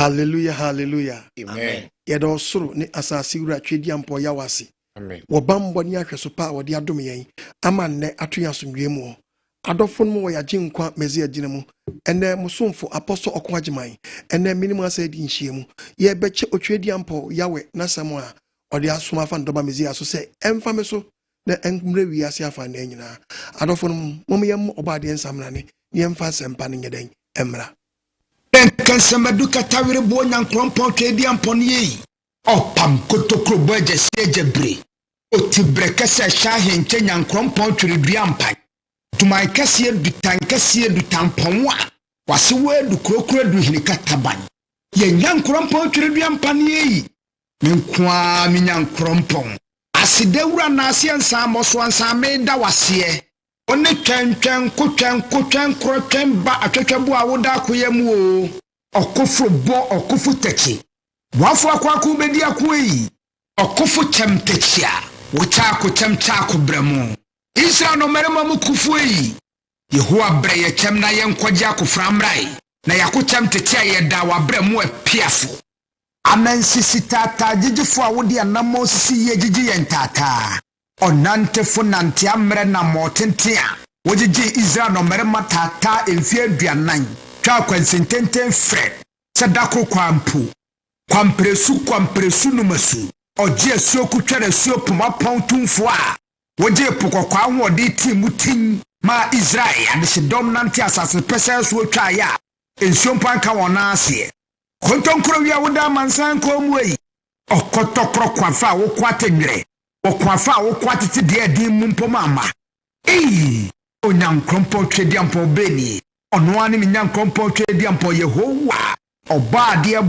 Hallelujah, hallelujah. Amen. Yedo soro ni asasi wura twedi ampo ya wase. Amen. Wo bambo ni ahweso pa wo de adom yen. Ama nne atoya somdwe mu. Adofo no wo ya ginkwa mezi agina mu. Ene musomfo apostle OKOH AGYEMANG. Ene minimum asa di nhie mu. Ye beche otwedi ampo yawe nasam a ode asoma fa ndoba mezi aso se emfa me so na enmre wi ase afa na nyina. Adofo no mom yem obade ensamrane. Ni emfa sempa ne nyeden emra. Kan samadu katawire bo nyankrompon twedi ampon yi opam kotokro boje sejebre otibre kase shahe nche nyankrompon twedi ampan tumai kase dutan kase dutampon wa wase wedu krokro du hini kataban ye nyankrompon twedi ampan yi menkwa mi nyankrompon asidewura na asiensa amoso ansa me da wase one twentwen kotwen krotwen ba atwetwebo awoda akoyam o okofo bo okofo techi wafo akwaku bedi akoyi okofo chemtechia wucha ko chemcha ko bremu Israel no merema mu kufu yi Yehowa breye chem na yenkwaje akoframrai na yakochem techia ye da wa bremu apiafo amensi tata jijifo awodi anamo sisi ye jiji yentata onante fo nante amre na motentia wojiji Israel no merema tata emfie aduanan twa kwansententen fred sadako kwampresu numasu oje asuoku twere suopu mapontumfo a woje pokokwa hode timutin ma Israel adese dominante asase pese so twa ya ensiompan ka wona ase kontonkro wi awoda mansan ko muyi okotokro kwafa wo kwatenwere okwafa wo kwatete de adin mumpomama onyankrompo twedi ampo beni ono ani minyankrompo twedi ampo Yehowa Obade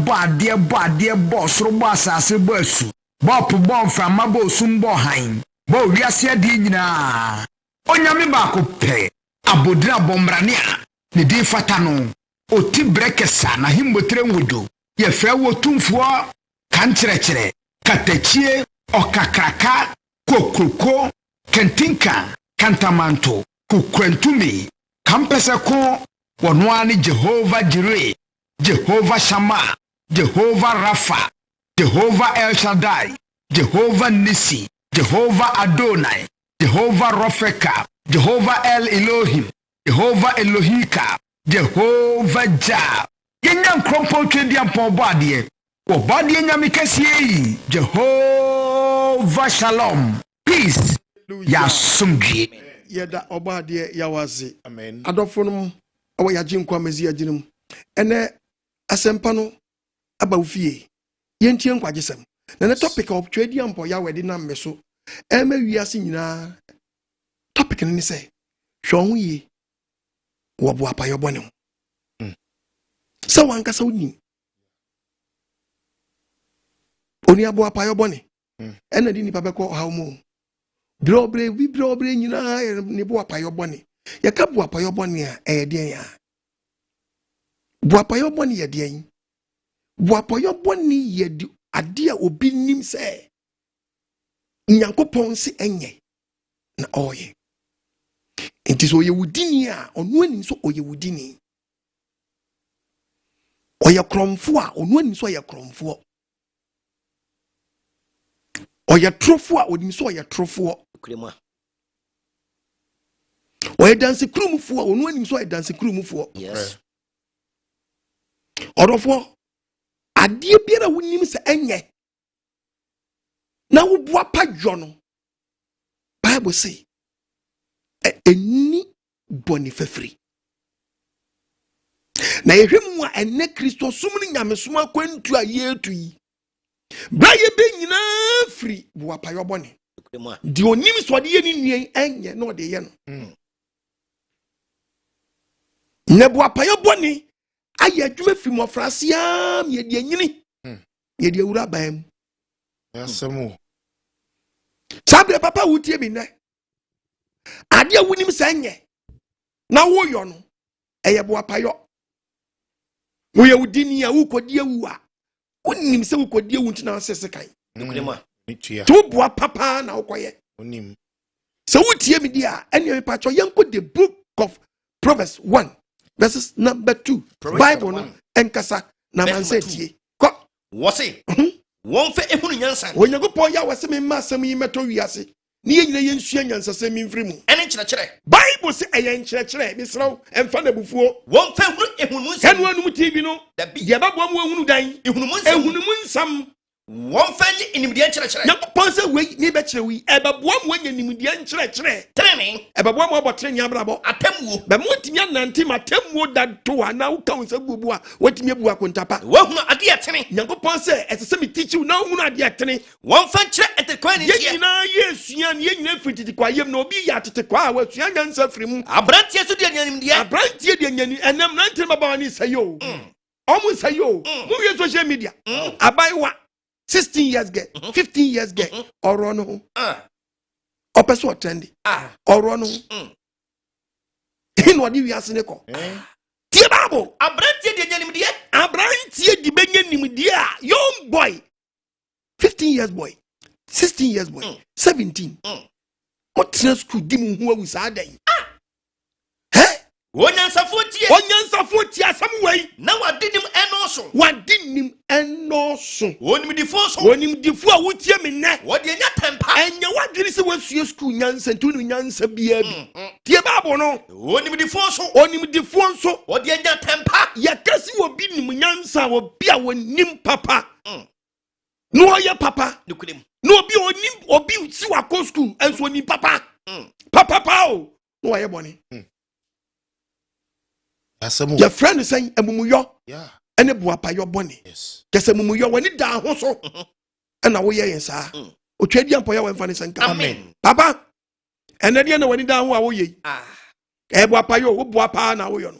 bo soro bo asase bo asu bo po bo mframa bo sumbo han bo wiase ade nyina onyame ba ko pe abodira bombrane a ne di fata no oti brekesa na himbotre nwodo ye frɛ wo tumfuo kankyerɛkyerɛ katachie okakraka kokoko kentinka kantamanto kukrantumi kampese ko wono ani Jehovah Jireh Jehovah Shammah, Jehovah Rapha, Jehovah El Shaddai, Jehovah Nissi, Jehovah Adonai, Jehovah Rofeka, Jehovah El Elohim, Jehovah Elohika, Jehovah Jah. Yenyan krompo twedi ampo bade. Wo bade nyame kese Jehovah Shalom. Peace. Ya sumdie. Yeda obade ya wazi. Amen. Adofo no awo ya ginkwa mezi aginum. Ene asempa no aba ufie yentie nkwagesem na ne topic of twedi ampo ya wedi na mmeso ema wiase nyina topic ni se hwo yi wo Boapaye bone se wankasa woni oni Boapaye bone ena di nipa beko ha mu brobre nyina ni Boapaye bone ya ka Boapaye bone a eyede ya Boapaye bone ye den Boapaye bone ye di ade a obi nim se Nyankopon se enye na oye enti so ye wudini a onu ani so oye wudini oye kromfo a onu ani so oye kromfo oye trofo a oni so oye trofo krema oye dance krumfo a onu ani so oye dance krumfo yes Orofo adie biara wonim se enye na wo Boapaye no Bible say eni boni fefri na yehwemu a enne Kristo sumni nyamesom akwantu a yetu yi bra ye be nyina fri Boapaye boni di onim so de ye ni nuen enye na ode ye no ne Boapaye boni aye adwuma fi mofrasia ye de anyini ye de awura bam Asemu sabre papa wutie bi ne ade awunim sanye na wo yo no eye Boapaye wo ye wudini a wo kodi awu a wonim se wo kodi awu ntina sese kan krema to boa papa na wo koye onim se wutie mi dia ene pacho yenko the book of Proverbs 1 verses number 2 Bible no enkasa na man say tie ko wo se won fe ehunu nyansa Onyankopɔn ya wase me ma asɛm yi meto wiase ni ye nyina ye nsua nyansasɛm mi mfiri mu ene nkyerɛkyerɛ Bible say ɛyɛ nkyerɛkyerɛ mesrɛw ɛmfa na bufuo won fe ehunu nsɛm ɛno anum TV no ye babɔ mu ehunu dan ehunu mu nsɛm won fe nye inimdiye nkyerɛkyerɛ Nyankopɔn sɛ wei ni bɛkyerɛ wi ɛbɛboa mu anya nimdiye nkyerɛkyerɛ trene ɛbɛboa mu abɔtre nya brabɔ atemwo bɛ mo timi anante matemwo da to ana wo kan sɛ bubu a watimi abu akontapa wahunu ade yɛtene Nyankopɔn sɛ ɛsɛ sɛ me teach you na hunu ade yɛtene won fa nkyerɛ etekwan ne ye tie nyina ye sua ne ye nyina firi titikwa na obi ya titikwa a wasua nyansa firi mu abrantie so de animdiye abrantie de nyani enam nante baba ni sayo omu sayo mu ye social media abaiwa 16 years girl 15 years girl oro no opeso trendy oro no ino di wiase ne ko tie babo abrantie de animdiye abrantie di benye nimdiye a young boy 15 years boy 16 years boy 17 mo tena school di mu hu awu saa dan onyansafo tie asam wei na wadinim enoso wadinim enoso onimdifo a wotie me ne wodi enya tempa enya wadwiri se wasua school nyansa ntu no nyansa bia bi tie babo no onimdifo nso wodi enya tempa yakasi obi nim nyansa obi a wonim papa no oye papa nukulim no obi si wako school enso onim papa papa o no oye boni your friend is saying emumuyo ene Boapaye boni kese mumuyo wani da ho so na wo ye yensa otwadi ampoya we mfa ne senka amen papa ene de na wani da ho a wo ye Boapaye wo Boapa na wo yo no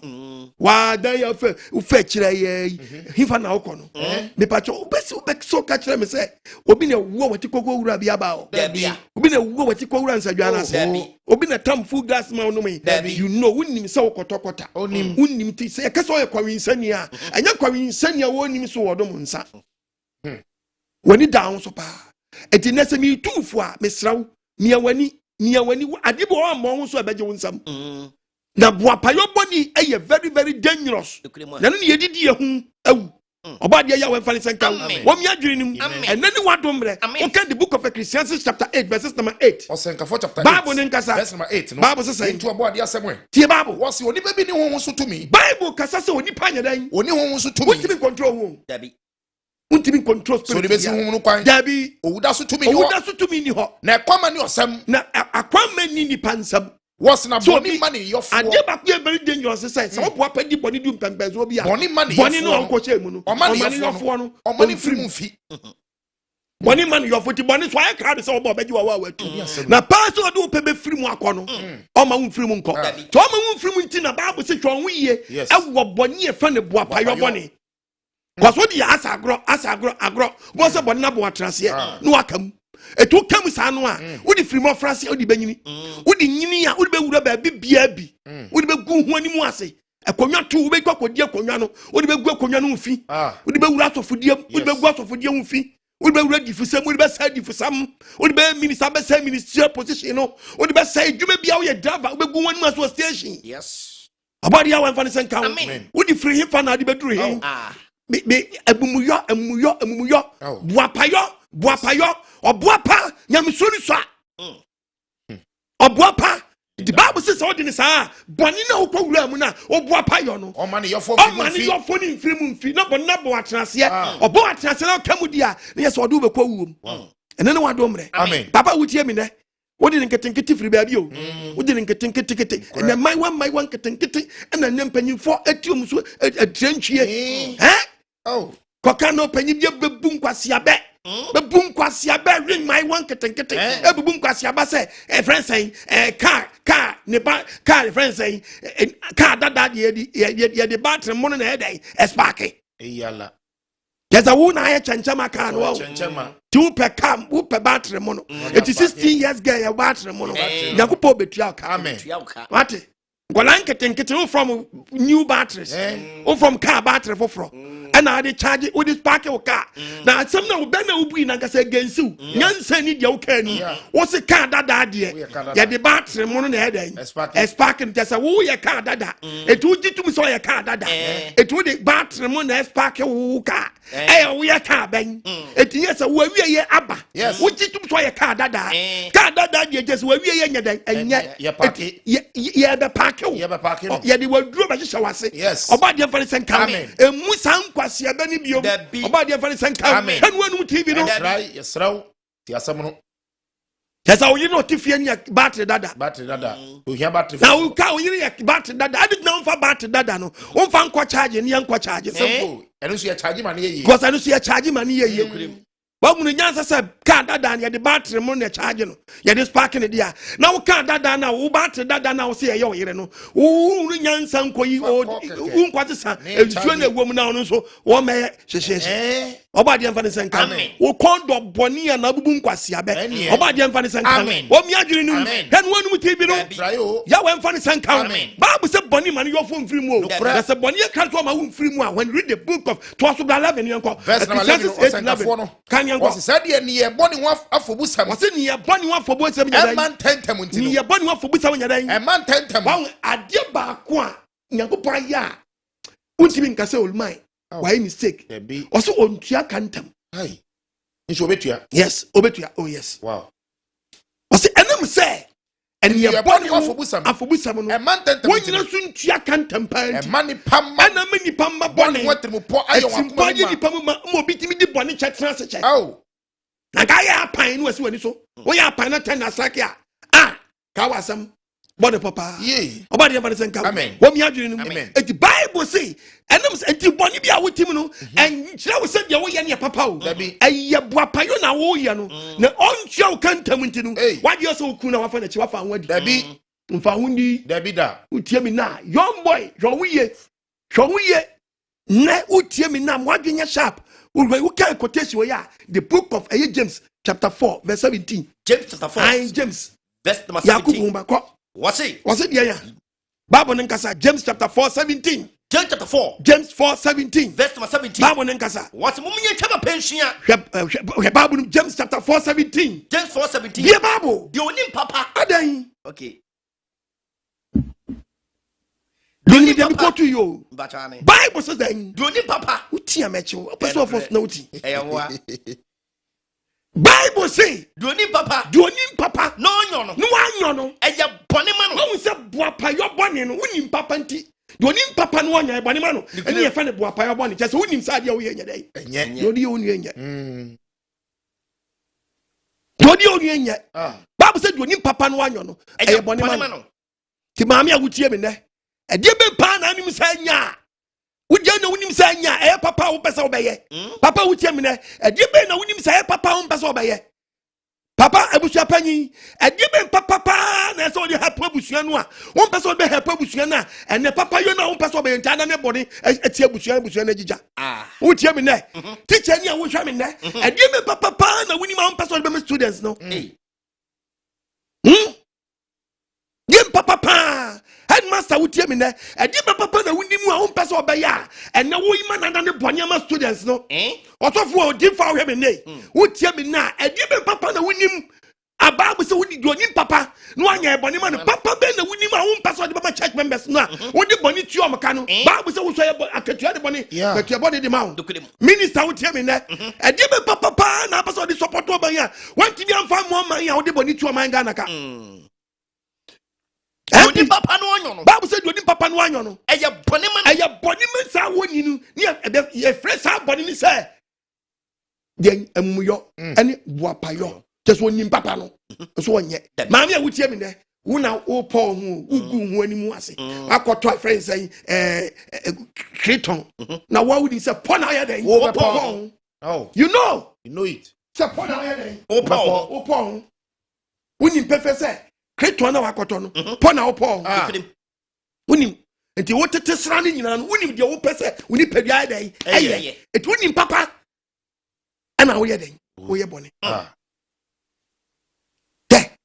wa da ya fe u fe kire ye hifa na wo ko no me pa cho obesi so ka kire me se obi na wo wati kokko wura bia ba o obi na wo wati kokko wura nsadwa na se obi na tam full glass ma no me you know wonnim se wokotokota wonnim ti se ka so ye kwawinsani a anya kwawinsani a wonnim so wodom nsa wani down so pa enti na se mi tufo a mesraw mia wani adibo o amon ho so abeje wonsam na Boapaye boni eye very very dangerous na no ye didi ehu awu oba de ya we fane senka wo mi adwirinim enani wadomre okay the book of Ecclesiastes chapter 8 verses number 8 osenka for chapter 8 Bible nkasa verse number 8 no Bible say into obo ade asem tie Bible wo se oni bebi ni honhom so tumi Bible kasa se oni pa nyadan oni honhom so tumi what control wo dabi untimi control spirit so ni besi honhom no kwan dabi owuda so tumi ni ho na kwama ni osem na akwama ni ni pansam was na boni money your for ade ba ku very dangerous say so Boapa di boni dum pempezo bi a boni money no onko che mu no omani your for no omani free mu fi boni man your for ti boni so I crowd say obo obeji wa watu na pass o do pebe free mu akọ no o ma wu free mu nko to o ma wu free mu nti na Bible say twon wiye e wo boni e fa ne Boapaye boni kwaso di asagro bo se boni na bo atrase no akam eto kam sa no a wo di free mo frase wo di banyini wo di nyini a wo di be wura ba bia bi wo di be gu ho ani mu ase akonwa to wo be kwakodi akonwa no wo di be gu akonwa no mfi wo di be wura asofodie wo di be gu asofodie mfi wo di be wura difusam wo di be sa difusam wo di be minister be sa ministerial position no wo di be sa adwuma bia wo ye driver wo be gu wani maso station yes abadi ya wan fa ne senka wo di free hifa na di be duru hin me abumuyo Boapaye Boapa nyamsori so Boapa the Bible says all the sa boni na okowura mu na Boapaye no o mani your phone in free mu mfi na bonna bo atrase obo atrase na kamu dia na yes odo be kwawum ene ne wado mre amen papa wutie mi ne wodi nketenkete free baabi o wodi nketenkete na my one nketenkete na nyempanyimfo atiom so atrantwie koka no panyibye bebum kwasiabe bebum kwasiabe ring my one ketenkete bebum kwasiaba say friend say car ne ba car friend say car dada ye the battery mono na head spark eyala jaza wo na ya chanchama car no tu per cam wo per battery mono it is 16 years girl ya battery mono yakupo betua ka amen what golan ketenkete from new batteries from car battery for and I de charge with this park your car. Now some now ben will be na say against you. Nyansa ni dia okay ni. What's a car that dear? Ya the battery mono na head. Sparking just say wo your car dada. It would to me so your car dada. It would the battery mono na spark your car. Eh we your car ben. It yes we ye aba. Would to me so your car dada. Car dada dey just we ye nya den enya. Ye be park you. Ye the wardrobe ba hye wase. Yes. Oba dey for sen come. Emu san kwase aba ni biom. Oba dey for sen come. Hanu TV no. Yes raw. Ti asam no. Yes, I will not tifia nya battery dada. Battery dada. To hear battery. Now we ka we nya battery dada. I did not for battery dada no. On fa nkwa charge ni nkwa charge. Simple. Enu so ye charge man ye. Because I no see ye charge man ye. Wa mu nyansa say car dada na the battery mo na charge no. Ye dey spark ne dia. Now car dada na wo battery dada na wo say ye yere no. Wo nyansa nkoyi o nkwa tsa. Ensuo na ewom na no so wo me hye. Oba de mfa ne senka wo kondo boni ya na bubu nkwase abe oba de mfa ne senka wo mi adwene nu hen wonu TV no ya we mfa ne senka Bible say boni man yo fo mfiri mu o na say boni e kan to ma wo mfiri mu a when read the book of Toaso 11 yanko verse number 11 no kan yanko was said ye ne boni ho afobusam was ne ye boni ho afobusam nya e man tentem ntino ne ye boni ho afobusam nya dan e man tentem wa ade ba ko a Nyankopon ya untimi nkase olmai why mistake also on tua kantam hi nso obetua yes obetua oh yes wow also enam say and ye boni afobusam no e man tentem won nyina so ntua kantam pa e man ni pamma ana mani pamma boni watrimu po ayo wakuma ni pamma mo bitimi di boni chetra se che oh na ga ya pan no wasi wani so wo ya pan na ten na sake a ka wasam body papa oba de fa senka wo mi adwene no eti Bible say enam enti boni bia wotim no en kire wo se dia wo ye ne papa o eye Boapaye na wo ye no na ontua wo kantam nti no wade so ku na wafa na chi wafa ho adi dabi mfa ho ndi dabi da utie mi na young boy hwo wo ye na utie mi na mo adwenya sharp we can quotation we ya the book of James chapter 4 verse 17 James chapter 4 James verse number 17 What's it there? Bible Nkasa, James chapter 4:17. James chapter 4. James 4:17. Verse number 17. Bible Nkasa. What's mumunye chama pension? Bible James chapter 4:17. James 4:17. Yeah, Bible. The onim papa. Adan. Okay. Don't need them go to you. Bible says that. The onim papa. Uti amecho. Person of us no uti. Eyawa. Bible say Duonim papa no anyo no eya bone ma no no say Boapaye bone no unim papa nti duonim papa no anya bone ma no eni ye fa ne Boapaye bone che say unim sa dia wo ye nya dai enye odi onu enya odi onu enya Bible say duonim papa no anyo no eya bone ma no ti maami a wutie me ne e de be pa na anim sa nya Udia na unim sa nya papa wo pesa obeye papa wutie me ne ade be na unim sa papa wo pesa obeye papa abusua panyi ade be papa na so de hapo abusua no a wo pesa obe hapo abusua na ene papa yo na wo pesa obeye ntana ne bone ati abusua na gija wutie me ne teacher ni a wo hwa me ne ade be papa na unim wo pesa obe me students no Gem papa headmaster wutie me ne ade be papa na wunim a wo pesa obeya ene wo yima na ne bonyama students no otofo odi fa hwe me ne wutie me na ade be papa na wunim ababu se wudi donim papa no anya ebone ma no papa be na wunim a wo pesa ode be church members no a wodi boni tuo mka no babu se wo so ye akatua de boni akatua boni de ma wo minister wutie me ne ade be papa na pesa ode support oban ya wanti bi amfa mo man ya wodi boni tuo man ga naka Duonim papa no anyo no Bible say duonim papa no anyo no eya bone ma sa woni nu ye fresh sa boni ni say de amuyo ene Boapaye just wonim papa no so onye maami a wutie me ne wo na wo Paul hu ugu hu animu ase akoto friends say Creton na wa wudi say Paul na ya den wo Paul oh you know it say Paul na ya den wo Paul wonim pefe say Creton na wakoto no Paul na wo Paul wonim enti wo tete sra ne nyina no wonim de wo pese woni padua den eye enti wonim papa ana wo ye den wo ye bone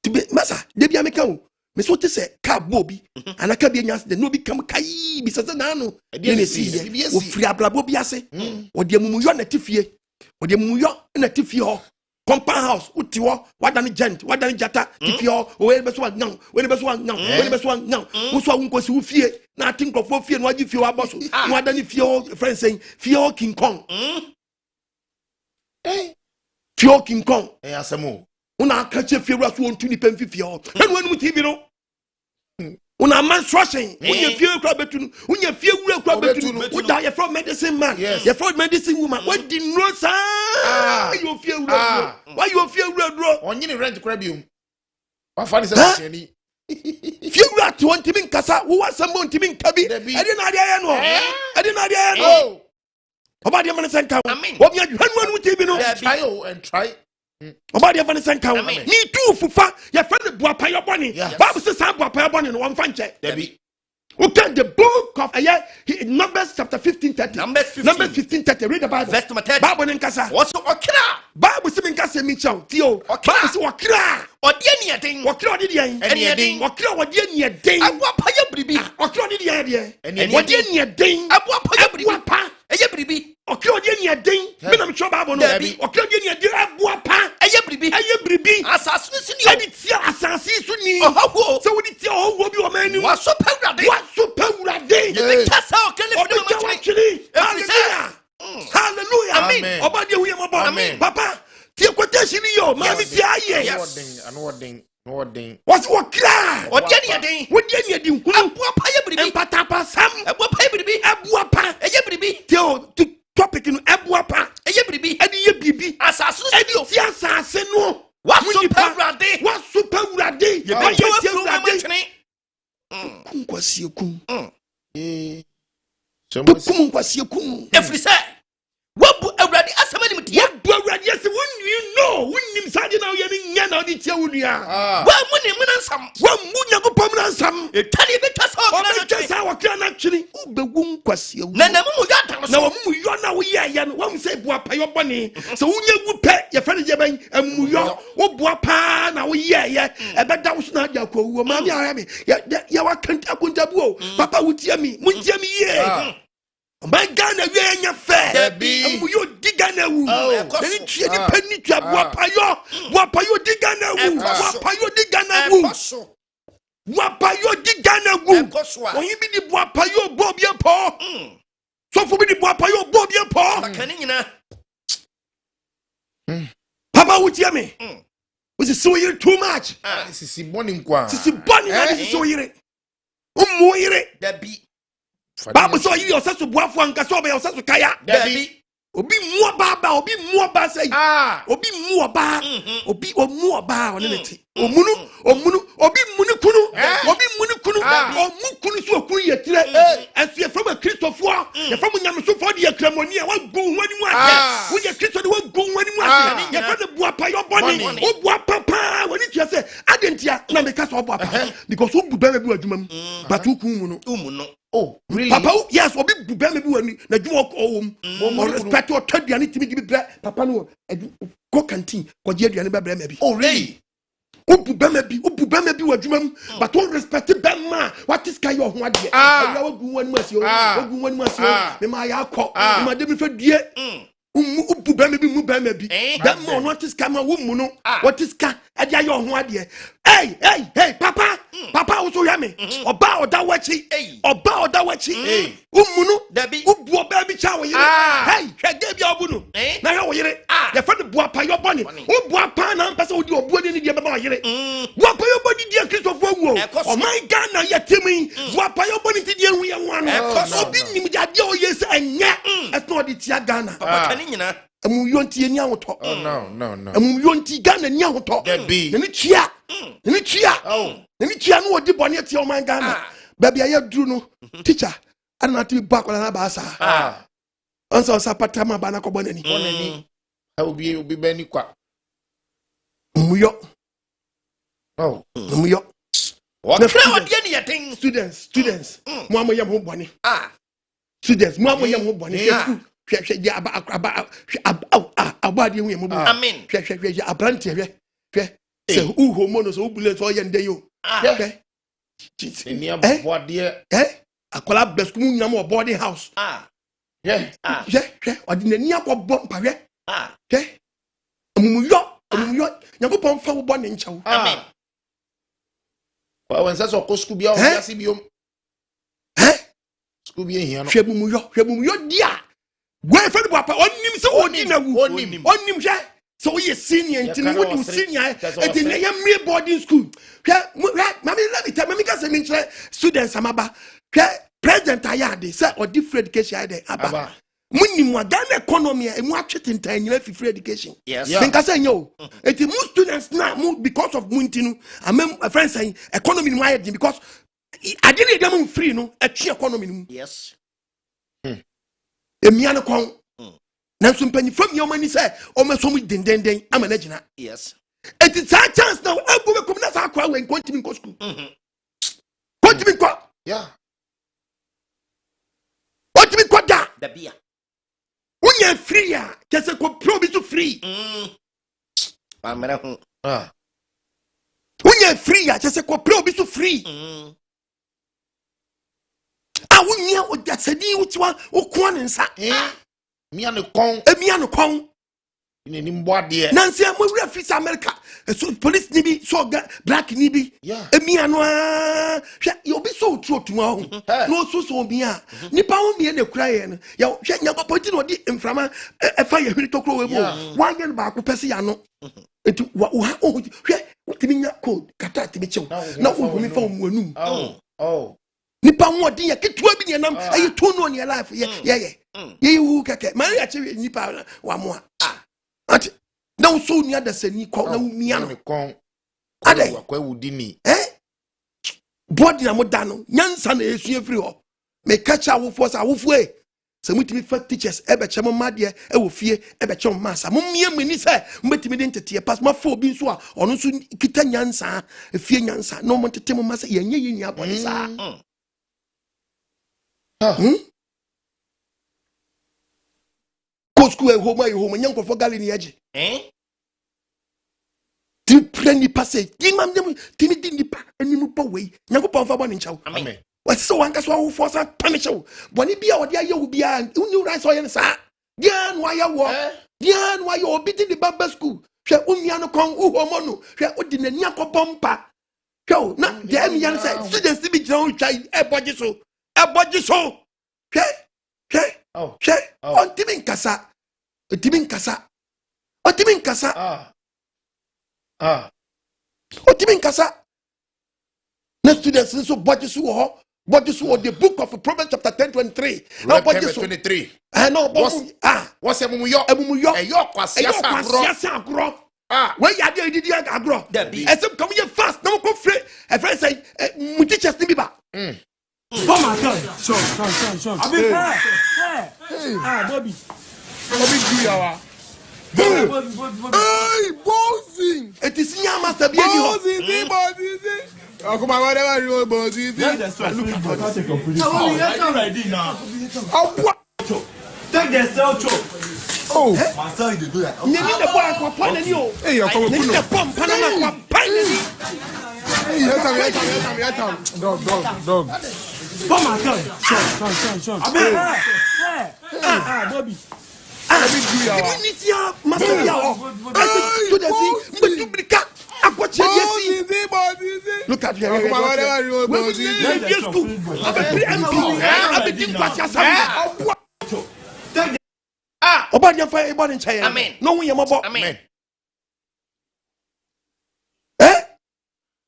de masa de bia meka wo me so te say car bobi anaka bi anya no bi kam kai bi se na no ne si o firi ablabo bi ase o de mumuyo na tifie o de mumuyo na tifie ho compound house uti wo wadani gent wadani jata tifie ho o we be so nyan we be so nyan we be so nyan wo so nkosi wo fie na tinkofo fie no agi fie wa boso wadani fie ho friend saying fie ho king kong fie ho king kong asemo una kache fie ra so ontu ni pem fie ho enu enu tv no una menstruation unya fie kura betunu unya fie wura kura betunu uda ye from medicine man ye from medicine woman what di no sa you fie wura why you fie wura dro onyi ni rent kura biom wa fa ni se ni fie wura to ntimi nkasa wo wasamo ntimi nkabi ade na ade aye no ade na ade aye no oba de man senka wo bia hanu anu tv no try and try oba de fan senka wo ni tu fufa ye fa ne Boapaye boni Bible says Boapaye boni no one fan che Debbie. Okay, the book of Numbers chapter 15:30. Numbers 15:30. Read the Bible. Verse number 30. Bible nkasa. What's okra? Bible say nkasa mi chaw. Tio. Bible say okra. Odi eni eden. Okra odi den. Eni eden. Okra odi eni eden. Boapaye bribi. Okra odi den de. Odi eni eden. Boapaye bribi. Boapa. Eye bribi. Okra odi eni eden. Me na me chaw Bible no. Okra odi eni eden. Boapa. Eye bribi. Eye bribi. Asase ni sini o. Edi tia asase su ni. Oho. So we tia oho bi o manu. Waso pawrade. Waso pawrade. Ye kasa o kele fi Hallelujah. Hallelujah. Amen. Obadi hu yemo bo. Amen. Papa, tie quotation yo, ma bi ti aye. No ording. What's what cry? Odi eni eden. Wodi eni edi hunu. Boapaye bribi. Empatapa sam. Boapaye bribi. Ebuapa. Eye bribi. Tio topic no ebuapa. Eye bribi. Edi ye bibi. Asase ni Edi sini o. ti asase no. Waso pawrade. Waso pawrade. Ye be ti pawrade. Kunkwasi ekun. So Kum kwasi ekun. Efrise. Wabu awrade asama ni mtia. Wabu awrade yes you know. Wunnim sade na ye ni nya na odi tia wunua. Wa mu ni munansam. Wa mu nyagopam na nsam. Etani be kasa o Obe kasa wa kra na twini. Ubewu nkwasi ewu. na mu ya dan so. Na wa mu yo na wo ye ye no. Wa mu say Boapaye boni. So wunya gu pe ye fa ne je ban amuyo. Wo Boapa na wo ye ye. Ebeda wo so na aja ko wu. Ma bi ara me. Ya wa kanta kuntabu o. Papa wo tie mi. Mu tie mi ye. My Ghana we anya fair. Amuyo di Ghana wu. Then tie di penny twa Boapaye di Ghana wu. Boapaye di Ghana wu. Boapaye di Ghana wu. Oyin bi di Boapaye bo bie po. So for me di Boapaye bo bie po. Bakani nyina. Papa wo tie me. We say you too much. Sisi boni nkwa. Sisi boni na sisi so yire. Umu yire. Dabi. Bible so you yourself to boafo anka so be yourself to kaya. Dabi. Obi mu oba say. Obi mu oba. Obi omu oba one neti. Omunu obi munu kunu. Obi munu kunu. Omu kunu so okunu ye tire. Asu ye from a Christopher. Ye from nyamso for de akramoni a wa gu wani mu ase. Wo ye Christo de wa gu wani mu ase. Ye from the Boapaye boni. O Boapa wani tia say adentia na me ka so Boapa because wo bu be bi adwuma mu. But wo kun mu no. Umu no. Oh, really? Papa, yes, obi bu be me bi wani na dwuma ko mo respect o taduane timi di bre papa no go canteen ko je aduane be bre me bi. Oh, really? Ubu be me bi wadwuma mu but don't respect be ma what is kai your ho ade. Awura wogu wani mu asio. Me ma ya akọ. Me ma de mi fa die. Ubu be me bi mu be me bi. That man what is kama wo mu no. What is ka ade ayo ho ade. Hey, papa wo so ya me. Oba oda wachi. Umunu Dabi. Ubu oba bi cha wo yire. Hey, hwede bi obu no. Na hwe wo yire. Ya fa de Boapaye boni. O Boapa na mpesa odi obu ni de be ma yire. Boapaye boni di Christopher wu. O my Ghana ya temi. Boapaye boni ti di ehu ye hu ano. Obi nim jade o yesi anya. It's not the tia Ghana. Bakani nyina. Amu yonti eni ahoto. No. Amu yonti Ghana ni ahoto. Debbie. Ni tia. Ni tia no odi boni tia o my Ghana. Baby aye duru no. Teacher, ana ti ba kwala na ba sa. Onso sa patama ba na ko bonani. Bonani. Obi beni kwa. Muyo. Oh. Muyo. Wakra wadi eni yeten. Students. Mo amoyam ho boni. Students, mo amoyam ho boni. Hwe ya abadi hu yemu. Amen. Hwe abrante hwe. Se uho mo no so ubule so ye nde yo. Okay. Akola best school nyam boarding house. Yeah. Ordinary akwa bom pawe. Okay. Amumuyo. Nyakopon fa wo bɔ ne nkyɛw. Amen. Well, when says oko school bia o bia si biom. School bia hia no. Hwebumuyo dia. Gwe fa ne Boapaye onim se odi na wu. Onim hwɛ. So we senior ntin wo di senior. Eti na ya me boarding school. Hwɛ mami let me tell me ka se me nkyerɛ students amaba. Hwɛ president ayade say odi free education ayade aba. Munim wa Ghana economy e mu atwete ntan nyina fi free education. Yes. Think say yo. Eti mu students now because of muntinu amem friends saying economy mu ayade because adene dem free no atwe economy mu. Yes. Emia no kon. Nanso mpanyifo mi omani say o meso mu dendenden amana gina. Yes. Eti sa chance now ego be come na sa akwa we continue go school. Continue go. Yeah. Continue go da. The beer. Unya free ya, kese ko pro bi so free. Amena hu. Unya free ya, kese ko pro bi so free. Unya o dasadi utiwa o kwa nsa. Mia no kon. Emia no kon. Ni mbo de. Nansi mo wi afisa America. So police ni bi so black ni bi. Emia no hwe ye obi so otro tuma ho. No so bi a. Nipa ho bi na kura ye no. Ya hwe nyakopɔ ti no di mframa efa ye hwiri tokro we bo. Wan ye ba ko pese ya no. Enti hwe utimi nya code kata timi chew. Na wo mi fa mo anum. Oh. Nipa ho di ye ketua bi ne nam ayi to no ne life ye wu keke. Man ya che nipa wa mo a. Ati na so ni adasani kwa na umia no kon ade akwa wudi ni body na moda no nyansa na esu efiri ho me kacha awofo sa awofo se mutimi fa teachers ebe chemo made e wo fie ebe chemo masa mumie mani se mutimi de ntete pass ma fa obi nso a ono nso kita nyansa efie nyansa no mo tete mo masa yenye yini abode sa School e home nyanko for gali ni aji ti preni passe ti mam dem ti mi di nipa enimu pa we nyanko pa fa boni nchaw amen wa so wanka so wo force pamishow boni bia wo dia yewu bia uni right so yen sa dia no aya wo dia no aya obi di baba school hwe umia no kon uhomo no hwe odi nani akobompa hwe na dia mi yan say students bi gira o twa e boji so hwe ontimi nkasa otimi nkasa na students nso boji so wo the book of Proverbs chapter 10:23 na boji so 23 no what's emuyo eyo kwasiasa agro we ya dey didi agro esem come here fast na ko free e friend say mu teachers ni bi ba Oh my God! Sure. Bobby do yawa. Hey, bossing. It is your master be any bossing. Come on, whatever you bossing. Take your food. I'm ready now. Take the cell choke. Oh, my son, you do that. You need the boy to put on you. Hey, you're coming to the pump, Panama, Hey, dog. Oh my God! Sure. Bobby. Do yawa. Master yawa. To the sea, but to be cat. Look at here. Amen. No we am about. Amen.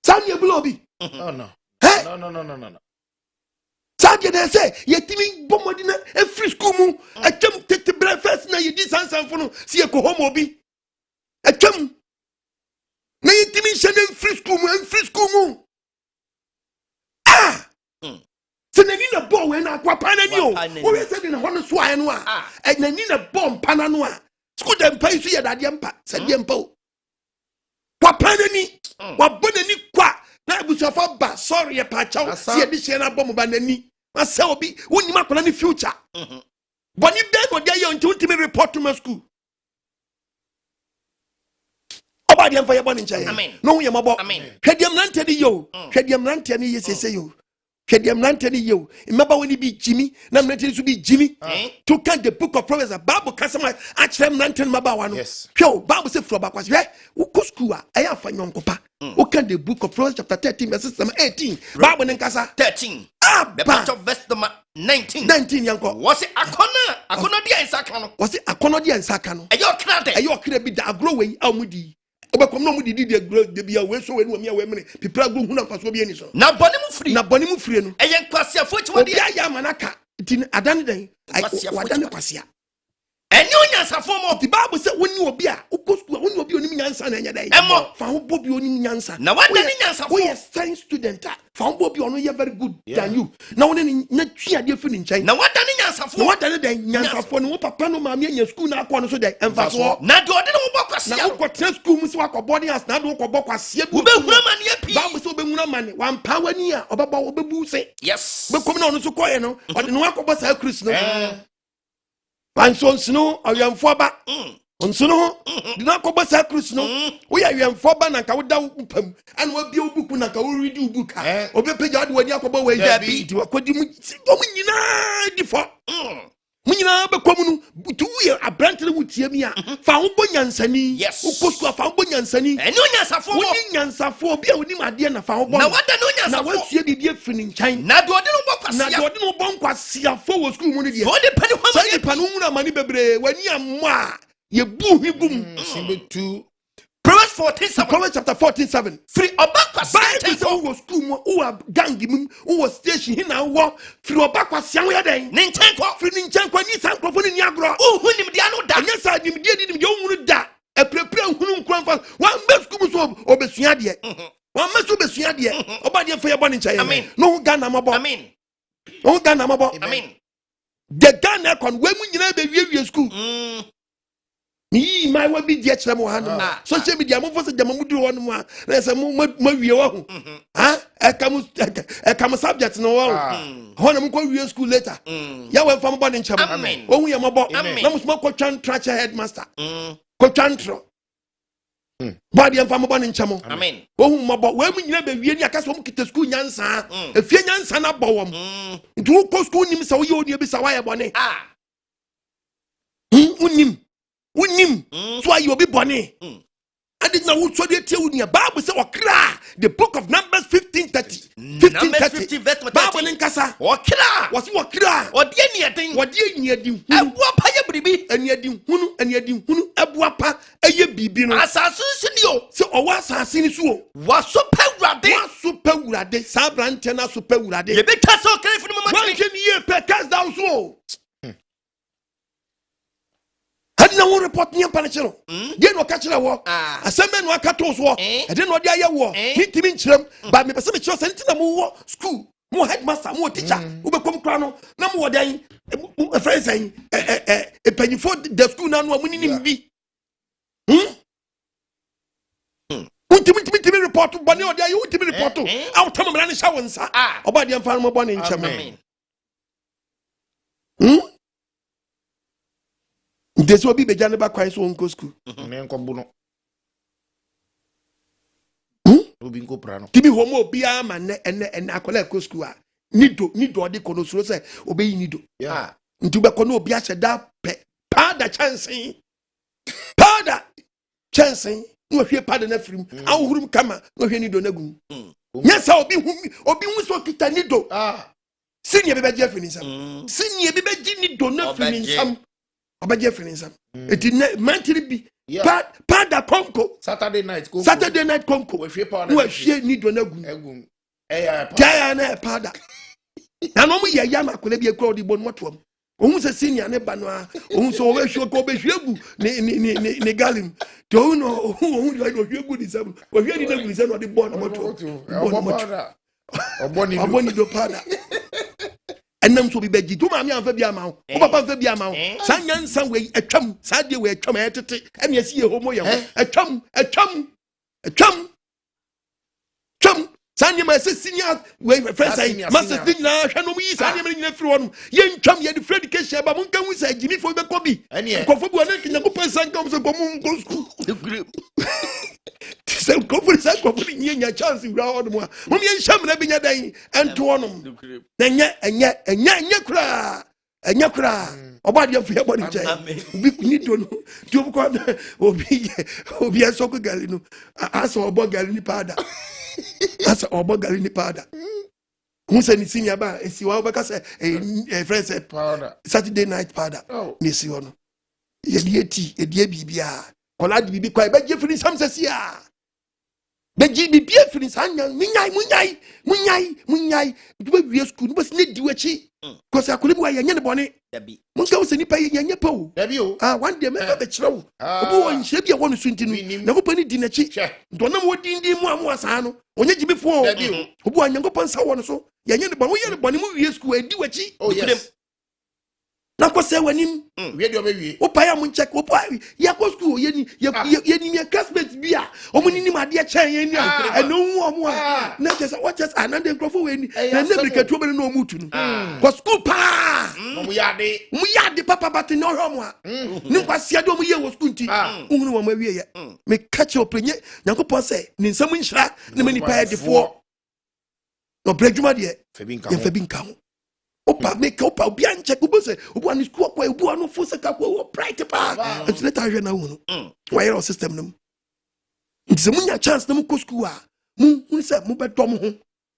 Sanya Blobi. Oh no. No. Sadia they say yetimi bomodina e free school mu atem tete breakfast na yedi sansanfo no si e ko home obi atem na yetimi shene free school mu se nani na ball we na kwapa na ni o we say na hono so aye no a nani na ball mpana no a school dem pay so ye dade mpa se de mpa o kwapa na ni wa bonani kwa na abusuafo ba sorry e pa chaw si e di she na bom ba nani ma se obi woni makona ni future boni be no dia ye until ultimate report to my school Obadi and fire burning chain. Amen. No, we are mabo. Amen. Hediam Nantani yo. Hediam Nantani, yes, say you. Hediam Nantani yo. Remember when he be Jimmy, now Nantani to be Jimmy. To count the book of Proverbs, a Bible customer, actually Nantan Mabawan. Yes. Yo, Bible say for Bakwas, yeah, Ukuskua, I have found young copa. Who can the book of Proverbs chapter 13, verse 18? Bible and Casa 13. Ah, The part of verse number 19. 19 young co. Was it Akona dia Sakano? Was it Akonodia and Sakano? A york crate. A york be that growing Almudi. Obakono mu didi de grow de bia we so we no me we people go hu na paso bi ani so Na bonimu free. na bonimu free no E yen kwasia fo ti obi wode. aya manaka tin adane den wadane kwasia Enyo nyansafo mo. the Bible say woni obi a ukosu woni obi onim nyansa na nya den Emo. fa ho bobi onim nyansa Na wadane nyansafo. we science student fa ho bobi ono ye very good than you na woni na twiade fi ni nkyai Na wadane nyansafo. na wadane den nyansafo no papa no ma me nya school na akọ no so den emfaso Na de ode no bo na kwasia. ukọ school mu so akọ boarding house na do ukọ bokwasia bi Ube hura mane api. Bible say obehuna mane wan pawani a obaba obebu se Yes. be komi na ono so koye no ode no akọbọ sa Chris no panso nsino awemfo ba nsino de na akọbọ sa Chris no wo ya awemfo ba na ka wo da pam ana wo bia obuku na ka wo read obuku obepeja ade wani akọbọ we ya bi di wakodi mu nyina di fo munyina be komu no tu ye abrante no wutie mi a fa ho bonyansani ukosu fa ho bonyansani Enyo nyansafo mo. woni nyansafo bi a woni made na fa ho bon Na wadane na nyansafo. wasie bibie afini nkyɛn Na de ode no bo na kwasia. de ɔde no bɔ nkwasiafo wɔ school mu no deɛ Fo de pani ho sɛ mane. nipa no wura mane bebree wani ammɔ a yɛbu hwi gum Simbetu. Proverbs 14:7. Proverbs chapter 14:7 Free oba kwasia. Bible sɛ wowɔ school mu wowɔ gang mu wowɔ station hi na wowɔ firi ɔba kwasia wo yɛ dɛn Ne nkyɛn kɔ. firi ne nkyɛn kɔ ni sa nkurɔfo no ni agorɔ Uhu nimdia no da. ɛnyɛ sɛ nimdeɛ di nimdeɛ wohunu da ɛpirapira nhunu nkura mfa wambɛ school mu so ɔbɛsua deɛ wammɛ so ɔbɛsua deɛ ɔba deɛ mfa yɛbɔ ne nkyɛn Amen. no ho Ghana mabɔ Amen. no ho Ghana mabɔ Amen. the Ghana kon we mu nyina be wie school mi mai wa bi die kyerɛ mo ha no social media mo fo se jama mu duro no mu a na sɛ mo wie wa ho ha ekam subject no wa ho na mo ko wie school later ya we fa mo bɔ ne nkyɛm Amen. ohun ya mo bɔ Amen. na mo so ko twan tracher headmaster ko twan tro body and family born in chamo. Amen. Oh, my boy, when we never be any cast from Kita school yansa, a few yansa na bowum. Do go school him so you be sawaya bonnet. Ah. Unim, so you be bonnet. I did not want to tell you. Bible say cry. The book of Numbers 15:30. 15:30 verse Bible in Casa. Wakira. Was you cry? Or the anything. What you need? Boapaye bribi. And you hunu Boapa eye bibi no. Asasu sinio. So o wa asase ni so. Was so pewrade. Wa so pewrade. Sa brante na so pewrade. Ye be kasa o kere funu mama. Wan ken ye pe cast down so. Na won report ni ampa na chero ye no ka kire wo aseme no aka to so e de no de aye wo ni timi nchirem ba me pese me kire se ntina mo wo school mo headmaster mo teacher wo be kom kra no na mo wo dan friends en panyifo the school na no amuni nim bi timi report bone o de aye timi report out tam mra ne sha won sa oba de amfa no mo bone ncham Ndesi obi beja ne ba kwai so onko school. Me nko bu no. Obi nko pra no. Tibi homo obi ama ne akola ko school a. Nido odi kono suro se obeyi nido. Yeah. Nti be kono obi a da pe. Pada chance. Pada chance. No hwe pada na firim. Awurum kama no hwe nido na gum. Nyesa obi hu so kita nido. Senior be beje finisam. Senior be beje nido na finisam. Obaje finisam. Eti mantiri bi. Pada konko. Saturday night konko. We hwe pa na. We hwe nido na gum. Egum. Eya pa. Kaya na pada. Na no mu ye ya makola bi ekro di bon motom. Ohun se senior ne ba no a. Ohun so we hwe ko be hwe gu ne galim. To ohun do hwe gu di sam. We hwe di na gu sam no di bon motom. Oboni do pada. Enam so bi beji to ma me anfa bi ama wo papa anfa bi ama wo san nyansan we atwam sa de we atwam etete ene asi ye homo ye ho atwam san ye ma se senior we friends ai master thing na hwa no yi san ye ma nyina firi won ye ntwam ye de fredi ke sheba mo nkan hu sa gimi fo be ko bi ko fo bi wona kinya ko pesan kam so ko mo ko school Say Crawford, nya chance round one. When you sham na binya dan and to onum. Enya kura. Enya kura. Obadi of your body check. We need to know. Do ko obi asoko gali no. Asa obo gali ni pada. Asa obo gali ni pada. Who said it's in your bar? It's your because a friend said powder. Saturday night powder. Oh, Miss Yon. Ye tea, a dear BBA. Collad be quite bad. Jeffrey Sam says, yeah. But GB Piefrins, Munyai, it will be a school, but need to achieve. Because I couldn't buy a young bonnet. Most was any pay young po. Have you? One day, maybe the show. Oh, shape you want to swing to me. No penny dinner cheap. Don't know what in the one was Hano. When you before, who won young upon so on so. Young bonny movie school and do a cheap. Oh, yes. Nako se wanim we do be Boapaye mun check Boapaye ya ko school ye ni me classmates bia omuni ni made e chen ye ni eno hu omo a na just what just another crofo we ni na na briketu obere na omutu no ko school pa mu yade papa bat no homo a ni kwase do mu ye wo school ti uhunu wo ma wie ye me catch up nye Nyankopon se ni nsam nhira ni mani pa defo no bredwuma de ye fa bi nka ho Opa make opa obi anche ko bose obi an school kwa obi an fo seka kwa bright pa and let her na wo no why your system no nti se munya chance na mu ko school a mu se mu beto mo ho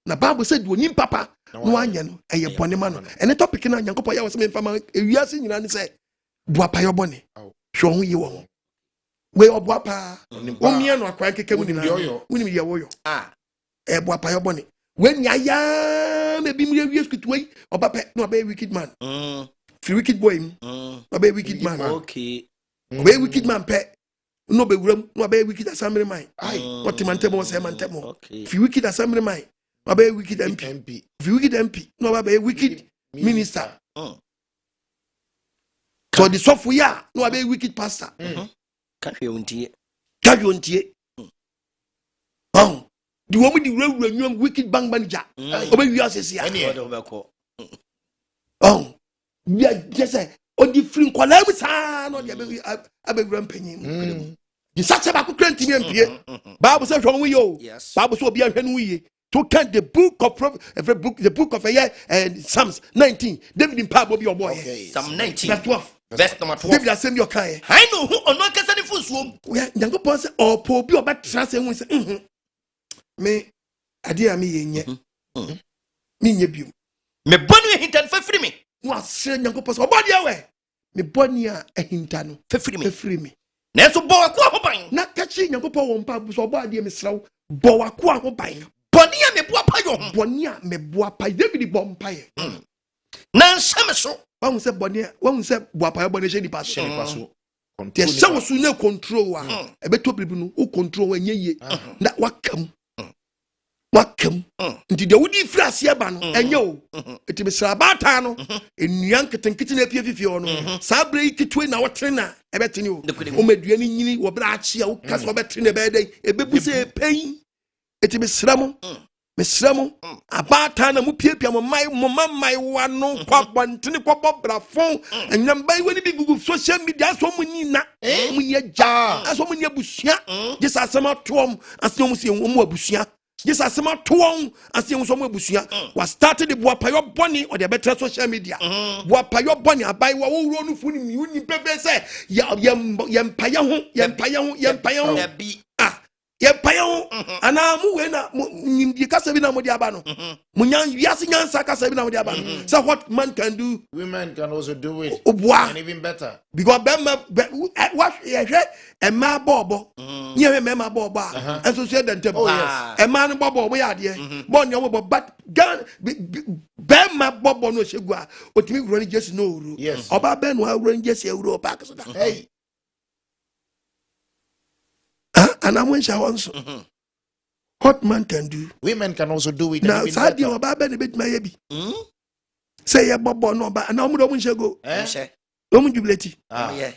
na bible said wonim papa no anya no eye bone ma no ene topic na Nyankopon ya wo se me fama ewiase nyina ne se Boapaye bone hwe ho yi wo we Boapaye omie no akwa keke mu ni na wonim ye wo yo Boapaye bone when ya maybe me we squid way obape no be wicked man free wicked boy no be wicked man okay be wicked man pe no be wuram no be wicked assembly man what man temo say man temo free wicked assembly man no be wicked MP free wicked MP no be wicked minister so the software no be wicked pastor kafi ontie the woman the real wicked bank manager. Obe we ase sia. Oh. We are just o di free kwala mu sa no de abe rampanyin. The such about krenti mi empie. Bible say hwon we yo. Bible say obi ahwe no ye. To count the book of the book of Psalms 19. David in Pab obi oboy. Psalm 19 verse 12. Verse number 12. David asem your kai. I know who ono kasa ni funsuo. We Nyankopon say opo obi obatra say hu say me adia me yenye me nye biom me bonu hintan fafiri me no asre Nyankopon so obodi awe me boni a hintan no fafiri me na so bo wako ahoban na kachi Nyankopon wo mpa so obodi me sraw bo wako ahoban boni a me Boapaye ho boni a me Boapaye David bo mpaye na nsame so won se boni won se Boapaye boni she nipa so te se wo su na control a ebeto bibi no o control wa nyeye na wakam nti de wudi frase eba no enye o eti besra bata no enuan ketenkete na pie fifie no sa bre kitwe na wotre na ebetene o medua ni nyini wo bra achi a wo kasa obetre na ebe dey ebebu se pen eti besra mo abata na mu piepia mo mai wa no kwa bantene kwa bobrafon enyam bai wani bi gugu social media so mu ni na mu ni agya aso mu ni abusua just asema tom aso mu se mu abusua yes asema toon asem so mo abusua was started the Boapaye boni or the better social media Boapaye boni abai wa wo wuro no fu ni uni pepe se yem paye ho ye paye ho ana mu we na nyimdi kasa bi na mo di aba no munyan wiase nyansa kasa bi na mo di aba no so what man can do women can also do it and even better because what Emma bobo nye Emma bobo and so say dem Emma no bobo ya de bon ye bobo but Emma bobo no shegu a otimi wuro ni Jesi no uru oba ben no wuro ni Jesi uru park so da hey and I'm what man can do women can also do it now sadi oba ben bit my bi say ye bobo no ba na omudo mu shego omu jubileti yeah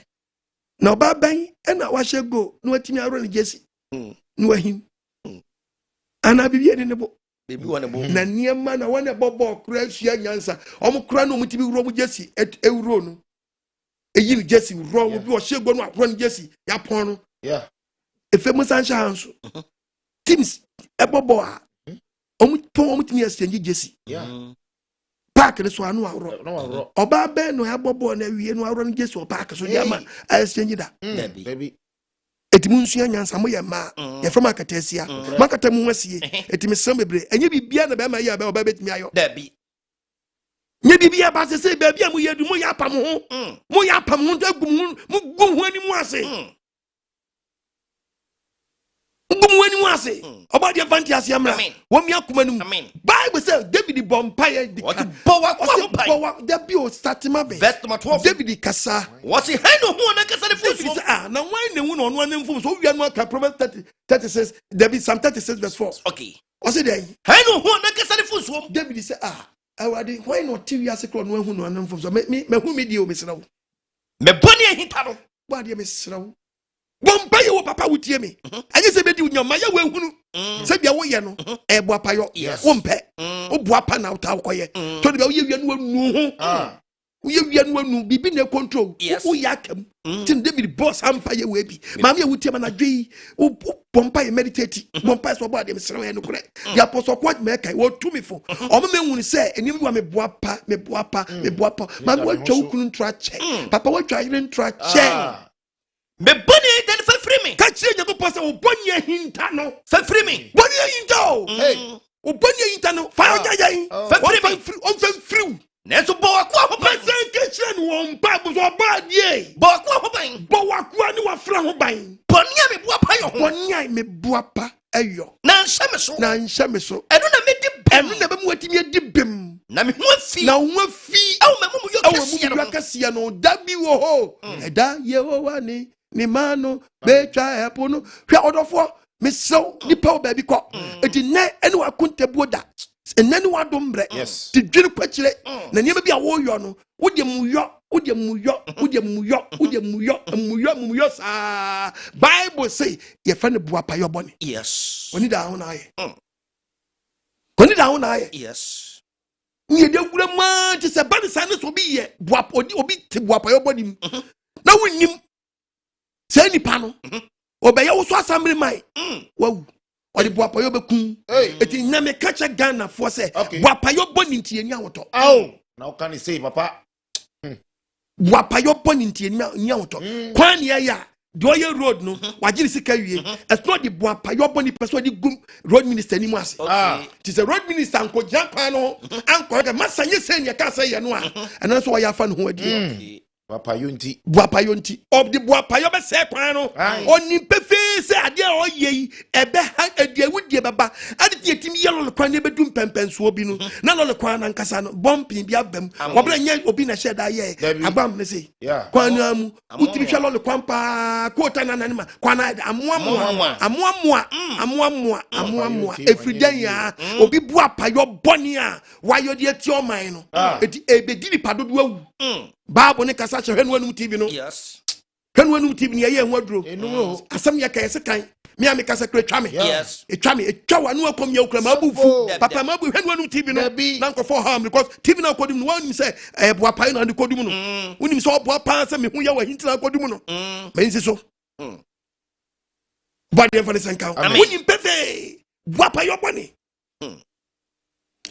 na oba ban e na wa shego no watimi aro ni Jesi no ahim ana bibie ne bo bebi wona bo na niema na wona bobo kura sua nyansa omu kura no mutimi wuro mu Jesi ewuro no eyi ni Jesi wuro bi o shego no aro ni Jesi ya pon no yeah efe musa nshanso teams ebobo a omutimi exchange jesi park ne so anu awro oba be no ebobo na wie no awro no jesi o park so jama exchange da baby etimu nsuya nyansa mo ye ma ye from akatesia makata mu wasie etimi sem bebre enye bibia na be ma ye be oba betimi ayo Debbie. nye bibia ba se baby amu yedu mo ya pam ho mo ya pam ho agum mo gum ho ani mu ase gum ho ani mu ase oba de fantasy amra wo mi akoma nu Bible say David Boapaye di What Boapaye there be o statima be verse number 12 David kasa what's he no who na kasa the food na why ne hu no no anfum so wi anu aka Proverbs 36 there be Psalm 36 verse 4 okay o say there no who na kasa the food David say awade why not TV asekro no hu no anfum so me hu me di o mesra wo me boni ahita no ba de mesra wo Boapaye wo papa wutie me anye se bedi unyama ya wo ehunu se bia wo ye no Boapaye wo mpe wo boapa na uta koye to de bia wo ye wi anu anu ho wo ye wi anu anu bibi na control wo ya kam tin David boss ampa ye we bi maame ya wutie ma na dwe wo Boapaye meditate Boapaye so ba de mesra wo no kure the apostle kwat me kai wo tumi fo o me hunu se enim wa me boapa ma wo twa ukunu ntra che papa wo twa ire ntra che me boni then for free me ka kire nyako pose wo boni ahinta no for free me boni ahinta o wo boni ahinta no fa ojajan for free na so bo akwa ho ban sen ke kire no won pa bo so ba die bo akwa ho ban bo wakwa ni wa fra ho ban boni a me Boapaye ho boni ai me boapa ayo na nhyɛ me so eno na me di eno na be mu atimi adi bem na me ho afi na wo afi awu me mu yo kɛseɛ no da bi wo ho ɛda Yehowa ni mano betwa epo no hwɛ odofo mesew nipa o baabi kɔ eti ne ene wa kontabuo da ene ne wa dombre ti dwiri kwakire na niam bi a wo yo no wode muyo sa Bible say ye fa ne Boapaye boni yes oni da ho na aye yes ni de gura ma ti se ba ne sa ne so bi ye obi ti Boapaye boni na wonim say nipa no obeye wo so assembly mai wawu odi Boapaye bekun eti nyame kacha Ghana for say Boapaye boni ntie ni awoto now can you say papa Boapaye boni ntie ni awoto kwan ne ya do ye road no wagiri sika wie it's not the Boapaye boni person di gum road minister ni mu ase it is a road minister anko japan no anko ga masanye say ne ka say ye no a eno so ya fa no ho adi Boapaye nti of the Boapaye be say kwan no oni pefe say ade a oye ebe ha ade wudie baba ade tie tim yelo le kwan ne bedum pempenso obi no na lo le kwan na nkasa no bompin bi abam wobra nya obi na sheda ye abam ne say kwan na mu utimi hwe lo le kwan pa kota na nanima kwan na amoa efridan ya obi Boapaye boni a wayo de ati o man no eti ebedi ni padodo awu Bible ne kasa che hwenu anum TV no yes hwenu anum TV ne ye ho aduro asam ye kan se kan me am kasa kra twa me yes etwa me etwa wa no akom ye okra ma bufu papa ma bu hwenu anum TV no na nkofo harm because TV na kodum no wonim se Boapaye na kodum no wonim se Boapaye se me hu ye wa hintina kodum no me nsi so body for the senka wonim pefe Boapaye boni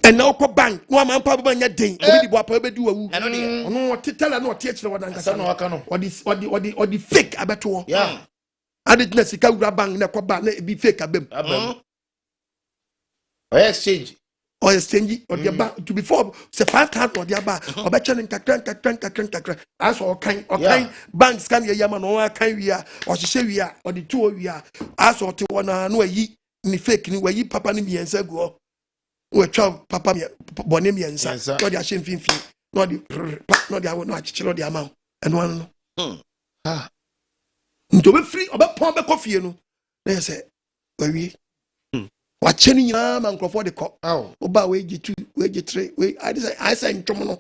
and now ko bank no man pa ba nya den obi di Boapaye be di wawu ono titela na otiechire wadan kasa no aka no odi fake abeto ade na sika wura bank na ko ba na bi fake abem exchange odi ba to before say 5,000 odi ba obeche nkakran aso okan bank scan ye yama no akan wi a ohihye wi a odi tuo wi a aso te wona no ayi ni fake ni wayi papa ni miensa go we twa papa bone miensa no dia hye mfimfin no dia no achichiro dia ma eno ano no ndo be free obepon be kofie no na say wawie wa cheni nyina ma nkrofo de ko oba we gitu we gitre we I say ntwom no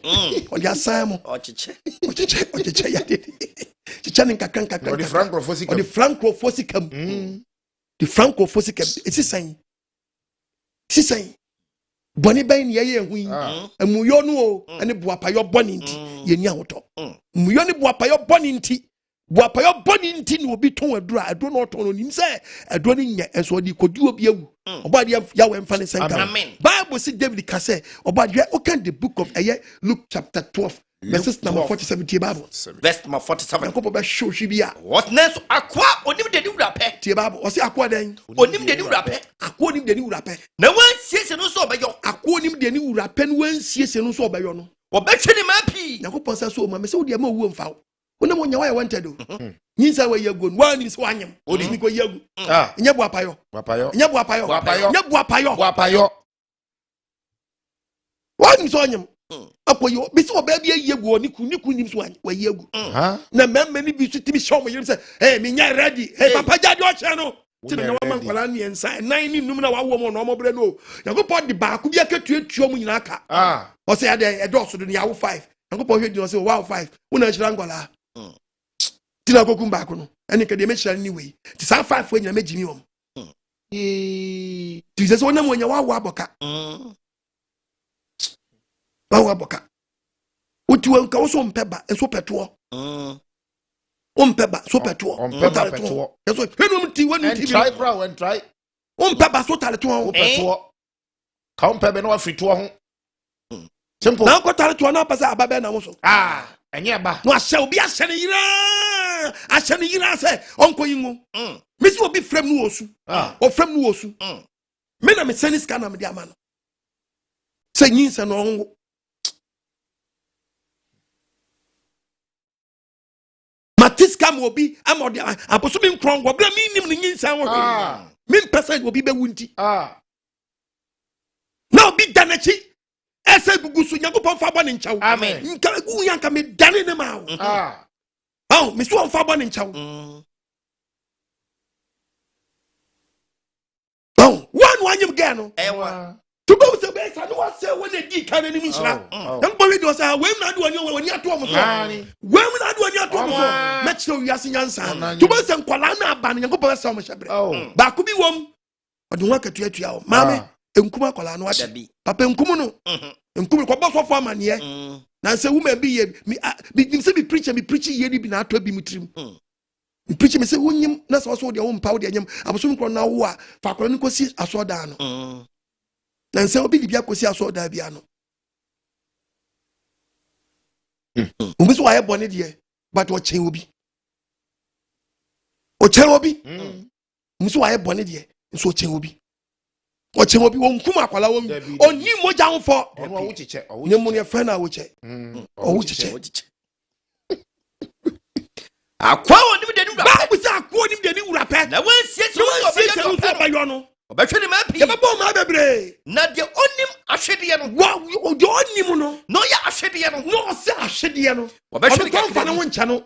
o dia san mo ochiche ya de chicha nkakran o di franco fosikam the franco fosikam esi san boni ban ye hu yi amuyo no o ane Boapaye boni nti ye ni ahoto muyo ne Boapaye boni nti Boapaye boni nti no obi ton adura aduro no ton no nim say aduro ni nya enso di kodi obi awu obade ya we mfa ne senka Bible say David ka say obade open the book of Luke chapter 12 verses number 47 tie Bible verse number 47 ko be show shi bia what next akwa onim de ni wura pe tie Bible o say akwa den onim de ni wura pe akwa onim de ni wura pe na wan siesie no so obeyo akwa onim de ni wura pe no wan siesie no so obeyo no obetwe ni mapi Yakopon say so ma me say wo de ma wu mfa wo na mo nya wa wanted o nyinsa wa yagu wa ni so anyam ni ko yagu nya Boapaye nya Boapaye wa ni so anyam akoyo bi so ba bia yagu ni ku ni so anyam wa yagu na memma ni bi so timi show mo yim say hey me nya ready hey papa jadi o che no ti na wa man kwala ni ensa nan ni num na wa wo mo no mo bre no Yakopon di ba ku bi aketuatuo mu nyina ka o say ade edoso do ni yawo 5 Yakopon hwe di o say wow 5 una hira ngola tina kokum ba ko no ene ke de me hira ni we ti sa 5 fo nyina me jimi wom ti se so na mo nya wa aboka wa aboka uti won ka wo so mpeba enso peto Ompeba so peto eso henum ti wonu ti try bro and try ompeba so tale to peto ka ompeba no afito ho simple na ko tale to na pasa ababe na wo so enye ba no ahye obi ahye ne yira se onko yinwo me si obi frem no osu o frem no osu me na me send scanner me di ama no se nyinsa no onwo matis kam obi amode aposo mi nkron go bra mi nim ne nyinsa wo mi pese obi be wunti na obi danachi ese gugusu Yakopon fa bone nchawo amen nka gu yanka me dane ne ma wo me so fa bone nchawo one wanyem ga no ewa to go se be sa no wase wona di kan ni mishra dem bowe do say we na do oni ato mo so we na do oni ato mo so me chiro wiase nyansa to go se nkwala na aba no Yakopon se o mo hyebre ba ko bi wom ode ho akatuatua wo mame enkuma kwala no ade papa enkum no enkum ko boso fo amane na se woman bi ye mi se bi preach ye ni bi na ato bi mutrim mi preach me se wonyim na so so de wo mpa wo de anyam aboso nkro na wo a fa kwala ni kosi asoda no na se obi bibia kosi asoda bia no so wa ye bone de but o chen obi so wa ye bone de so chen obi obi won kuma akwala won oni moja ho fo ono wo chiche nyemu ne friend na wo che wo chiche akwa onim de ni wura ba bu sa akwa onim de ni wura pe na wan siesie no so obeyo no obetwe ni mapi ye babo ma bebre na de onim ahwede no wa o de onim no no ya ahwede no no se ahwede no obetwe ni ka no woncha no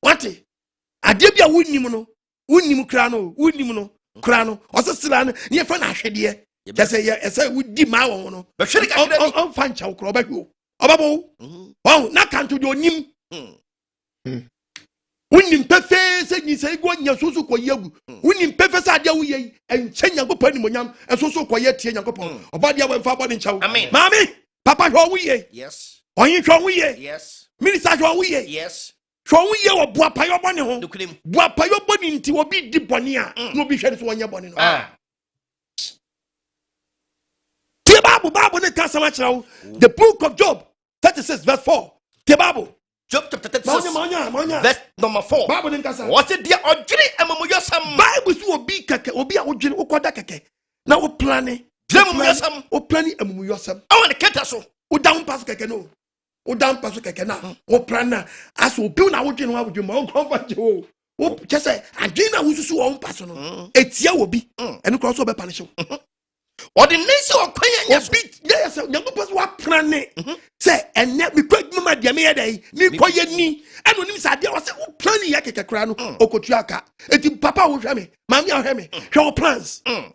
wate ade bia wonnim no wonnim kra no kra no osesira no ne fa na ahwede kese ye ese wudi ma wo no behwede ka kra ni on fancha wo kra obahwo obabo na kanto de onim wonnim pefe se nyi se go nya soso ko yagu wonnim pefe se ade wo ye enche Yakopon nimonyam ensoso ko ye tie Yakopon obade we mfa bode nchawo mami papa hwo wo ye yes onyi hwo wo ye yes minister hwo wo ye yes hwo wo ye wo Boapaye bone ho Boapaye bone nti obi di bone a no bi hwe so wonya bone no tie Bible ne ka sama kira the book of Job 36 verse 4 tie Bible Job chapter 36 Manya. verse number 4 Bible ne ka sa what is the odwiri amamuyosam Bible so obi keke obi a wodwene ukoda keke na wo plane amamuyosam o plane amamuyosam I want to keta so o down pass keke no o down pass keke na o plane aso obi na wodwene wa wodwene o konfa je o kese adwene na wususu wo pass no etia obi eno kro so be punish or the nation of Kenya yes Yakopon wa plane say enne me kwagma dia me yedai ni koye ni eno nim sa dia wo say wo plan ya keke kra no okotu aka eti papa wo hwe me mami a hwe me hwe wo plans I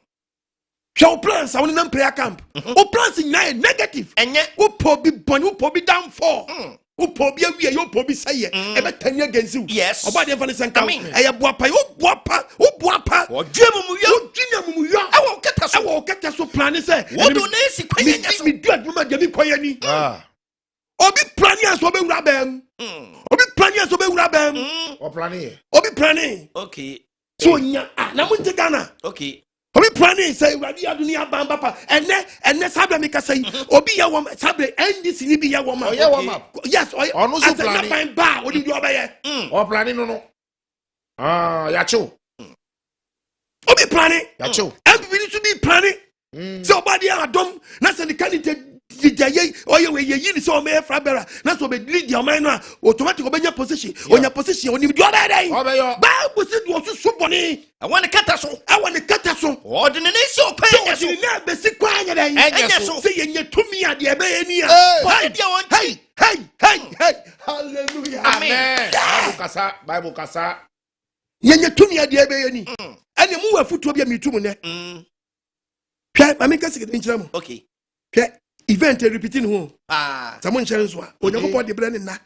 want to prayer camp o plans in negative enye wo po bi boni wo po bi down fall wo po bi awie yo po bi say e be tanya against you yes oba de fa ne senka e ya Boapaye wo Boapa odwene yo awo keta so plan say wo do na si kwanya so mi du aduma de mi koye ni obi plan ya so be wura bam obi planning so be wura bam. O planning. Obi planning. Okay. So nya na mo Ghana. Okay. Obi planning say wura di adunia ban papa. Enne sabe me ka say obi ya wom sabe NDC ni bi ya wom. Oh yeah, warm up. Yes, Ono so planning. Ban ba odi do obeye. O planning no. Ah, ya cho. Obi planning. Ya cho. MPP need to be planning. So body adom na say the candidate DJ oye we ye so me frabera na so be lead your man na automatic obenya position onya position oni do obey Obeyo. ba busi do so boni I want to cut us so. I want to cut us so Ordinary so pay so na be si kwanya den enya so. say ye tumi ade e be ni a hey hallelujah Amen. Bible kasa. Ye tumi ade e be ni ene mu wafuto bia mitum ne hwa ma me ka sikete nkyira mu Okay. hwa event repeating ho someone sharing so onyakopo de bre ne na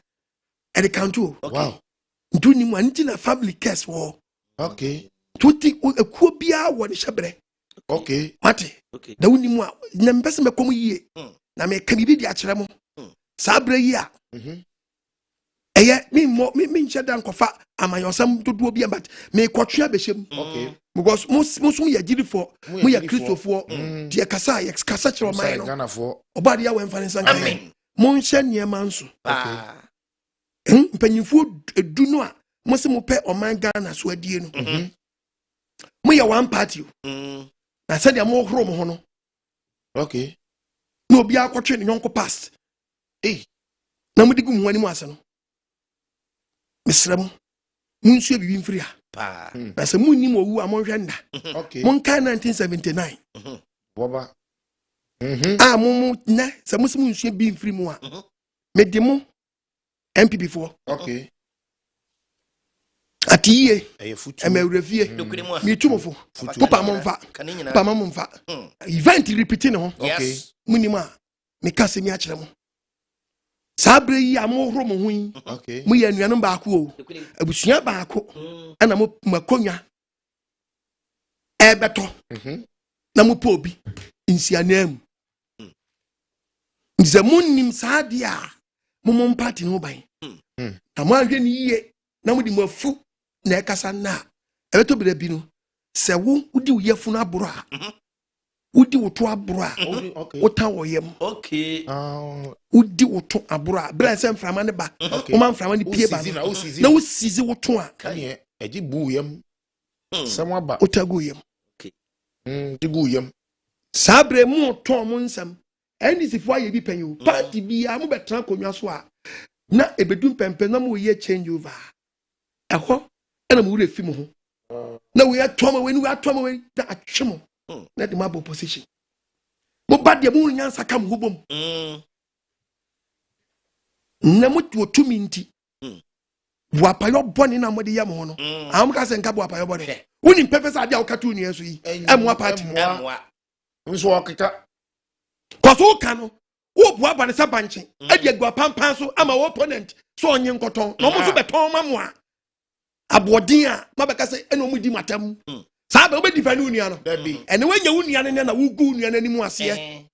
e de count o Wow. ntuni mu anti na family case wo Okay. tuti ekuo bia wo ne hyebre Okay. wate Okay. da woni mu a na mpese mekom yie na me ka bibi di akere mo sa bre yi a eye mi nche da nkofa amanyosam dodo bia but me kwotwe abehiem Okay. because mo ye gidifo mo ye kristofo die kasa ye kasa kire o man no Ghana for. obade ya wemfa ne sanka Amen. mo nhye niema nso Okay. mpanyimfo edu no a mo se mo pe oman Ghana so adie no mo ye one party na se dia mo horo mo ho no Okay. na obi akotwe ne yonko past na mo digu mo ani mo ase no mesrem munsu bibi mfiri ha na se munni mo wu amonhwe nda Okay. mon kan 1979 Boba. mo na se mo se munsu bi mfiri mu a medimo MPP for Okay. atiye Futu. emawrefie Dokulimu. mi tumofo popa momfa Kanina. popa momfa event repeating ho Okay. munnim a me ka se mi akere mo sabre yi amohoro mo hu Okay. mo ye anuanom baako o abusua baako ana mo makonya ebeto na mo po obi nsianam nzamunnim saade a mo party no ban na mo ahwe ni yie na mo di mo afu na ekasa na ebeto bere bi no se wo udi wo yefu na aboro a udi wo to aboro a Okay. wo ta wo yem Okay. udi wo to aboro a bra se mframa ne ba wo man mframa ne pie ba na wo sizi wo to a Kanye. Eji bu yam. Samwa ba. wo tagu yem Ti gu yam. sabre mu to mo nsam NDC fo aye bi panyu party bi a mo betra konwa so a na ebedum pempe na mo ye change over eho na mo refi mo ho na we atoma we ni we atoma we da atwemo na de mabo position mo ba de mo nyansa kam ho bom na mo tumi nti Boapaye boni na mo de yam ho no am ka se nka Boapaye boni woni pepesa ade a wo katu ni enso yi emwa party Nso okita. Koso kanu wo bua ba ne sa banche ade agua pampan so ama wo opponent so onye nkoton na mo so beton ma mo a abodin a mabeka se eno mu di matam sa ba obe defend unia no ene wanya unia ne na wo gu unia na nimu ase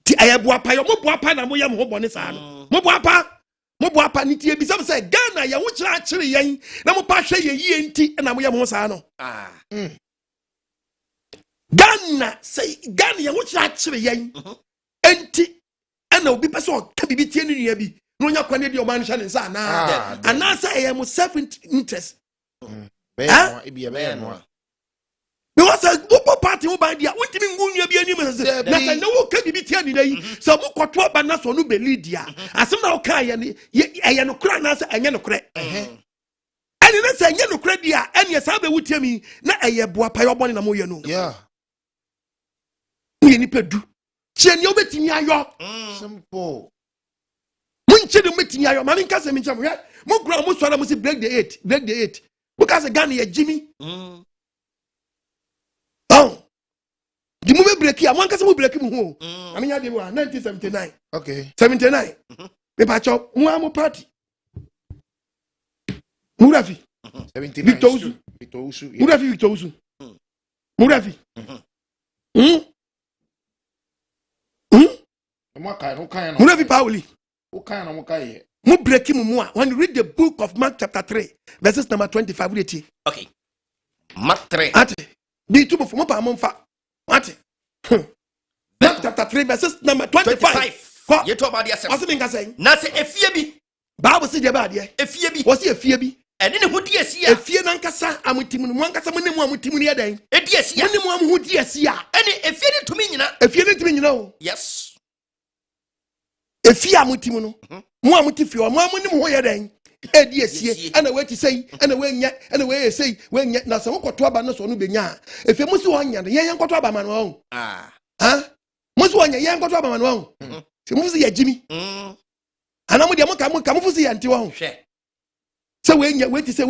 ti aya Boapaye mo Boapaye na mo yam ho bone sa no mo Boapaye ni ti ebisa se Ghana ya wo kira kire yen na mo pa hwe ye yie nti na mo yam ho sa no Ghana say Ghana ya wo kira kire yen enti ana obi pese o ka bibi tie ni nua bi no nya kwane de o man hye ne sa na ana say am self interest Be no. No say wo party wo ban dia wontimi ngu nua bi anim se na say na wo ka bibi tie ni dai so mo kwoto ba na so no be lead dia asem na wo ka ye no kura na say enye no kure ani na say enye no kure dia ene sa be wutie mi na eye Boapaye obone na mo ye no ni ni pedu che ni obetimi ayo Simple. munche de metimi ayo ma nka se mi nche mo kura mo so na mo si break the 8 because Ghana ye Jimmy di mo be break ya mo nka se mo break mu ho amenya de wa 1979 Okay. 79 me pa cho mo party Murafi 79. Victor Usu Murafi Victor Usu Murafi Murafi Pauli Mu break mu a. When you read the book of Mark chapter 3, verses number 25, read it. Okay. Mark 3. Ate. Be too for mo pa mo fa. Ate. Mark chapter 3, verses number 25. You talk about yourself. What's the mean saying? Na se efie bi. Bible say bad ye. Efie bi. What's efie bi? Ene ne ho di asia. Efie na nkasa amutimu no nkasa mo ne mu amutimu ne yeden. E di asia. Mo ne mu am ho di asia. Ene efie ne tumi nyina. Efie ne tumi nyina o. Yes. Efie amutimu no. Mo amutifie o mo am ne mu ho yeden. E di asie. Ana we ti sei, ana we nya, ana we sei, we nya na se wo kwoto aba no so no benya. Efie mo si wo nya ye kwoto aba ma no ho. Ah. Ha? Mo si wo nya ye kwoto aba ma no ho. Se mo si ya jimi. Ana mo de mo ka mo fu si ya nti wo ho. Hwe. Se we nya we ti say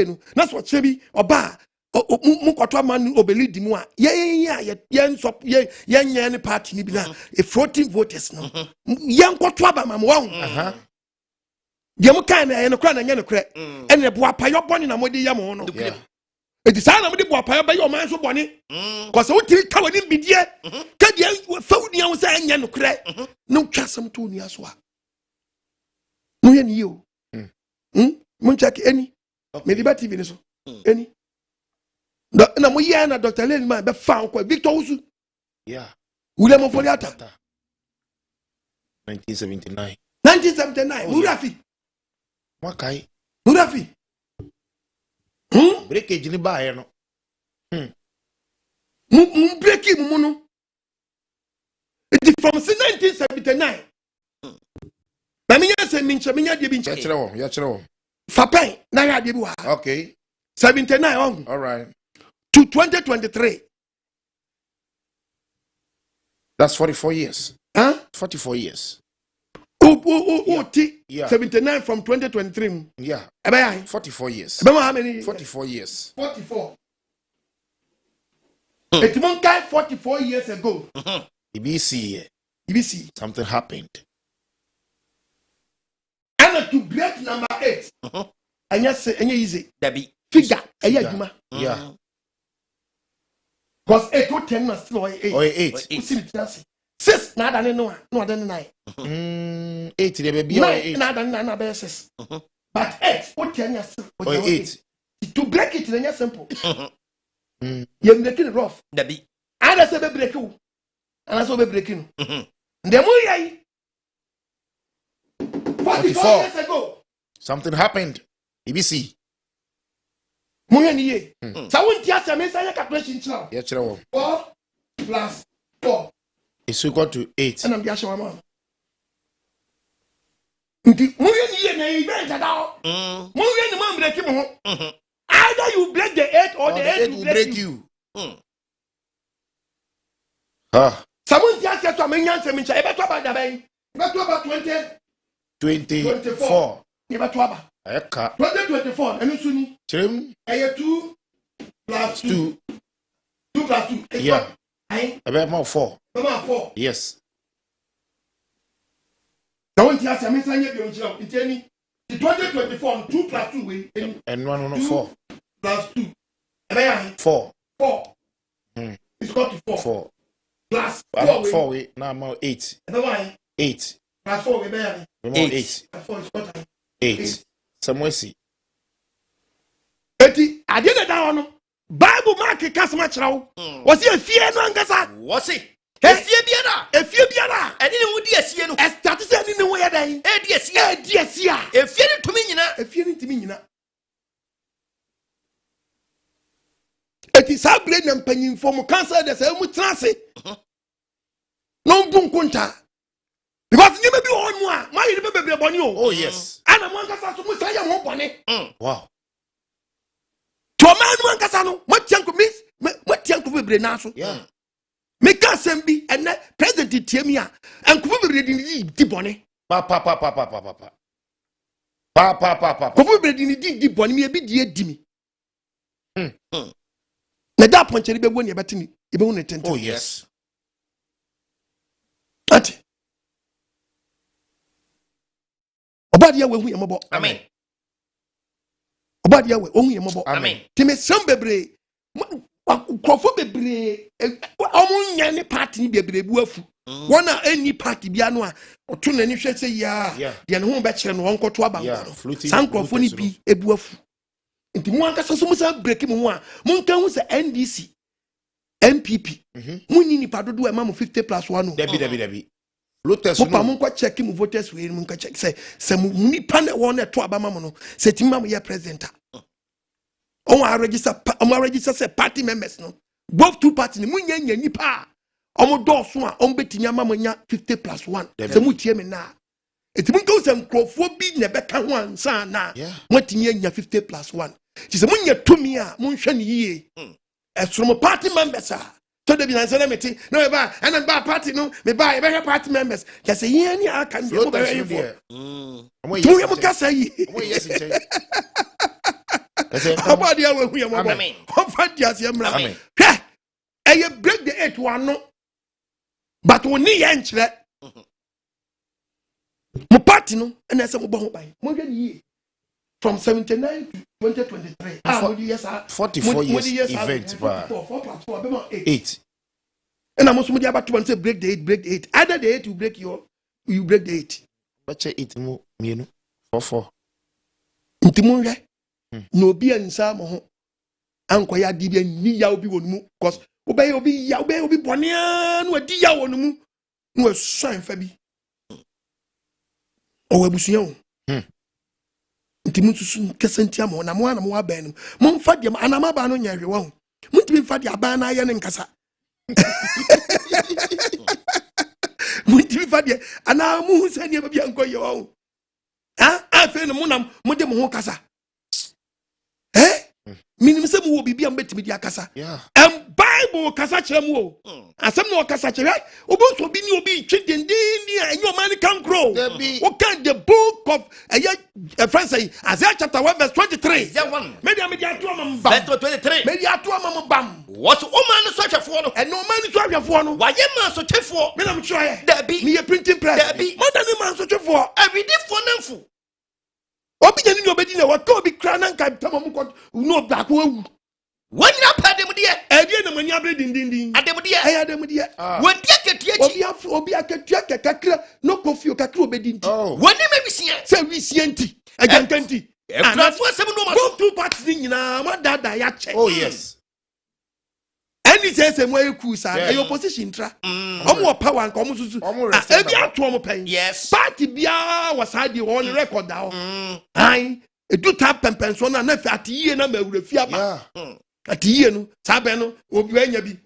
no. Na so che bi oba mu kwoto man obeli di mu a ye nsop ye nya ne party ni bi na e floating voters no ye nkwoto aba ma mo ho ye mo kan na ye no kra na nya no kra ene Boapaye boni na modi ye mo no e di sa na modi Boapaye ba ye o man so boni ko se wotiri ka woni bidie ka dia fa woni an sa nya no kra no twasam to ni aso a no ye ni yo mun check any Mediba TV ni so any na mo ye na Dr. Len man be fa ko Victor Usu William Ofoliata 1979 Murafi Wakai. Murafi Breakage ni ba ye no. mu breaki mu no it from 1979 na me nya se mincha de bi ncha Ya chire wo. Fapen na ya de bi wa Okay. 79 on All right. to 2023 That's 44 years. huh 44 years. Yeah. 79 from 2023 Yeah. ebe ya 44 years. ebe how many 44 years. 44 Etimon guy 44 years ago EBC. EBC Something happened. and to break number 8 anya easy Dabi. figure eya adwuma Yeah. cause 8 to 10 na still 8 Or 8. usi mitasi 6 na ada ne no ada ne 9 8 the baby or 8. na ada ne na be 6 but 8 what 10 ya still Or 8. to break it na simple you make it rough Dabi. ada se be break you ana so be break you ndem yai 44 years ago Something happened. EBC. Muye ni ye. Sa wonti asame sa ya calculation chira. Ya chire wo. 4 plus 4 It's equal to 8. and am dia shawa ma. Nti muye ni ye na e be jada o. Muye ni ma break mu ho. Either you break the 8 or the 8 will break you. Sa wonti asase so amenya nsem ncha e be to aba da ben. E be to aba 24. e be to aba. Eka. 2024 enu suni. Chirem. Eye 2 plus 2. 2 plus 2. Yeah. Aye. About more 4. Number 4. Yes. Don't you ask me, the 2024, 2 plus 2 way. And 4. Plus 2. 4. 4. It's got to 4. 4. Plus 4 way. Now I'm 8. 8. Plus 4 way. 8. Plus 4 is got 8. Somewhere see. Eti, I didn't down. Bible mark a customer chow. Was he a fear no angasa? Was it? Efie biara. Efie biara. Eni ne wudi asie no. Start say ni ne wo ya dan. Di asie. Di asie. Efie ne tumi nyina. Efie ne tumi nyina. Eti sa brain na mpanyimfo mu cancer de say mu trance. No bu nkunta. Because you may be on one. Why you be boni o? Oh yes. Ana mo angasa so mu say ya mo boni. Wow. To man mo angasa no, mo tianko miss, mo tianko bebre na so. Yeah. Me ka sembi ene president tiemi a enko bebre di boni. Pa. Ko bebre di boni me bi di edimi. Na da poncheri be woni e betini, e be woni tenten. Oh yes. Ati. Obadi ya we hu yemobo. Amen. Obadi ya we hu yemobo. Amen. Ti me sem bebre. Krofo bebre omo nya ne party ni bebre bu afu wona any party bia no a oto nani hwe se ya de ne ho be kire no wonkoto abango no san krofo ni bi ebu afu nti mu anka so musa break mu ho a mu nka hu se NDC MPP mu ni nipa dodo e ma mo 50+1 Debi voters no pa mu nko check mu voters we mu nka check se mu nipa na won to abama mo no se timma mo ye president on register say party members no both two parties ni mu nya nipa omo doso a on betimi ama mo nya 50+1 se mu tie me na eti mu nka se nkrofo bi na beka ho ansa na mo tinye nya 50+1 ti se mu nya tumi a mu hwe ni yie from party members to the binance na meti no e ba and ba party no me ba e be party members ka se yen ni aka ndi mo be for tu yam ka say abadi awe hu yam bo ho fa dia se mra hwe e break the 8 one no but we ni yen kire mo party no na se mo bo ho ban mo hwe ni from 79 to 2023 44 years event 8 and I'm also about to say break the 8 either the 8 you break the 8 but 8 mo mienu 44 ntimu hwe no bi ansa mo ho ankoya di bi ni ya obi wonu cause obi bonia no adi ya wonu mu no asan fa bi o wabusuya o ntimu susu kesentia mo na mo aban mo mfa de anama ba no nya hwe wo mo ntimi mfa de aban na ye ne nkasa mo ntimi mfa de ana mo hu sani ba bia nkoye wo afi no mo na mo de mo ho kasa minim se mo wo bibia mbetimi di akasa Bible kasa kire mu o asem no kasa kire obo so bi ni obi twedendin ni enyo man can grow o can the book of Francis Isaiah chapter 1 verse 23 media to am bam verse 23 media to am bam what o man so hwefo no and no man so hwefo no waye man so hwefo me na me choye da bi me printing press more than man so hwefo every day for namfo obi nyani ni obedi na wa ka obi kra na nka tamam ko no black wo when you pay them there, I na mani abre dindindin. Adem there, I adem there. When dia ketia obi aketua kakra no kofi o kakra obedinti. When you me sia, say we sienti, ajankanti. E krafo asem no ma so two parties ni nyina ma dada ya che. Oh yes. Any say mo eku sa, e opposition tra. Omo power nka omo susu. E bi ato omo pen. Yes. Party bia wasadi on record da. Ai, e do tap pempenso na na fi atiye na mawurafia ba. Atiye no sabe no obi wanya bi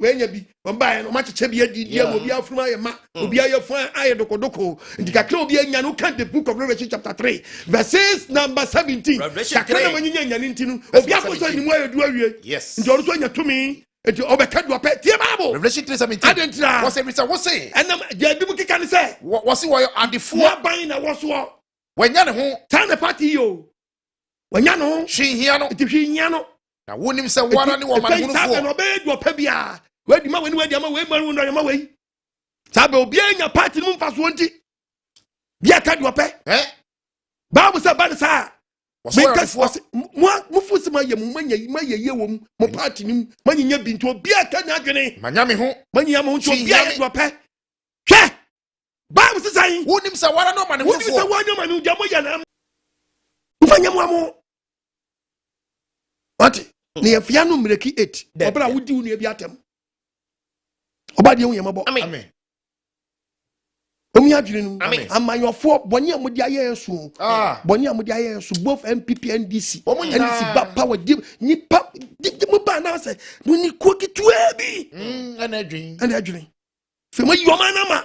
mba no ma cheche bi adi obi afuma ye ma obi ayefan aye dokodoko ndikakra obi anya no kan the book of Revelation chapter 3 verses number 17 kakra na manyinya nya ntinu obi akoso ni mu ayedu awie nti oru so anya tumi nti obeka do pe tie Bible Revelation 3:17 what's say enam je bi mu kika ne say what's wo adefo ban na wo so wanya ne ho tan the party yo wanya no hwe hia no nti hwe hia no na wonim se wara ne wo man hunu fo no be do pa bia wadi ma we ma we sabe obi anya party mu mfa so nti bia ka do pa Bible say ba sa mo fusi ma ye mu manya ye wo mo party nim manya bi nti obi aka nya adwene manya me ho manya me ho nti obi aka do pa hwe Bible say wonim se wara no man hunu fo wonim se wanya man dia mo ya na mfanya mu amo what ne yafia no mreki 8 obra wudi unu ebi atem oba de hu yemabo amen omi adwene nu amanyofo boni amudi aye so boni amudi aye so both MPP NDC ba power nipa mo ba na say no ni kokitu abi anadwene fe mo yoma na ma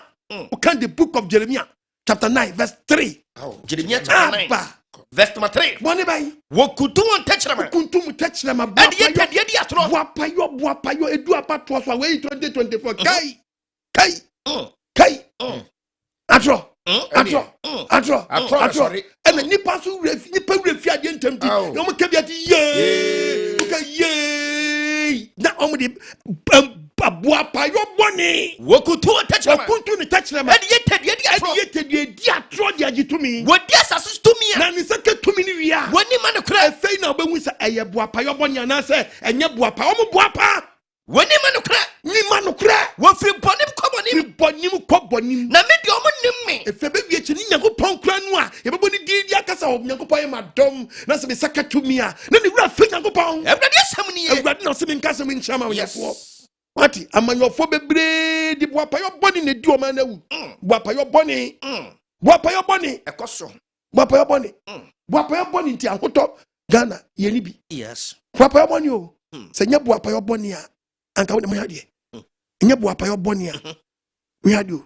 o kan the book of Jeremiah chapter 9 verse 3 Jeremiah chapter 9 verse number 3 boni bai wokutu on techrama kuntum techrama Boapaye edu apato so we 2024 kai atro and nipa so nipa refi ade ntamti no mo ka biati ye na omo de Boapaye boni wokutu on techrama kuntu ni techrama di atro di agitumi wodi asasu tumi na ni seke tumi ni wia woni ma ne kura efei na obehu sa eye Boapaye boni ana se enye Boapaye omo Boapa When a man of cry, what free bonim cobonim, na me the me. If a baby Yanko Pon Cranwa, everybody did Yakasa of Yanko Poy, my dome, that's a Saka to me. Then the rough Yanko Pon. Everybody has so many. Everybody knows him in Castle in Chama. Yes. What? Am I your phobe bread? Boapaye bonny, the duo man. Boapaye bonny. Boapaye bonny. A custom. Boapaye bonny. Boapaye bonny, Tiahoto, Ghana, Yenibi. Yes. Boapaye bonny. Senya Boapaye bonny. Anka with my idea. Nya Boapaye bonny. We had you.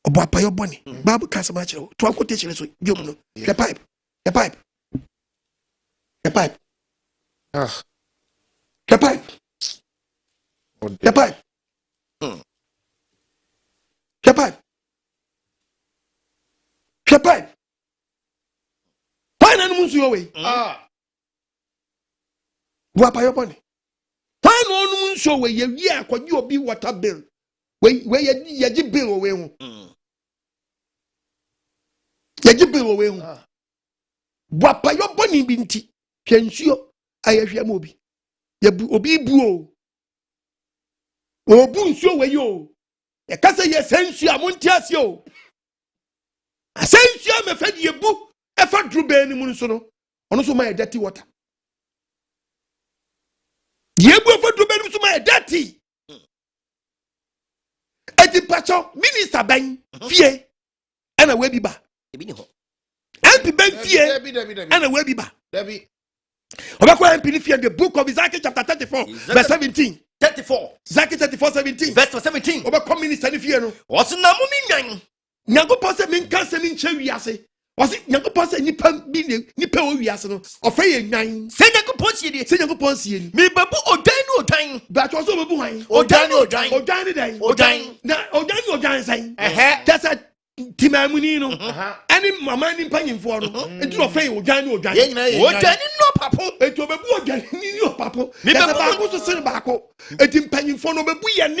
Boapaye bonny. Babu Casamacho. 12 quotations. The pipe. The pipe. The pipe. The pipe. The pipe. The pipe. The pipe. Why not move your way? Boapaye bonny. Why no moon show where you are? Could you be water bill? Where you bill away? You bill away. Boapaye bonny binti. Pensio. I have your mobi. You obi buo. Obun show where you. A cassa yesensia montiasio. A sensia me fed ye book. If I drew Benny Munsono, also my dirty water. Ye go for to Benny my dirty. At the pacho, Minister Bang, fear, and a webby bar. Auntie Ben fear, and a webby bar. Debbie. The book of Isaiah chapter 34, verse 17. 34. Isaiah 34, 17. Verse 17. Overcome Minister if you know. What's the name? Nyango pass me cancer in Cherry. Was it Nyango pass any pump nipper or Frey 9? Say Yanko Ponsi, Say Yango Ponsi. me babu or dine. That was over behind. Or dine. Or dine saying. That's a Timamunino. Any mamma in paying for and to a Frey or dine or dine. What dine no papa? It will be good in your papa. That's about to send back. It in paying for no baby and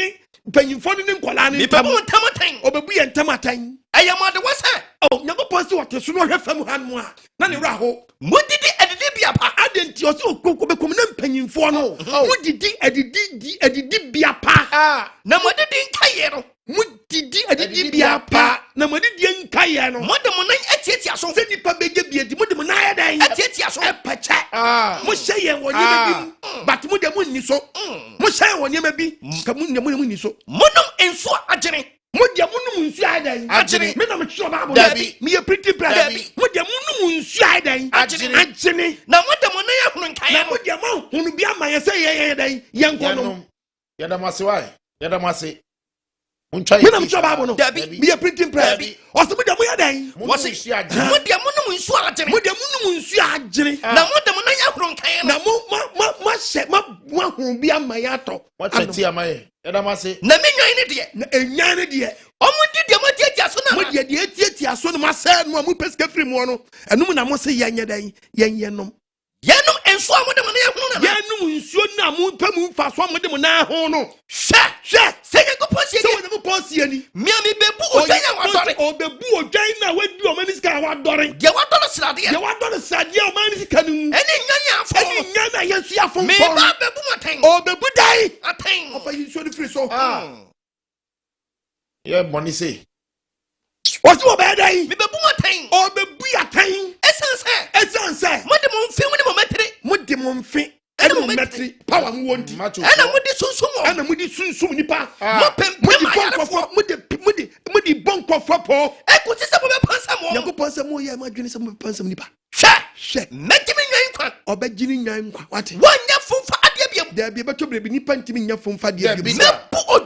paying for the Colani. Tamatang. Or baby and Tamatang. I am on the west side. Oh, you're supposed to what the sooner have from Hanwa. None raho. What did the Edibia? I didn't also cook a penny for no. What did the be a pa? No, what did the Kayero? What did the be a pa? No, what did the Kayano? What the money at Titia so Send it baby the Mudamanaya at Titia so Pacha. Mushay when you but Mudamun so. Mushay when you may be. Kamun the Mudamun so. Monum and so Ajane. What the moon side? Ajane. Men I'm sure about Debbie. me a pretty brother. What the moon side? Ajane. Now what the money Now what the amount who be a my say young one. Yadamasi. Yadamasi. Men I'm sure about Debbie. Be a pretty brother. Or some of them are dying. Was it? What the money so Ajane? What the moon side? Now what the money Now my set my one who be a my ato. What's a tea, my Yadamasi? Naming A yana dear. Oh, did the Matia What the idiot son of my son, one who pesca free one. And no one I must say yan yanum. Yanum and so what the money Yanum should not move per move fast one with them now. No. Shut. Say you go pussy. So never pass any. Miami Bebu Or the boo of China when you are minister what doring. You want to study? You want to study your man is coming. Any Yana, yes, you are from me, Babu, or the Buddha. a thing. Offer you so the free so. Yeah, money say. What's your bad day? Me Babu, a thing. Or the be a thing. Essence, What the moon film what the moon fit. And no metri power won't. Macho. and I'm with this soon. And I'm with this soon nipa. With the bunk of Fapo. I could see some of the person. You go pass some more, yeah, my goodness, some person nipa. Shut. Make him in your Or bed Jimmy Yan. What? one year for Adiabia. There be able to be nipping to me from Fadia. Or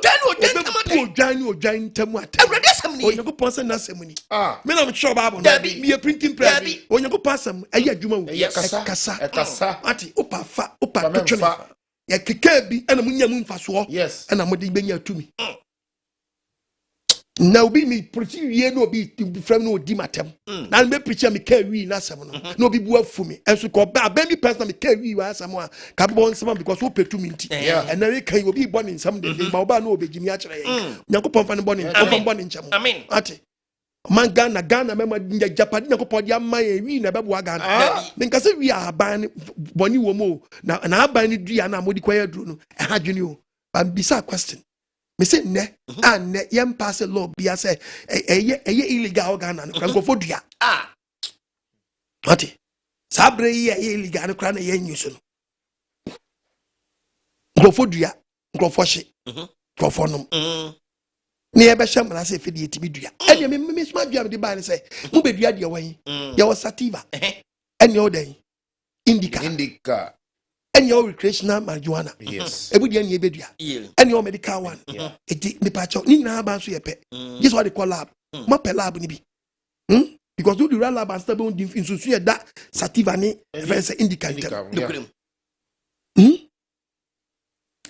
Daniel or giant Tamuat. I read something. Or you go pass and that's money. Men I'm sure about Debbie. Be a printing press. Or you go pass some. I had you. Yes, Kasa. Ati, Opa, Opa, ya kikebi and a munya moon for so. Yes. And I'm with the to me. Now be me pretty ye no be from no dimatem. Now me preacher me carry na some no be bua for me. And so call baby person me carry was someone can born someone because who pay to me. Yeah. And then can you be born in some day. My ba no be Jimmy actually. Yakupon fan born in cham. Amen. Ati. man Ghana mema Japan na ko dia man wi na bebo Ghana me nka se wi aban boni wo mo na aban ni dua na modi kwaya duro no e ha dwene o ba bisa question me say ne ne yem pass law bia say eye illegal Ghana no ko fo dua ati sabre ye illegal no kra na ye nyuso no ko fo dua ko fo hye ko fo nom ne ebe hye mra say fidi etibi dua ene me sma dua me de ba ne say mu be dua de wan ye was sativa ene o den indica ene o recreational marijuana Yes. ebu de ene ebe dua ene o medical one eti me pa cho ni na ba so ye pe this what they call lab mo pe lab ni bi because do the real lab and stable in so so that sativa ni say indica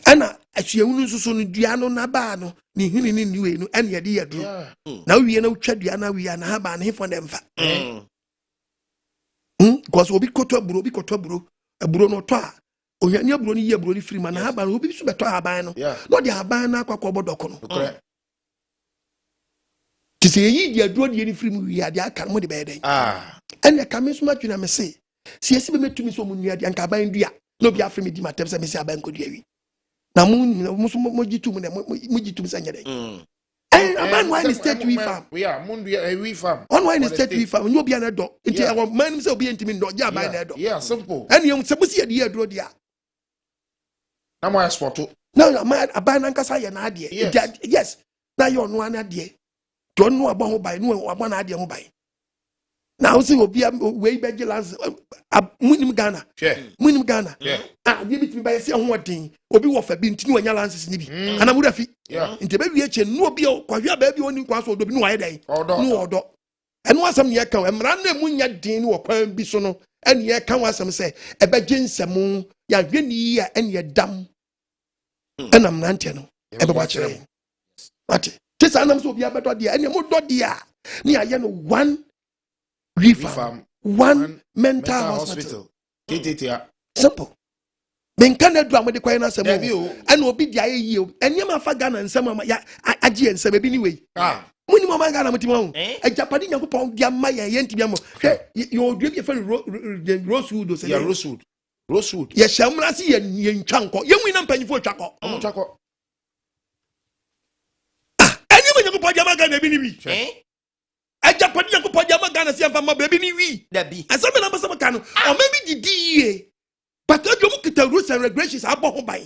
ana asuahunu nso so no dua no na ba no ni hini ni niwe no ene ye de ye duro na wie na utwa dua na wie na ha ba na hefo dem fa because obi koto aburo no to a ohwani aburo ni ye aburo ni free man na ha ba no obi so beto ha ba no no de ha ba na akwa bodoko no ti se yi dia duro de ni free mu wie ade aka mo de be den ene ka me so ma twina me se si esi be metumi so mu nua de anka ban dua no bi afre me di matem se me se aban ko dua wi na mo jitum ne mo jitum sa nyade aban why the state we farm we farm on why the state we farm no bi na do nti e man se obi ntimi ndo ja aban na do simple ene yom se busi de aduro dia na mo export na man aban na nkasa ye na ade yes na yo no ana ade do no abon ho bai no abon na ade ho bai na usi obi we vigilance munim Ghana die bitimi ba yesi ho odin obi wo fa bi ntini wanya lances ni bi ana mu dafi nti ba wie che no obi kwahwe ba bi oni kwa so odo bi no waye dai no odo eno asam ne yeka emra na mu nya din ni wo kwan bi so no ene yeka wasam se e ba ginsam ya hwe ni ya ene dam ena mnante no e ba kire ati tisa anam so obi abedo dia ene mo do dia ni aye no one reform one mental hospital KTT simple men kan adu amode kwai na asem ana obi dia ye enyem afa Ghana nsem ya agye nsem bi ni wei muni mo man Ghana mutima ho ajapade nyakopon dia ma ye ntibia mo yo odua bi fa rosewood so rosewood ye shamra si ye ntwanko ye nwina mpanyifo twako twako enyem nyakopon dia ma Ghana bi ni wi ajapade nyakopon dia ma Ghana si amfa ma bi ni wi dabi asem na mbasa maka no o ma bi didi ye but if you look at the rules and regulations, I bought by.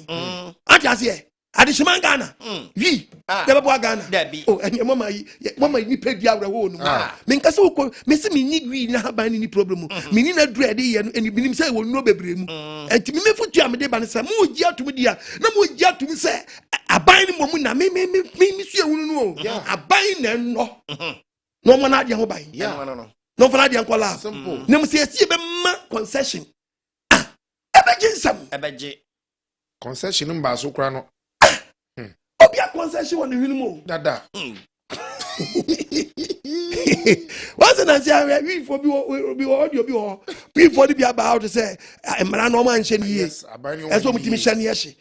I just say, Adishman Ghana, we never bought Ghana. Oh, and your mama, you paid the other one. Minkaso, Missy, me need we not have any problem. Meaning a dready and you believe say will no be brim. And to me, for Jammy, and some more year to me, dear. No more year to me, say, a buying woman, me, monsieur, no, a buying and no man at your buy. No for Adian Kola. Simple. No, see a concession. Ebeje concession mba so kra no obi a concession on the hinimu dada once na say we for be audio be ho we for be about to say emra no man hye ni eso mutimi hye ni hye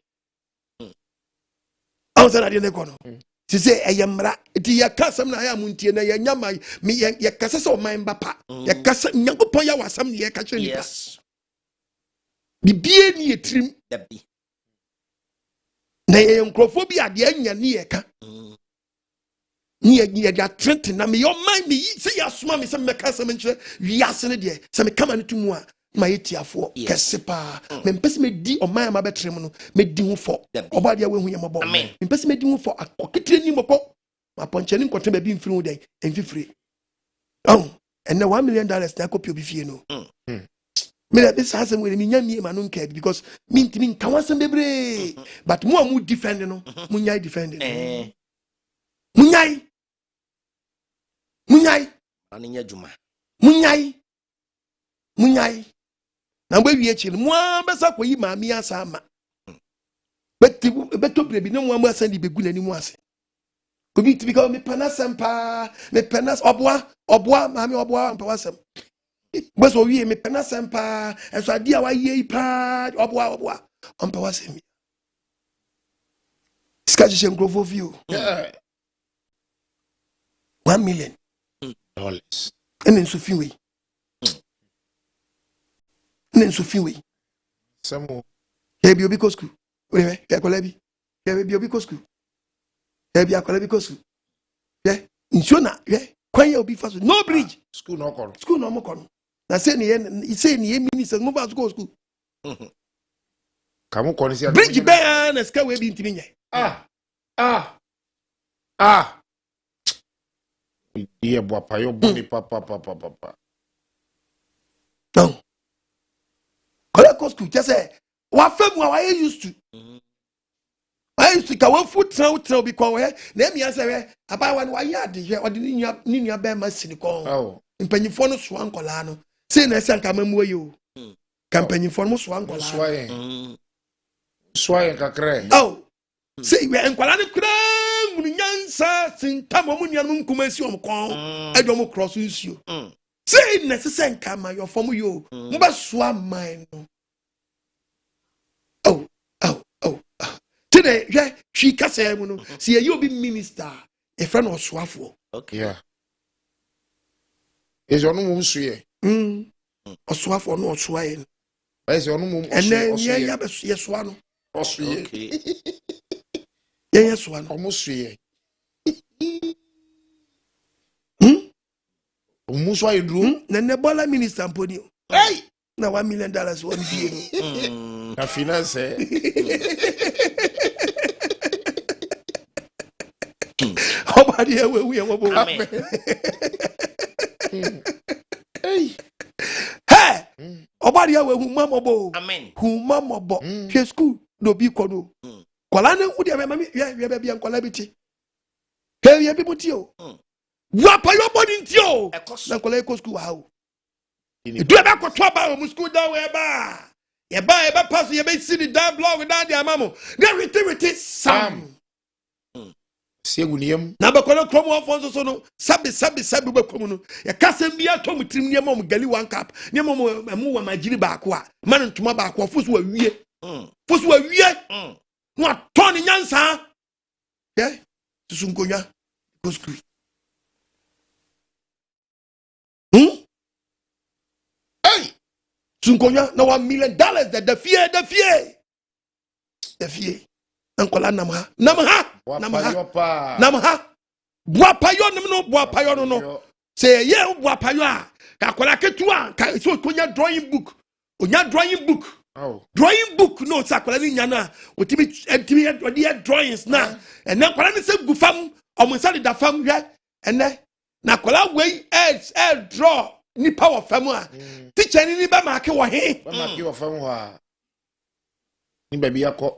once na de ne kono ti say eyemra ti ya kasam na ya muntie na ya nyama ya kasa se o man bapa ya kasa nyakopon ya wasam ne ya ka hye nipa bibie ni etrim dabi na ye nkrofo bi ade anya ni ye ka ni ye da trent na me yo man me se ya soma me se me ka se me nche wiase ne de se me kama ne tumu a ma yetiafo kese pa me mpese me di o man ma betrem no me di hu fo oba de we hu ye mobo me mpese me di hu fo akoketire ni moko ma ponche ni nkote ba bi mfiri hu den enfifire and $1 million na copy obi fie no me this has some way me nyamie ma no nka because me ntimi nka wasem bebre but mo amu defend no mo nyai defend mo nyai ani nya juma mo nyai na gbe wie chi mo ambesa koyi maami asa ama beto brebi no mo amu asa di begu nani mo ase obi tibi ka me panasempa me panas obwa maami obwa ampa wasem but so we me pena sempa eso ade a waye pa obwa ompa wasem ska je nkrofo view 1 million dollars. And in Sufiwe. And in Sufiwe. Some more. Here be Obiko school. Wait, here Kolebi. Here be Obiko school. Here be Kolebi school. Yeah, in Shona, yeah, Kwanya Obi Faso. No bridge. School no call. School no more con. Na say ni minister move out go school. Come on, Bridge be na ska we bi ntimi nye. Yeah, Boapaye boni papa. No. Collect school just say wa fam wa used to. I used to go foot throw because we na me answer we abai wan wa yard je odi ni nua be ma sini ko. Oh. Mpanyifo no so ankola no. Say na say nka mamu ayi o. Kampanyifo no so ankola. Soye kakre. Oh. Say we ankola ne kura munu nyansa sintam omu nua no nkumasi omkon. Adwo cross nsuo. Say necessary nka ma your form yo. Mba so aman no. Oh. Today, yeah, she can say, see, you'll be minister, a friend of Swafo. Okay. Yeah. Is your no swear? Or Swafo, no swain. Is your no and then, yes, one. Okay. Yes, one. Almost swear. Almost why you drew? Then the Bola minister and put you. Hey! Now $1 million one year. A finance, How about here we are? Hey! About here who mamma bo. Amen. Who mamma bo. His school no be kono. Kolane would have mammy, yeah, be on collabity. Here you people to you. Boapaye body into you. Na collect school how. You do about ko twaba mu school down where ba. Ye ba e pass ye be see the down blog without their mammo. Then return Sam. Na ba kono kromo afon so no sabi be komo no ya kasem bia to mutrim ne mom gali one cap ne mom mu wa magiri ba ko a man ntoma ba ko fosu wa wie no atoni nyansa ye susu nkonya go school hey sunkonya na $1 million the fear Ankola namha. Boapaye no. Say yeah Boapaye a. Akola ketua ka so konya drawing book. Onya drawing book. Oh. Drawing book no sakola ni nyana. Otimi odi drawings na. And then akola ni se gufam omunsa da fam hwe. Ene na akola we draw ni power fam a. Teacher ni ba make wo he. Ba make wo fam ho a. Ni baby akọ.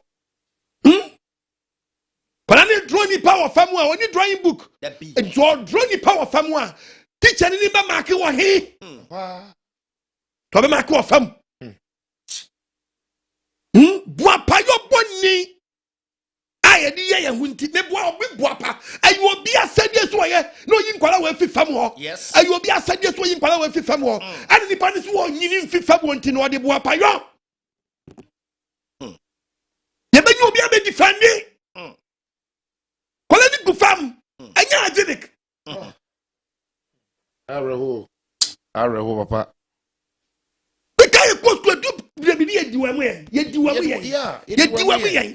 Kolani draw ni power famwa oni drawing book. Draw ni power famwa. Teacher ni ba mark wo he. To be mark wo fam. Boapaye boni. Aye di ye hunti me boa obi boapa. Ayi obi asade so ye. No yin kwala we fi fam ho. Yes. Ayi obi asade so yin kwala we fi fam ho. Ani ni pa ni so nyini fi fam ho nti no de Boapaye. Ye be ni obi abe defend. Kolani gufam anya agenic Areho papa because post to do be ye diwamu ye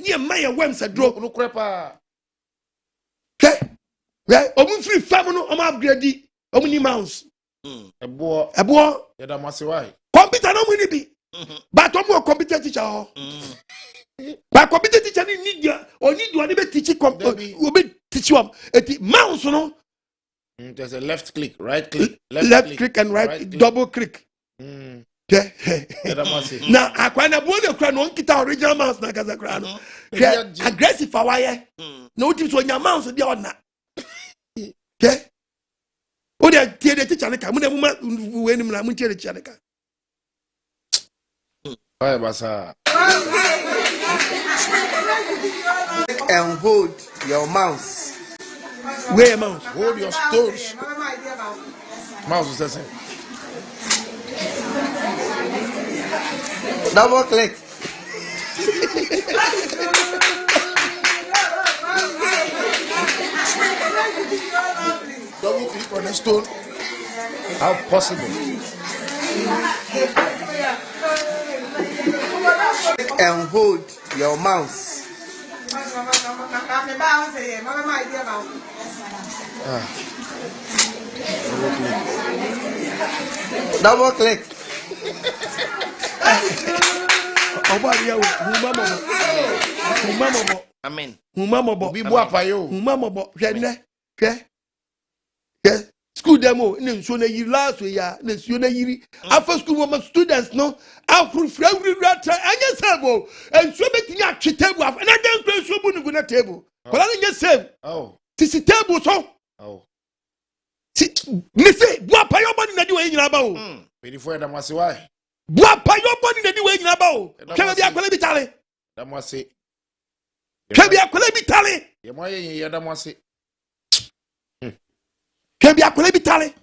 ni ma ye wem sa dro no krepa right omu free fam no omu upgrade omu ni mouse ebo ye da mase why computer no mu ni bi but omu computer teacher ho but computer teacher ni need oni be teach obi teach you eti mouse no there's a left click right click left click and right double click okay na akwana buone kra no nkita original mouse na kaza kra no aggressive awaye na uti so nya mouse dia ona okay o de tie de teacher ka mu na mu we ni na mu tie de teacher ka bye basa and hold your mouse. Where your mouse? Hold your stones. Mouse is the same. Double click. Double click on the stone. How possible? And hold your mouth. Double click. Amen. Humamo. Be Boapaye. Humamo. Yes. School demo in Sona Yiri last year, Sona Yiri. After school, my students no, after every rata, and yes, and so making a table, and I don't play so good at table. But I didn't say, Oh. this is table so. Oh. Me say, Boapaye money that you ain't about. Before that was why. Boapaye money that you ain't about. Can be a quality tally? That must say. Can be a quality tally? Yeah, that must say. Can be a quality tally?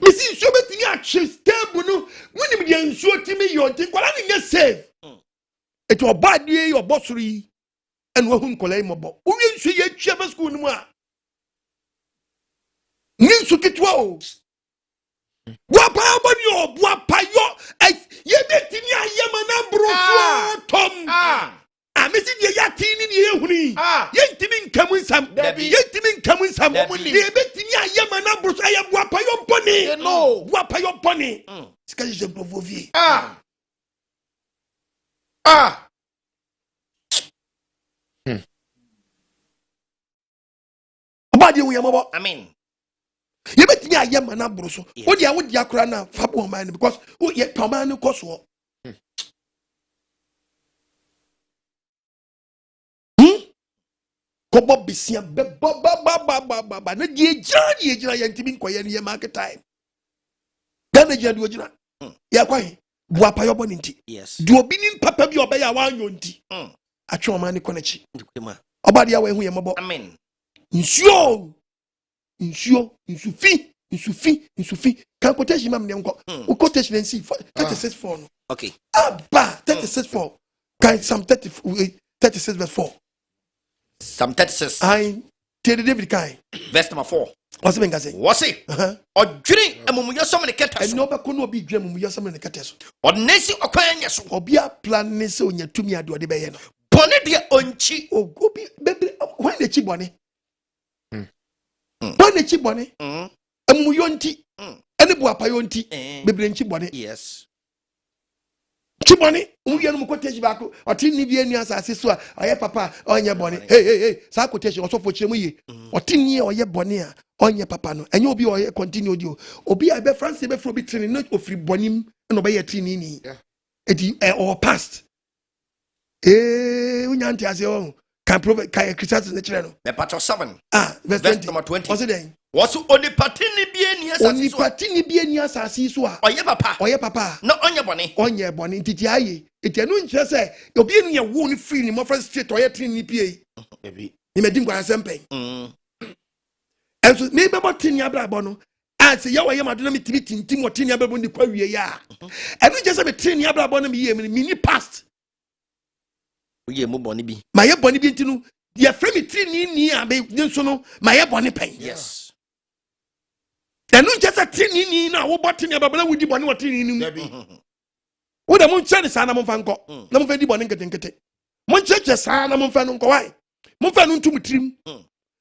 Me see, so many actions table no. When you ensure to me your thing, what I didn't save. It was bad day your bossry. And who collect my book. Who you see your chapel school no more? Nisukitwa. Boapayo. Ye make me a yamana bro. Tom. Missing the yatin in the Yehuni. Yentimin coming some. Yentimin coming some. Ye make me a yamana bro. I am Boapayo Bonnie. No. Boapayo Bonnie. Scalish of Bovovi. Abadi we am. Amen. You bet me I am an abroso. What you would yakrana fabo man because who yet command coso. Kobo bisia ba na die jira yantimi nkoye ne market time. Gana jira do jira. Ya kwai Boapaye boni nti. Yes. Do obi ni papa bi obeya wanyo nti. Atwe man ne konechi. Obade ya we hu ye mabo. Amen. Nsuo insufi can quotation mam nem ko o quotation and see 36:4 no. Okay. Abba 36:4 can some 36 verse 4 Psalm 36 I tell David kai verse number 4 what's the say what's it odwiri amumuyo so mene keta so no be ko no obi dwa amumuyo so mene keta so odnesi okwan nya so obi a plan ne se onya tumi ade ode be ye no bone de onchi obi bebre when the chi bone when the chi bone amumuyo nti ene Boapaye nti bebre nchi bone yes Chiboni, uye no quotation back, or tinny be any answer, so I papa on your bonnet. Hey, sa quotation also for Chemuye, or tinny or your bonia on your papa, and you'll be or continue you. Obi I be France be from between not of free bonim and obey a tinini. Or past. Unyanti as your own can prove Christians in the channel. The part of 7. Verse number 20. What's it then? Was only patini be any Only patini be any answer, so or your papa, no on your bonnet. On your bonnet, Titiaye. It no just say, you'll be in your wound free in my first street or your trini PA. Maybe. You may think what I'm saying. And so maybe about Tinia Blabono. And say, Yawa Yama meeting Timotinia Babon the Quaria. And we just have a Tinia Blabono mini past. We move bonny be. My bonny be to your friend Trini near me, so no, my bonny pain. Yes. And not just a Trini now, what Tinia Babla would you want what Trini? What a moon said is Anna Monfanco. No very bonning getting it. Monchester Sana Monfanco. Why? Monfanum to trim.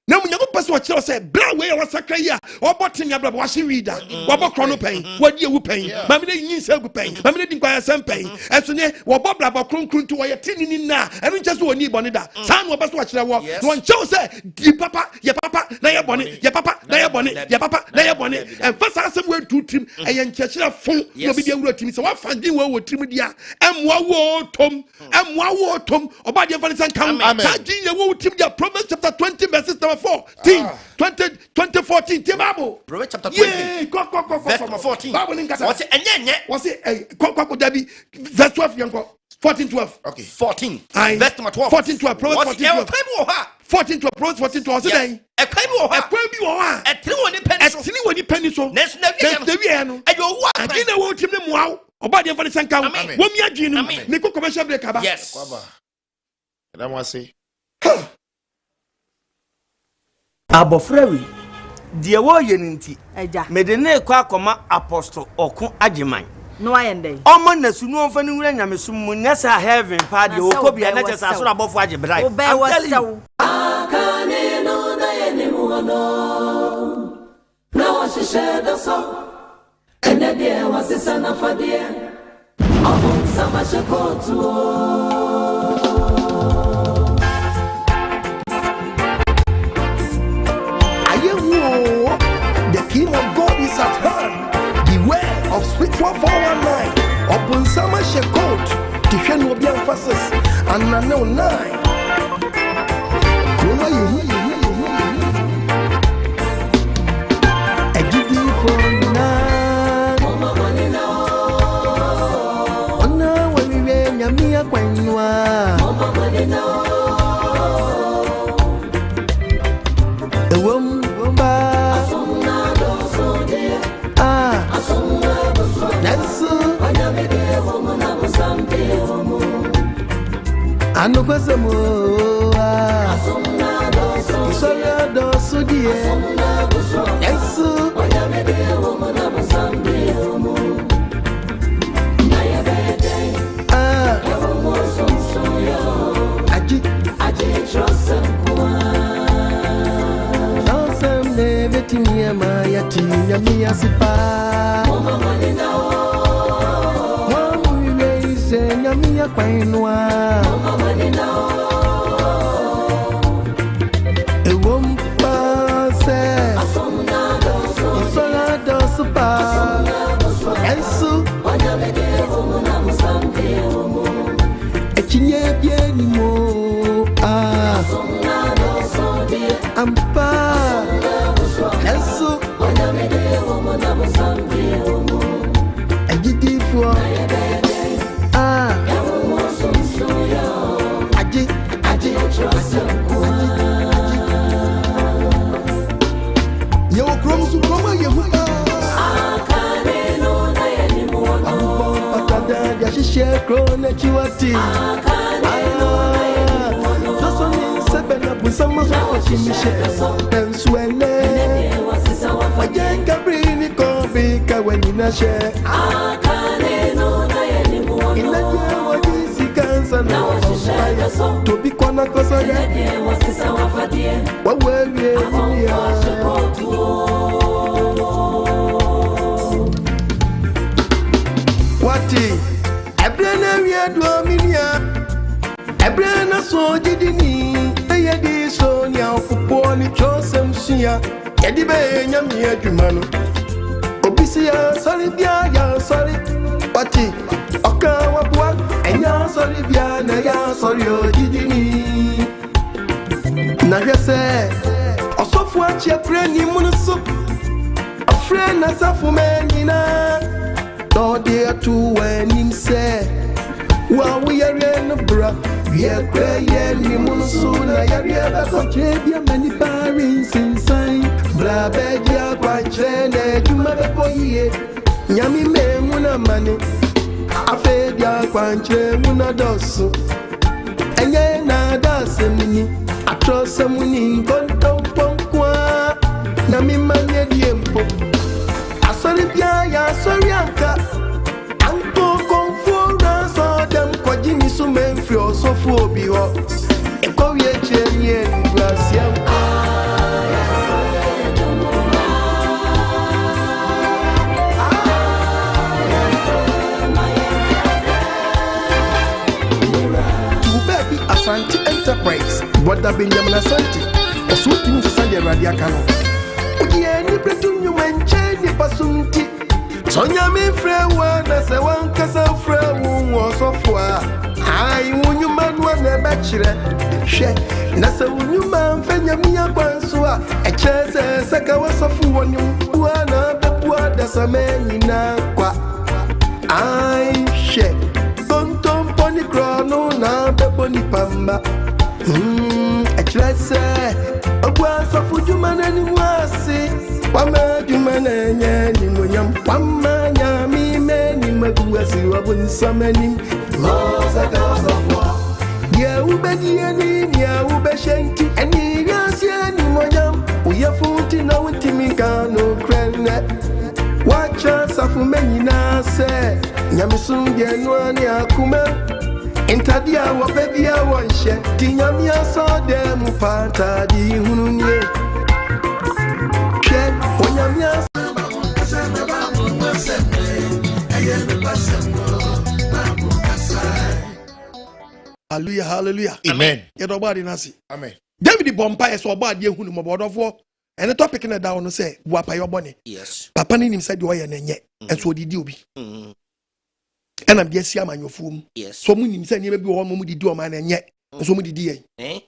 Now, when you pass what you said, Black way or Sakaya, or Botting Abra washing reader, Wabba Chrono pain, what you will pay, Mammy needs self pain, Mammy didn't buy some pain, as soon as Wabba Crun to a tin in now, and we just want bonita. Some of us watch the walk. One show said, Your papa, Naya bonnet, your papa, Naya bonnet, your papa, Naya bonnet, and first ask some word to trim, and young Cheshire phone, you'll be able to me. So I found you with Trimidia, and Tom, or by your Valentine come, Sajin, you will trim your Proverbs chapter 20, verses number 2014 Timabo. Proverbs chapter 20. Verse number 14. What's it? What's it? Debbie. Verse 12. 14:12. Okay. 14. Verse number 12. 14:12. Proverbs 14:12. 14:12. Proverbs 14:12. Yes. A penny so. Next and you know what Tim wow. About the Valentine come. What me again? Nico commercial break. Yes. That was say. Abofrewi deɛ wo ye nti eja me de na ekwa akoma apostle oko agyeman no ayende omo na sunu onfa ni wura nyamesum mu nessa heaven pa de okobia na kyesa so abofo agyebrai o be wasew akane no na yenimu ono na washishe doso ene de wasisa na fadie abon sama shekotu the king of God is at hand. Beware of spiritual 419. Upon summer shekot, Tiffany will be emphasis, and I know 9. I give you for now. Oh, no, when we wear Yamia Quanua. The woman. Anu kwasemo Isola dosu die Yesu Aji trosem Trosem ne betimia mayati Nyamia sipa Nyamia kwainwa Ewom pase Isola dosu pa Yesu Echinye bieni mo Ampa Yesu Ejidifo Yo krom kuma yehuda akane no na yenimu ono patada ya shishe krone chiwati akane no na yenimu doso ni sebena busama so chimishe enswele wajenga brini kobi kawenina she akane no na yenimu ono inaje wajisi kansa na washishe to be kwana kosa ya wasisa wafadie wawe ya Wati ebrena wiedo minia ebrena so jidini eyedi so nya ofupo ni chosem suya yedi be nyame adwuma no obisi ya sori bia ya sori wati oka wabwa enya sori bia na ya sori ojidini na hwese osofu achi ebreni munusu afrena safu menina Tode tu when him say, "Wa we are in bra, we are crying ni munsuna ya riaba kochebia mani parents inside. Bra beja kwa chene juma bekoye, nyami me muna mane, afedia kwa chene muna dosu. Enye na dase mini, atrose muni konton ponkwa, na mi manye diempo. Sorry, ya sorry, Anka. Uncle Confura saw them quadjimmy so men for so for be up. A courier chain, Gracia. To baby Asante Enterprise, what the Benjamin Asante, or sweeping to Sunday Radiacano. Any pretun you mention pasunti Sonya me frewa na se wan kasa frewu wo sofwa ai wunyu man wa na bachire hwe na se wunyu man fanya mi akwanso a echese saka wa sofu woni wa na bepua da sameni na kwa ai hwe tonton poni krono na beponi pamba echese ogwa sofu juma na ni wasi wama juma na nya ni monyam wama nya mi me ni maguasi wabunsamani mosaka sofwa ya ubedi ni ya ubeshenti ani yasi ni monyam uyafuti na wintimi Kano Krene. Watch us of many say, Yamisun Genuani Akuma. Intadia wa baby I want share. Tinyamia saw them pata di hununye. Shed when Yamia. Hallelujah, hallelujah. Amen. Nobody nasi. Amen. David Boapaye so bad ye hunu mo bodofo. And the topic na down no say Boapaye obone. Yes. Papa ni nim said you na nye. Enso odidi obi. And am just see amanyofo mu. Yes. So mu nim say ni be wo mu didi o ma na nye. Enso mu didi yen.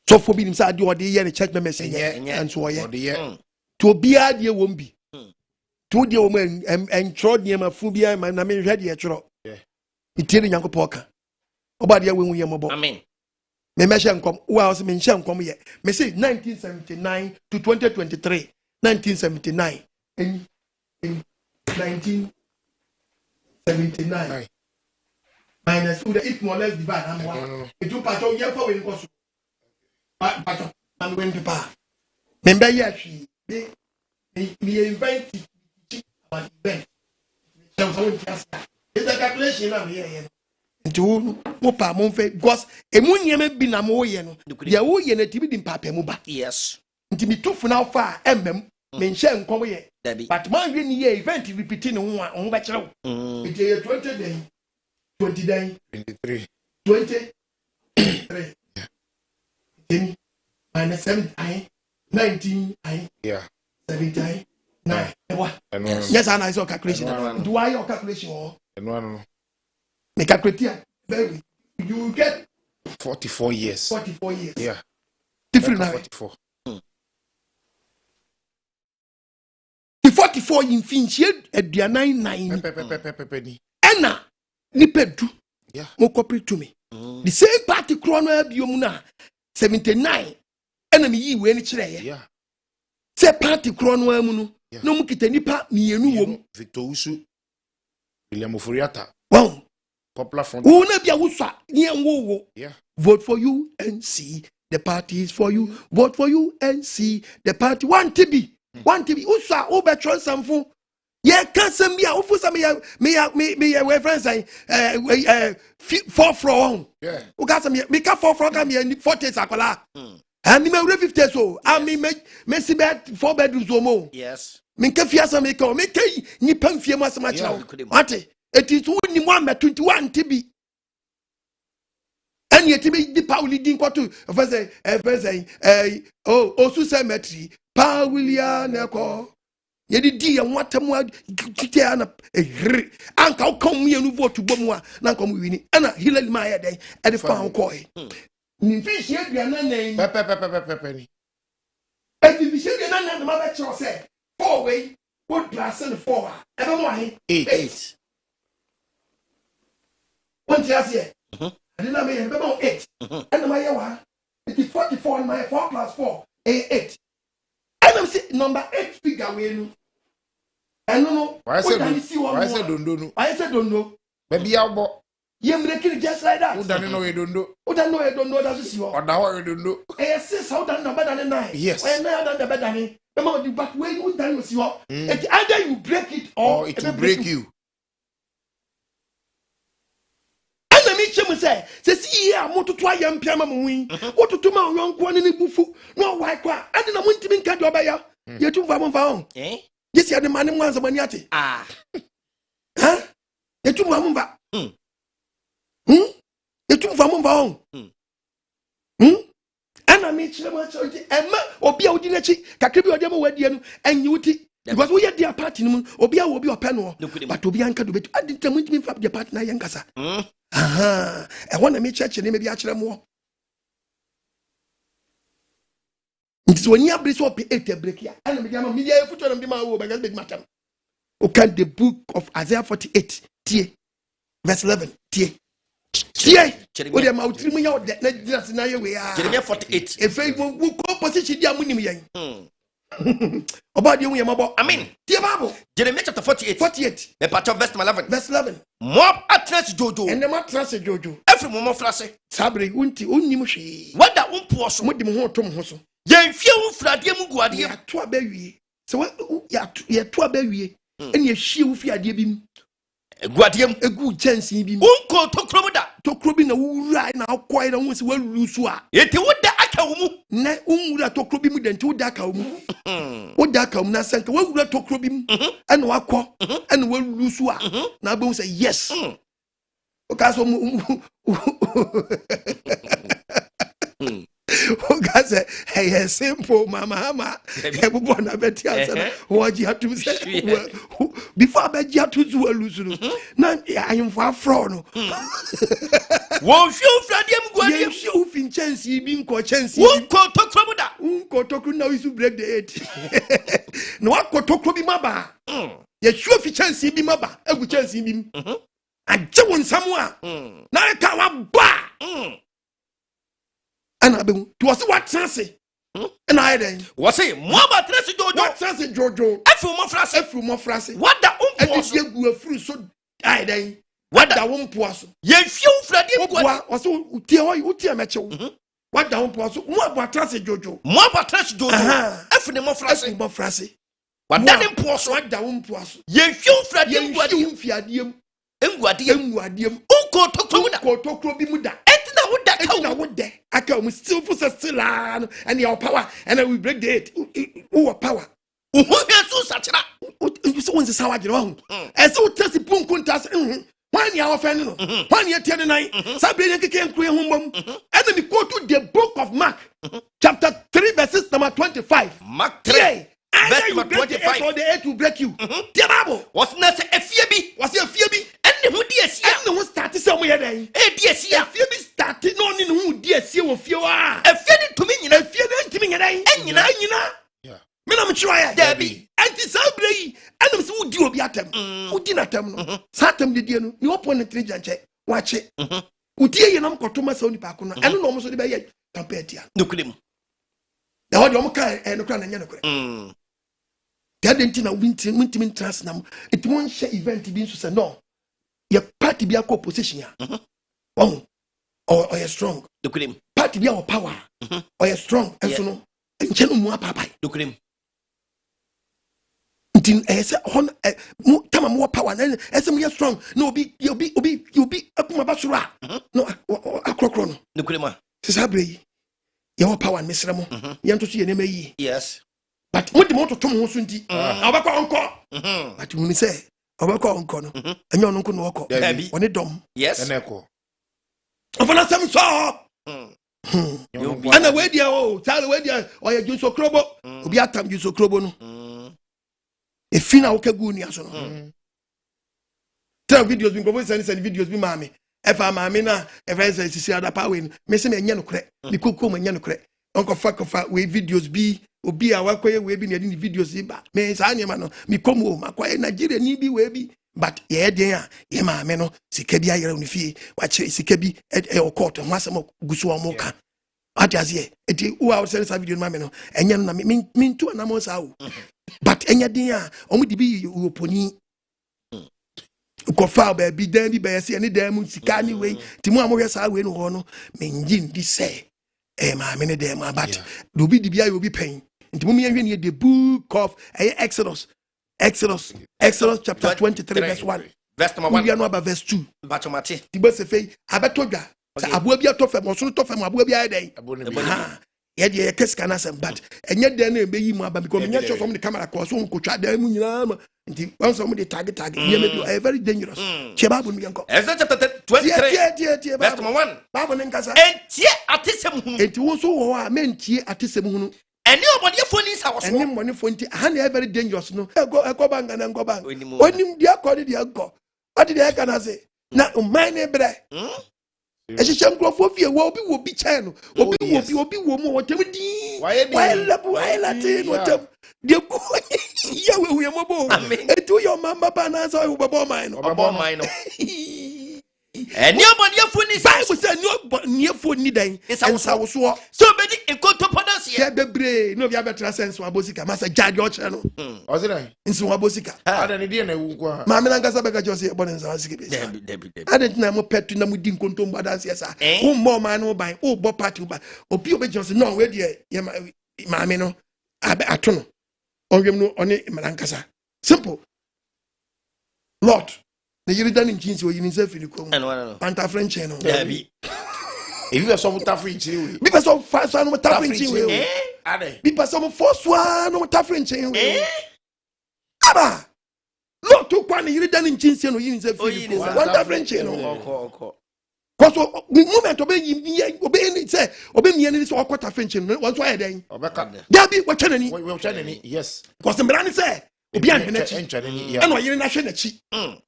So for bi nim say ade ode ye ne church members nye. Enso oye. To bia de wo mbi. To de wo en tro de ma fu bia na me hwe de tro. Itiri nyankopɔ ka. Oba de we ye mobo. Amen. Me measure nkom wa o se me nhye nkom ye me say 1979 to 2023 1979 in 1979 minus if more or less divide am one it do part of year for we nkoso part am when people me be ye hwi me invent about event so it's a calculation na me ye nti wo pa mo fe because emu nyeme bi na mo ye no ya wo ye na tibi di mpapa mu ba Yes. nti mi tufu na fa emmem me nhye nkom ye but man hwe ni ye event repeating no ho ba kire wo nti ye 20 day 20 day 23 20 3 then minus 7 I 19 I yeah 7 9 what yes yes I saw calculation do I your calculation or no make a criteria very you get 44 years 44 years yeah different now 44 the 44 in finchie aduanan nine pepe ena nipedu yeah mo cooperate to me the same party chrono abiom na 79 ena me yi we ni kire ye yeah say party chrono amu no no mu kita nipa mienu wom Victor Usu William Oforiata wow popular front who na bia wuswa nye wo yeah vote for you and see the party is for you vote for you and see the party one TB uswa wo be tro samfo ye ka sam bia wo fu sam me we friends say four from yeah wo ka sam me ka four from ka me 40 akola and me 50 so I me si bed 4 bedrooms o mo Yes. me ka fiasa me ka ni pam fie mo asama kira ate eti so ni mo am 21 TB and yet me di Pauli din kwato first osu cemetery Paulia neko ye di ye watam tite ana ehre anka o kom ye nu vote bom a na nkom wini ana Hillary ma ye den e de fa ko e ni fish ye aduana nan pepe ni e di fish ye aduana na ma be chiro say 4 way what class and 4 e be mo ahe 8 one class here I didn't know be mo 8 and my ye wa it is 44 and my 4 plus 4 8 and I'm say number 8 figure we no and no why say dondo no I said don't know baby abo you make it just like that who done no we dondo who don't know that's you oda ho we dondo yes how done better than 9 yes when I done better than the but when you done you see what either you break it or it will break you and me chemu say see here mo to ayam piama mo wi wo to ma yonko ne bufu no why kwa ade na mo ntimi nka de obeya ye tu fa mo fa on yes ya de mane mo ansa mani ate ha ye tu mo fa ye tu fa mo fa on ana me chire mo chire ema obi a odi na chi kakra bi odi mo wadie no anyi wuti because we dia party no obi a obi ope no but obi anka do betu ade tam ntimi fa dia party na ye nkasa aha e wona me church ne me bi a chire mo nti woni abri so ope 8 break ya ana me dia ma me dia futu na me ma wo ba gas be matam o can the book of Isaiah 48 tie verse 11 tie o de ma utiri mu ya o de na dina na ye we ya Jeremiah 48 e fe wo ko position dia munim yen oba de hu ye mabo Amen. tie bible Jeremiah chapter 48 the part of verse 11 verse 11 mob atress jojo and the mattress jojo every moment flase sabre unti unnim hwe wada umpo so modi mo ho to mo ho so yen fie wo frade mu guade ya to abawie so ya to abawie ene ya hie wo fi ade bi mu guade mu egu chansi bi mu unko tokro da tokro bi na wura na akoi na wo se walulu so a yeti woda aka wo mu na unwura tokro bi mu de nti woda aka wo mu woda aka wo mu na sanka wawura tokro bi mu ene wakọ ene walulu so a na abu say yes o so o say hey simple mama ebubo na beti answer woji atum say before beji atu zu walusu no na ayimfo afro no wo hwe frade mu guade ye hwe ufin chance bi nko chance unko tokro da unko tokro na wisu break the eight no akọ tokro bi maba ye hwe fi chance bi maba egu chance bi agye won samu a na ka wa ba ana be to was what chance na I then wo say mo ba tresi jojo what chance jojo afu mo frase wada umpo so egu afuru so I then wada wo mpo so yen fie wo frade mu guade wo so utie meche wada wo mpo so mo abo chance jojo mo ba tresi jojo afu ne mo frase wada ne mpo so wada wo mpo so yen fie wo frade mu guade yen fie adiem enguadiem unko tokro bi mu da etina woda ka na wode aka mu still for still no and your power and we break the it who power uhu yesu sachira you so wonse sawa gire ho ese wo tesi punku ntas wan ya ofene no wan ya tie nai sabre ne keke nkru ye humbom and me go to the book of Mark chapter 3 verses number 25 Mark 3 verse number 25 or the 8 will break you the Bible was na se efie bi enne hu di asia enne hu start se mo ye den di asia efie bi start no ni hu di asia wo fie wa efie ni tumi nyina efie na ntimi nyina enyina me na me chira ya dabi anti sabre yi enum se wudi obi atem wudi na tem no satem de die no ni opo ne tre janche wache wudi ye nam kotoma sa oni pa ko no eno no mo so de be ye tampatia nukulem da wodi o ka no kra na nya no kra that enti na wintimi trans nam it won share event bi nso se no ye party bi akọ position ya or you strong nukulem party bi our power or you strong enso no enche no mu apapai nukulem ntin ese hon mu tama mu power na ese mu strong no obi akuma basura no akrokro no nukulem sisabre yi ye power mesra mo ye nto so ye nema yi yes but mo de mo to tom ho so nti obakọ onko but mu ni say obakọ onko no enye ono nko no okọ oni dom yes eneko ofana sam so ana we dia o tell we dia o ye junso krobo obi atam junso krobo no e fina wo kagu ni aso no tell videos bi go send videos bi maame e fa maame na e fa say sisi ada pa we me se me enye no kre ni kokko me enye no kre onko fa we videos bi obi a wakoye we bi na di videos ba me sa anyema no mi komo makoye Nigeria ni bi we bi but ye den a ye maame no sika bi ayere onifie wa che sika bi e court ho asem gusu o mo ka atiase eti wo a send sa video no maame no enye no na mi ntu na mo sa wo but enye den a omo di bi oponi ko fa ba bi dan bi ba ye se ni dan mu sika ni we ti mu amohwe sa we no ho no me ngin di say maame ne dem but obi di bia ye obi pen nti mo me hwe the book of Exodus chapter 23 verse 1 verse number 1 we are no about verse 2 bachomate ti be se fei abetodwa sa aboa bia to fam oso to fam aboa bia den ye de keska na sem but enye den na ebeyi mu aba because me show some the camera ko so nkotwa dan mu nyina ma nti one some the target ye me be very dangerous che babu mi yanko Exodus chapter 23 verse number 1 babu ne nkasa entie atesem hunu enti wo so wo a mentie atesem hunu eni obodefo ni sa wo so eni monefo nti ha na very dangerous no ego banga na ngo bang onim dia ko ni dia go odi dia kana say na man ne bre ehihye nkrofo fie wo obi chain no obi wo mu wo tem di why latin wo tem de ko ya we mo bo etu your mama ba na so wo bo mine no eni obodefo ni sa Bible say ni efo ni dan ensa wo so bedi enkoto podas ye bebre no bia betra sense wa bosika masa jade o chere no o se na nsi wa bosika ada ne die na wu kwa ma me nanga sabeka jose e bonen sa sike be ada tina mo petu na mo di nkonto mbo dance yesa wo mo ma no ban wo bo party ba obi obe jose no we die ye ma maame no ato no ɔnwem no ɔne mmarankasa simple Lord na yiri dan nkinsi o yini nsa fili kom panta french no Dabi. If you are some tough French, we bi person fa so no ta french we ade. bi person fo so no ta french we aba Lord to kwa na yiri dan nkinsi no yini nsa fili kom panta french no Oko. Because moment obey say obey me ni so okota french no won so ayeden Obeka. Dabi wa twanani We twanani. Yes. because mbrani say obi an hwenachi and wa yiri na hwenachi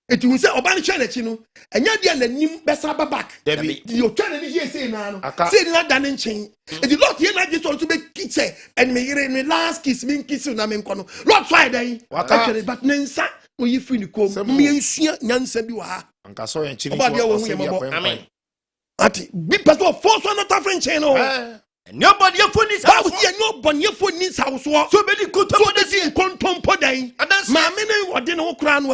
eti hu say oba ni hwenachi no enya dia nanim besa babak Dabi. di otwanani ye say na no say ni na dan nchen eti Lord ye na Jesus so be kiss and me yiri me last kiss me kiss na me nko no Lord try den actually but nensa no yi free ni kom me nsua nyansa bi wa ha Anka so yen chini oba dia wo hu ye mabo amen ati bi person force no ta french no Nobody phone is how see nobody phone ni house so many kontompo dan maame ne ode ne ho kra no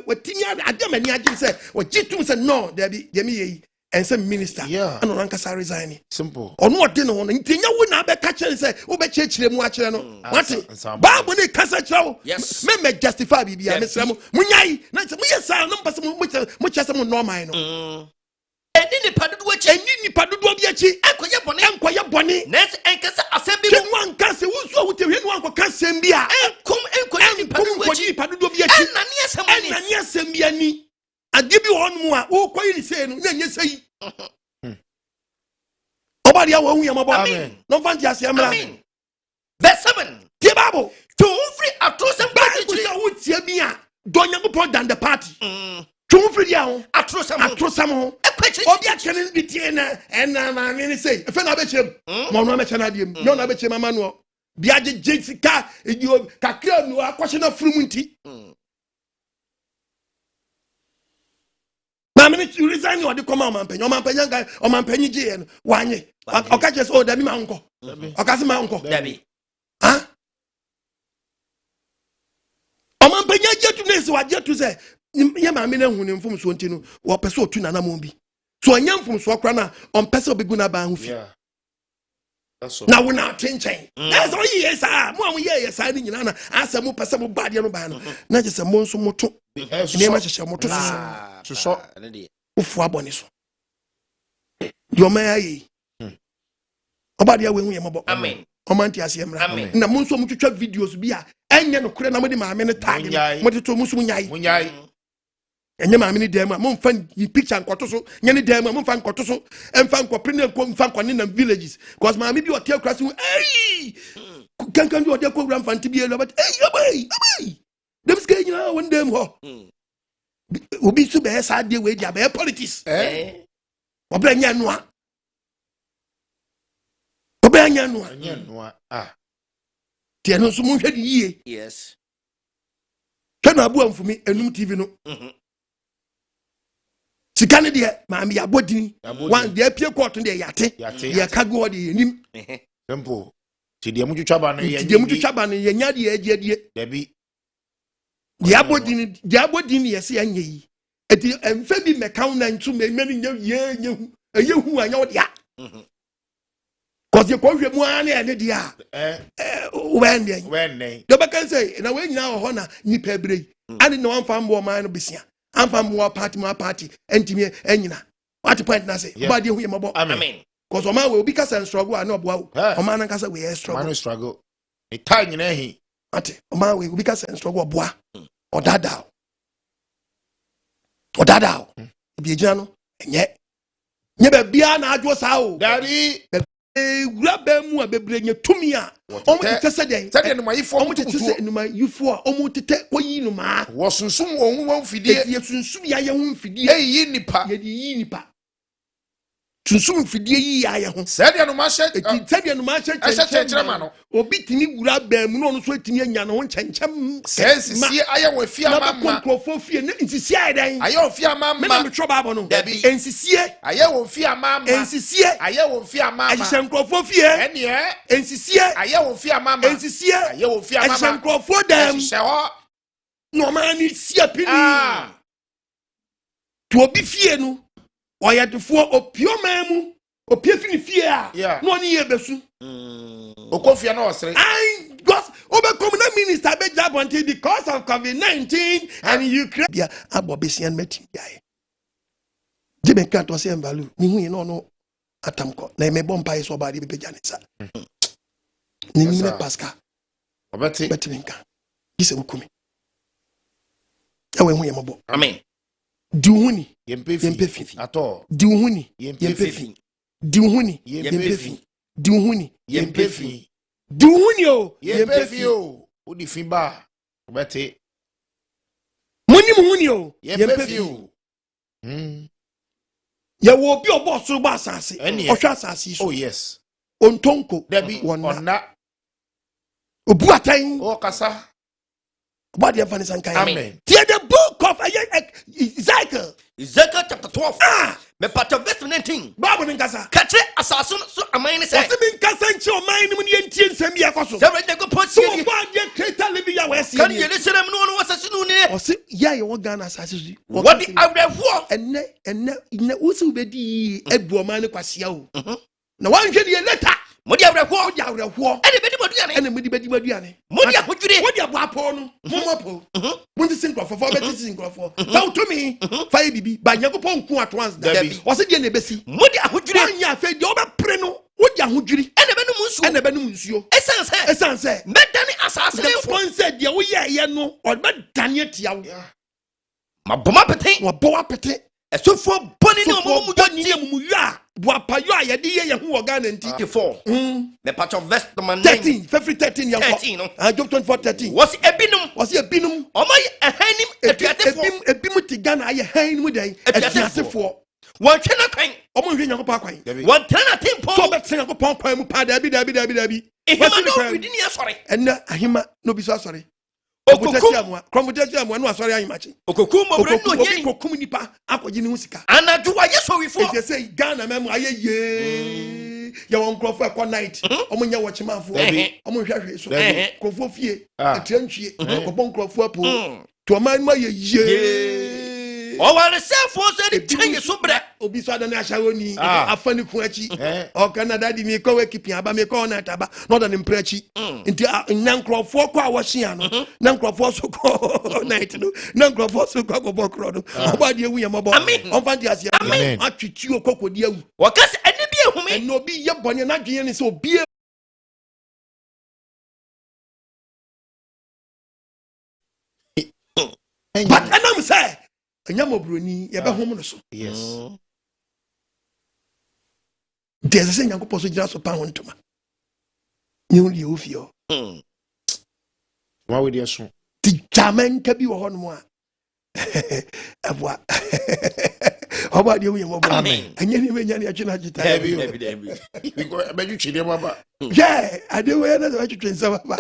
watimi adamani agye se wagitum se no there be me yi ense minister and on ankasa resign simple ono ode ne ho no ntinya wo na be ka kire se wo be chire mu a kire no what bible ne kasa kire wo me justify bibia me sra mo munyai na se muyesa no mpase mo chese mo normal no Eni nipa dodo bi achi enkoye bone nes enkasa asem bi mo ankasa wo so wo te hwe no ankoka asem bi a enkoye nipa dodo bi achi na ne asem bi ani ade bi won mu a wo koyi ni sei no na nye sei obadi a wo hu yamabo amen no fanti asem la amen verse 7 tie bible to free atrosem bible say wo tie bi a donya go than the party to free dia ho atrosem ho obi akene bi tie na ena ma me ni say efe na be chem mo no me chana diem no na be chem ama no bi agye jensika edio kakra no akwhye na furum nti ma me ni resign o de koma o man panyi je no wanye o ka just o da bi ma nko o ka se ma nko dabi ha o man panya je tu nesi wa je tu say ye ma me na hu ne mfum so nti no wo pese otu na na mo bi so anya mfum so akra na on pese obigu na ba hu fi na wo na tenchen that's all yes ah mo yes ah ni nyina na asa mo pese mo bade no ba no na je se mo nso moto ne ma hye moto so ufu abone so yo ma yi obade awe hu ye mabo amen o man ti ase emra na mo nso mo twetwa videos bi a enye no kure na mo de ma me ne tag mo de to mo so nyai enye ma me ni dem mo mfa yi picture nkoto so nye ni dem mo mfa nkoto so emfa nkopre ne mfa nkone na villages cause ma me bi o te akra so kankan bi o de ko gram fanti bi elo but abay dem ska nyina won dem ho obi su be sa de we dia be politics obra nya noa tie no so mo hwedi yie yes kana abu amfumi enum tv no sikane de ma me yabodin one de apie court de yate ye kago de yenim simple ti de mutwitwa ba no ye nya de agye dabi yabodin ye se anya yi eti emfa bi meka na ntu me nya ye hu anya wo dia cause you go hwe mu an e ne dia when do be kan say na we nyina ho na nipa brei ani no amfa mbo man no besia amfa mbo party entimi enyina what point na say ba dia hu ye mabo amen cause o man we obi ka say struggle an obo o man na ka say we struggle e time nyina hi ate o man we obi ka say struggle obo o dada bi ejina no nye ba bia na adwo sa o dari graba mu a bebre nya tumi a omo tete se den se den no mayifo omo tete se no mayifo a omo tete koyi no ma wo sunsum wo mfidie ye sunsum ya ye ho mfidie yi nipa ye di yi nipa sunsum mfidie yi ya ye ho se den no ma hye se den no ma hye chenchera ma no obi tini graba mu no no so tini anya no chenchem sensi aye wo fia mama na ko fie ne nsisi aye den aye wo fia mama me na me tro babo no nsisi aye wo fia mama nsisi aye wo fia mama ahye nkrofo fie ene nsisi aye wo fia mama nsisi aye wo fia mama ahye nkrofo dem ahye ho no man ni sia pini to obi fie no oyadefo opio man mu opie fini fear Yeah. no ni ebesu Okofia na osre. I just overcome na minister be job until because of COVID-19 and Ukraine bia abo besian meti yae je me kan to se value mi hu no atamko na me bompa so ba de be janisa ni ni pascal Obeti. beti me kan gise wukumi ewe hu ye mobo Amen. di huni Yempefi. Ato. di huni Yempefi. di huni Yempefi. di huni Yempefi. di huni o Yempefi o. Odi fimba. Obeti. muni huni o Yempefi o. ye wo bi obo so ba asase Ene. ohwa asase so Oh yes. ontonko Debi wona onna. obu atan O kasa. body of Vanessa Kai. Amen. Tear the book of Ezekiel. Ezekiel chapter 12 me part verse 19 Bible in Gaza. catch asasun so amane say What's in Gaza and show mine when you enti nsem ya koso. say we go put So you bad you create Libya where see. can you listen them no wasasunu ni Or say yeah you want Ghana asase. what the awrewo and usu bedi ebu man kwasia o. Na wan hwe die later. mo di awrewo Ya reho. ene bedi moduane Ene mudi bedi maduane. mo di ahudwire What dia boapo no. Momopo. Mun ti sinkrofo for beti sinkrofo. Fa to me. Fa bibi ba nyakopon ku at once. Dabi. O se die na besi. mo di ahudwire Anya fe die obepre no. Wo dia hodwiri. ene benu musu Ene benum nsuo. esan say Esanse. medani asase The fo sponsor dia wo ye no. O be dane tia wo. maboma pete Wo bo apete. esofo boni ni So omo mu boni joti mu ya. Boapayo a ye de ye hu organ nti. 24 me part of verse number 9 13. February 13 yan 13 no Job 24:13. was ebinum Was ye binum. omo ehanim etuatefo Ebim ti Ghana aye han mu den. Etuatefo. won twena kwan Omo hwe nyankopɔ akwan. won twena tempo So be tena nyankopɔ kwan mu pa dabi. ehima no bidini asore Ena ahima no bi so asɔre. okokum Kromutasi amwa no asɔre ahimachi. okokum mo bro no Obi hiani kokum nipa akɔgye ne ho sika. anadu wa yeso wifo If you say Ghana memo aye ye ya won crofo e kwa night omo nya wo chimafo omo hwehwe so crofo fie atrantwie kobon crofo apo to man ma ye o wale sefo se di change so bre obi so adana ahyawo ni afani ku achi o Canada di mi ko we kipi aba mi ko na taba no da ni mprachi nti nan crofo kwa wo hia no nan crofo so ko night no nan crofo so ko bokro no oba de ewu yamabo on fan di asia atwitwi okokodi awu o kase ene bi ehumi and no be ye bone na dwen ni so obi but anam say anya mobroni ye be hom no so Yes. there's a say nyankopɔ so gyina so pa ho ntoma nyu ye ofio Wa we dey so. ti jamen ka bi wo hɔ no mu a abwa oba de wu ye mo bo Amen. anya ni me nya ni atwe na agita Debi. Because be ju chide baba. yeah ade we na so atwe nsa baba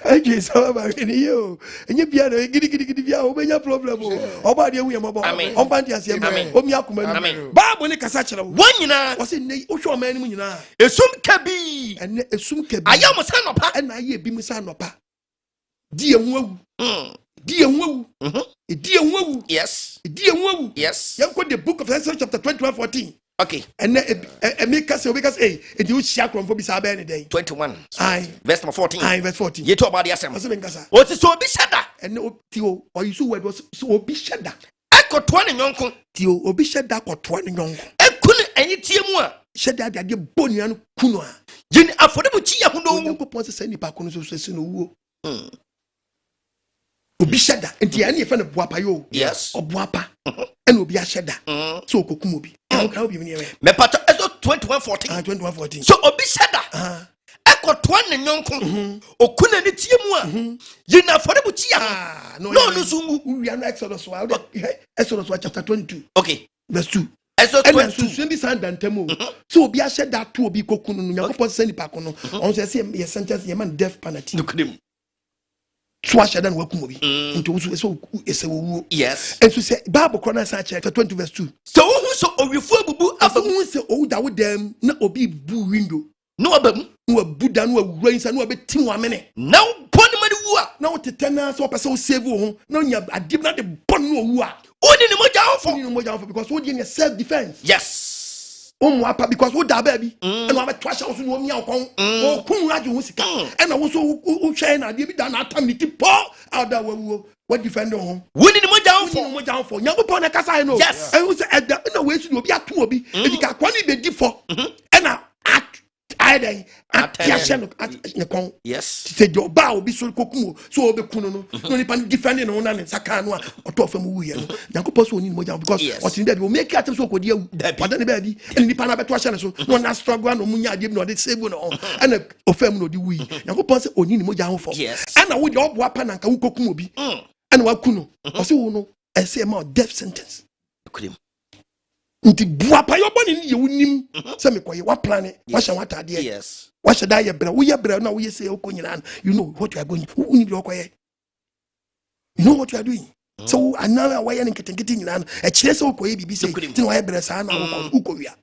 Aje sawa ba ni yo. Enye bia na gidi bia o benya problem o. Oba de wu ye mo bo. On ban ti ase Amen. o mi akoma Amen. ni. Bible ni kasa kire wo. wanyina O se nei o hwe o man ni mu nyina. esum kabi Ene esum ka bi. ayam sa no pa Ena aye bi mu sa nopa. Di ehu awu. Di ehu awu. Di ehu awu. yes Di ehu awu. yes Yanko the book of Exodus chapter 21:14. okay Ene me kase obi kase edi o hia kromfo bi sa ba ni den. 21 Aye. verse number 14 Aye verse 14. yeto about the asem O se me kasa. o ti so bi shada Ene o ti o yisu word was so obi sheda. ekoto ne nyonko Ti o obi sheda kotoa ne nyonko. ekunu enyi tie mu a Sheda ade bonia no kuno a. yin afode bu chi ya hu no mu Nyankopɔn sɛ nipa ko no so sɛ no wuo. Obi hyɛda nti ɛne yɛfɛ no boapaye o. yes Ɔboapa ɛna obi ahyɛda sɛ ɔkɔkum obi. Ɛwo ka obi mu ne me pato eso 21:14 21:14. so obi shada ekoto ne nyonko okuna ne tie mu a yin afode bu chi ya no no so mu we are no Exodus wa. Exodus wa chapter 22 okay verse 2. eso Ɛna 22 sunsun bi san dantam o. So obi ahyɛda to obi kokunu no Nyankopɔn sɛ nipa ko no. Ɔno sɛ yɛ sentence yɛ man death penalty. nukrim So ahyɛda no wakum obi. Nti wo so ɛsɛ wo. yes Enso sɛ Bible kɔ sa chapter 20 verse 2. so wo so owifu abubu Afa abamu hu sɛ owuda wo dam na obi bu window no abamu na wabu da na wawura nsa na wabɛtim wamene na boni mani wu na wote tena so person save ho na nya adim na de bon no wu a oni ni moja for because what in self defense yes apa because wo da ba bi and wo abeto ahya so no mi akon wo kun radio ho sika and wo so wo hwe na de bi da na atam ni ti po out that wo defend ho oni ni moja for nyankopon na kasa no yes and wo say eda na we su obi ato obi edika kwa ni be di for and na aiden atiashe no ne kon yes say your ba obi so kokum so obi kunu no nipa defend no na ne saka no a oto fam wu ye no nyankopon so oni moja because otin dey make it so okodi awu wada ne ba bi and nipa na beto ahye ne so no na struggle no munya ade no dey save no and ofam no dey wu nyankopon say oni moja ho for and na wo dey obo apa na nka wo kokum obi and wa kunu o say wo no e say ma death sentence nti Boapaye boni ni ye wonim se me koye wa plan wa hye wa tade yes wa hye da ye bra wo ye bra na wo ye se okonyina you know what you are going who ni okoye you know what you are doing so another way en ketenkete nyina e kire se okoye bibi se tin wa ye bra sa na wo kokowia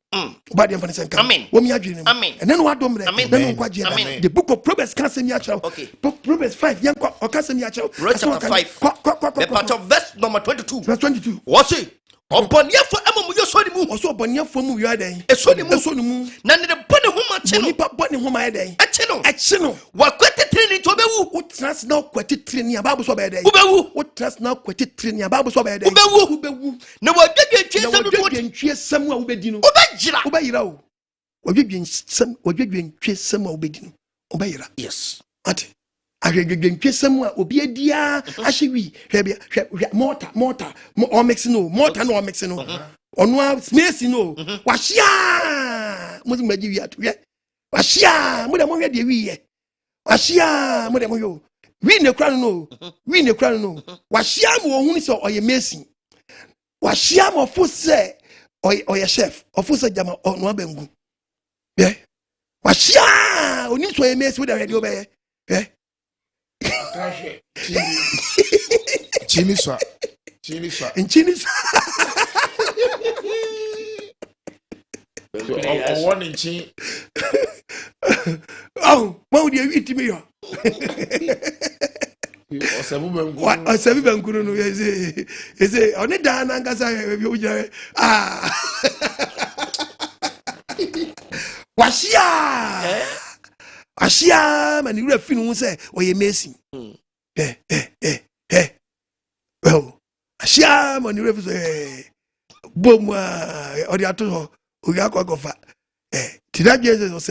ba de mfa ne senka wo mi adwene mu and then what do mre then wo kwaje the book of Proverbs can say me achira Proverbs 5 yanko o can say me achira chapter 5 the part of verse number 22 verse 22 what say oboniafo amamu yesoni mu oso oboniafo mu wi adan esoni mu na ne bone homa che no nipa bone homa adan eche no wakwete treni to bewu wo trans na kwete treni ababu so be adan ubewu wo trans na kwete treni ababu so be adan ubewu na wadwedwe ntwesem no wadwedwe ntwesem a wobedi no obeyira o wadwedwe ntwesem a wobedi no obeyira yes ate agwedwe ntwesem a obi adia ahyewi hwebia mortar o mix no mortar no o mix no onu a space no wahia mo maji wi ato wahia mo de mo hwe de wi ye wahia mo de mo yo wi ne kra no wahia mo ohun se oye mesin wahia mo fo se oye chef ofo se jama onu abengu ye wahia oni so oye mesin wo de hwe de obeye ye Chini swa. One in chin. Oh, what do you eat me? Seven Bankuru, no, is it on a dan and Gaza? Ashia, and you have feeling say, or you're missing. Well, Ashia, and you have say, boom, or the ato, Uyakofa. Did I just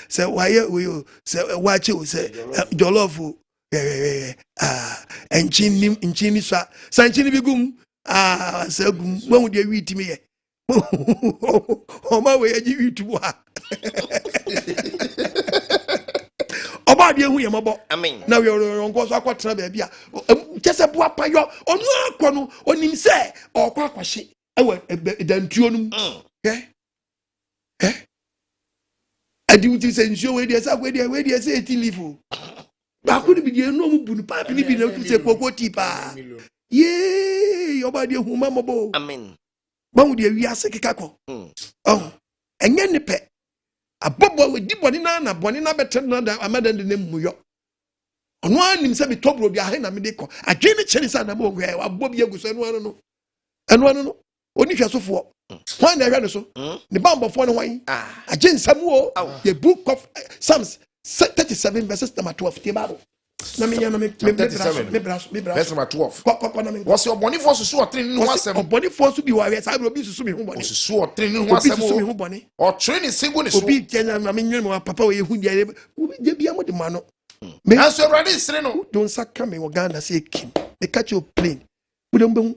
say, why you say, watch you say, Jolofu, and Chini Sanchini Bigum, so when would you eat me? Oh, my way, you eat what? Oba de hu yemabo na we ronko so akwatra ba bia kese Boapaye onu akọ no onim se okwa akwahye ewe dantuo num adi uti se nsuo we de sa we de se etilifu ba ko bi de no mu bunu pa bi ni na uti se kokoti pa ye oba de hu mamabo ba mu de wi ase kekako enye ne pe abobo we di boni na boni na betre na da amada de ne muyo ono anim se bi tobro bi ahe na me de ko adwe ne kyere sa na mo hwe abo bi aguso eno no oni hwesofo hwan na hwe ne so ne bambofo ne hwan agye nsam o the book of Psalms 37 verses number 12 the Bible na me verse number 12 what's your boni for so three no asem boni for so bi wa we sa obi susu mi hu boni so three no asem o training single ne so obi kenya na me nwem papa we hu dia je bia mo de ma no me aso ready sire no don saka me Uganda say kim me catch your plane we don be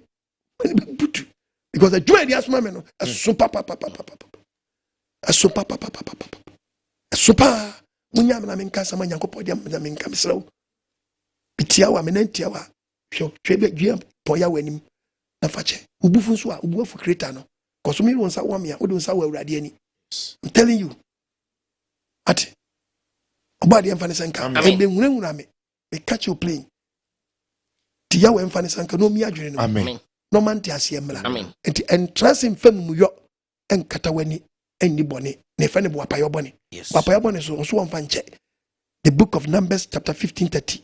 butu because the joy dia asoma me no aso papa munya na me nka sama Nyankopɔ dia me nka mesrawo bitia wa me nantia wa hwebe dua poya wanim na fache ubufu nso a ubufu creator no cause me won sa wa me a won sa wa awurade ani I'm telling you ati obade emfa ne sanka embe nwura me catch you playing tia wa emfa ne sanka no mi adwene no amen no man ti ase emra enti entrance mfam mu yo enkata wani enni bone ne fa ne Boapaye bone Boapaye bone so won fa nche the book of Numbers chapter 15:30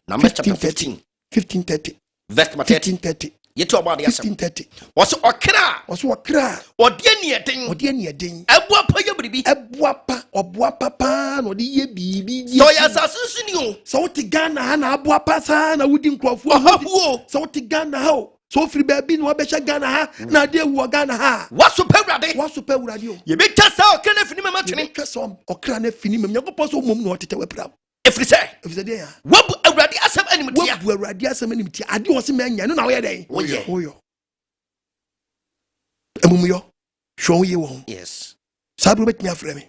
Numbers chapter 15. 15:30. Verse 30. 15:30. Yet about the 15:30. was okra. Was what cry? Or dear near thing. Or dear near ding. A Boapaye baby. A boapa or boapa or the ye be. So yes, assassin you. So what the Ghana Hana boapa san, I wouldn't call for so what the Ghana how. So free baby no besha Ghana ha. Na dear who Ghana ha. What's super radio? What's super radio? You make us out can if you make us some or crane finimum. You go post mum no to tell if you say, if the day, what a radius of enemy? What were radius of enemy? I do was a man, you know, day. Oh, yeah. Oh, yo. Emumio, show you one. Yes. Sabu bet me a frame.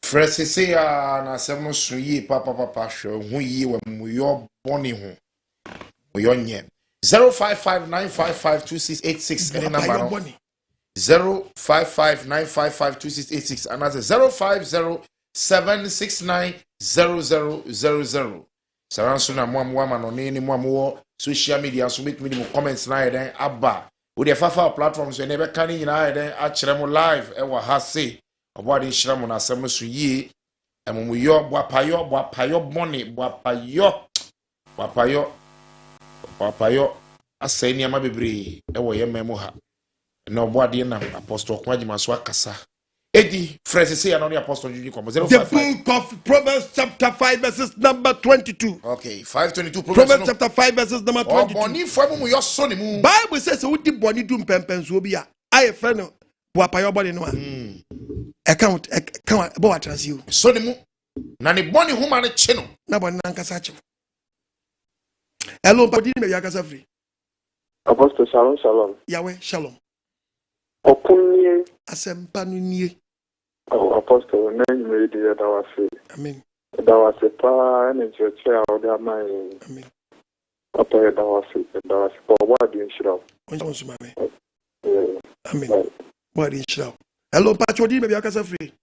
Frese se ya na semo suyi papa show hu yi we mu yo boni hu. Mu yo nye. 0559552686 any number no. 0559552686 and that's 05076900000. Saranso na mo no ni mo social media so make me comments na den aba. We the fafa platforms we never can nyina den a kire mo live e wa ha se. Obo ade nhira mo na asem so yi. Emuyo Boapaye money Boapaye aseni ama bebre e wo ye memo ha. Na obo ade na apostle OKOH so akasa. Edi Frese say anoni apostle Juju Komo 055. The book of Proverbs chapter 5 verses number 22. Okay, 522 Proverbs chapter 5 verses number 22. Boni fo mu yo so ni mu. Bible says we di boni dum pempen so bi a. Aye friend Boapaye boni no a. Account bo atrans you. So ni mu. Na ni boni huma ne che no. Na boni nankasa che. Hello, padi me yakasa free. Apostle Shalom. Yahweh Shalom. Opunye asempa no nie. Apostle na nyime di da wase. Amen. Da wase pa na church a o da mai. Amen. Papa da wase for what you should have. Onjo so mame. Amen. What you should have. Hello, Pacho di me yakasa free.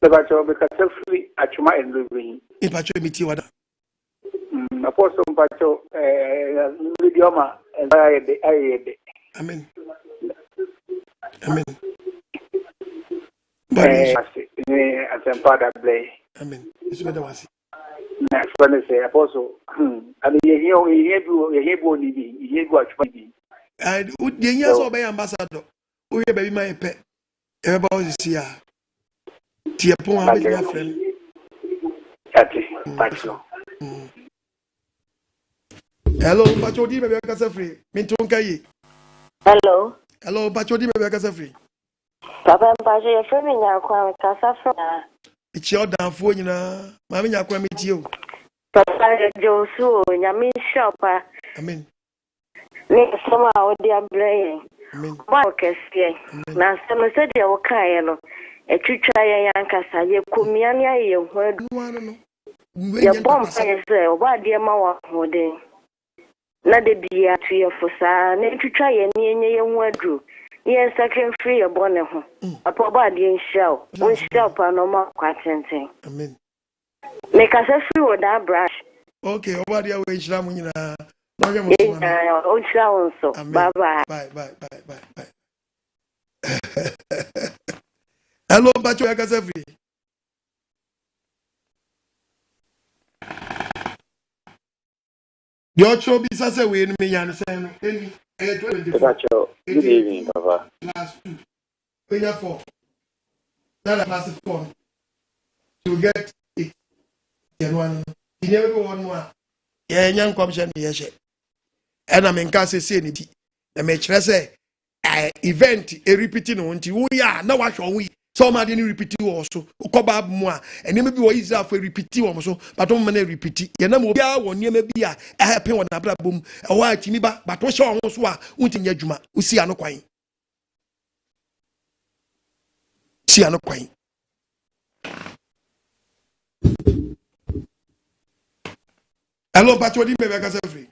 Pacho be kasa free atuma endobi. E Pacho emiti wada. Apostle Pacho idioma ayede. Amen. Amen. Amen. It's better was. Next one say apostle. And you go and the years of my ambassador. We baby my pet. Everybody is here. Tia Pon, my friend. Hello, Pacho di baby kasa free. Mintonka yi. Hello, Pacho di baby kasa free. Papa Pacho your friend nyakwa kasa free. It's your damn phone nyina. Mami nyakwa meet you. Papa Josu nyame shop. Amen. Ne sama odi ablay. Amen. Ba okese. Na sama se de wokae no. Etwitwa ye yankasa ye komia ne aye hwadu. No. Ye bom fa se oba de ma wa hoden. Na de bia to ye fosa na etwitwa ye ne enye ye hwadu. Ye second free ye bone ho. Papa oba de nhia o nhia pa no ma kwatenten. Amen. Make us a free with that brush. Okay, over there we shall munina. So bye bye. Bye. Hello, Pacho yakasa free. Your show be sasa we me yan say any 24. Good evening, Papa. Last 2. When you 4. That last 4. To get it. One. You never go one more. Yeah, young commission yes. And I'm in case say ni. The match say event a repeating on ti we are now what we somebody ni repeat also. Ukoba mo and maybe we easy for repeat o so but don't man repeat. You know obi a won nie ma bi a happen won abrabom. E wa timi ba but wo show so a untinya dwuma. Usi ano kwan. Si ano kwan. Hello, Pacho di bebe kasa free.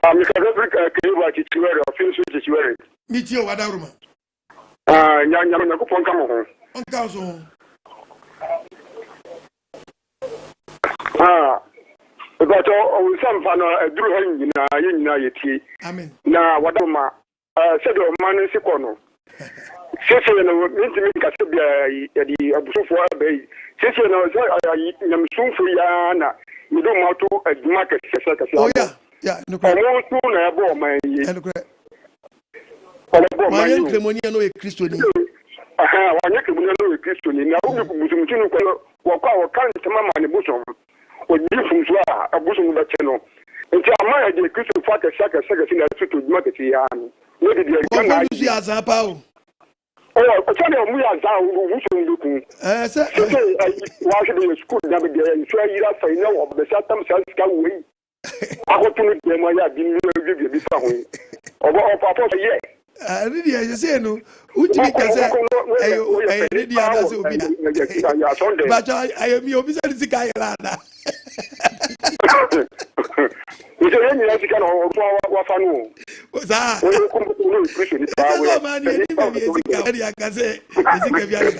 Mr. Africa, can you watch it? You feel switch you wear it. Meet you wadaruma. Nyanya ko pon kamo ho. On kauso. But o some fa no aduru ha nyina yetie. Amen. Na wadaruma said o man si ko no. Sisi no ntimi kase bia ye di abusufo abai. Sisi no so nyamsumfo ya na me do ma to adwuma kese oh yeah no correct omo to na ebo man yi no correct omo man yi kremoni no e kristoni aha wanya kremoni no e kristoni na wo busumti no ko wo kan tema ma ne busom o di funso a abusom da che no nti ama ya de kristo fa kese na tutu adwuma kese ya no ne de ya na yi azapa o o tell you we are down we should look sir why should the school that be there so you are saying no of the satam self can we I go to them ya bi ni bi fa ho o papa yeah really I say no uji ka say ayo really ada say obi but I am obi say this guy rada we say ni asika na wa fa no sa we ko no appreciate it ba we man ni be asika we ya ka say asika bi ala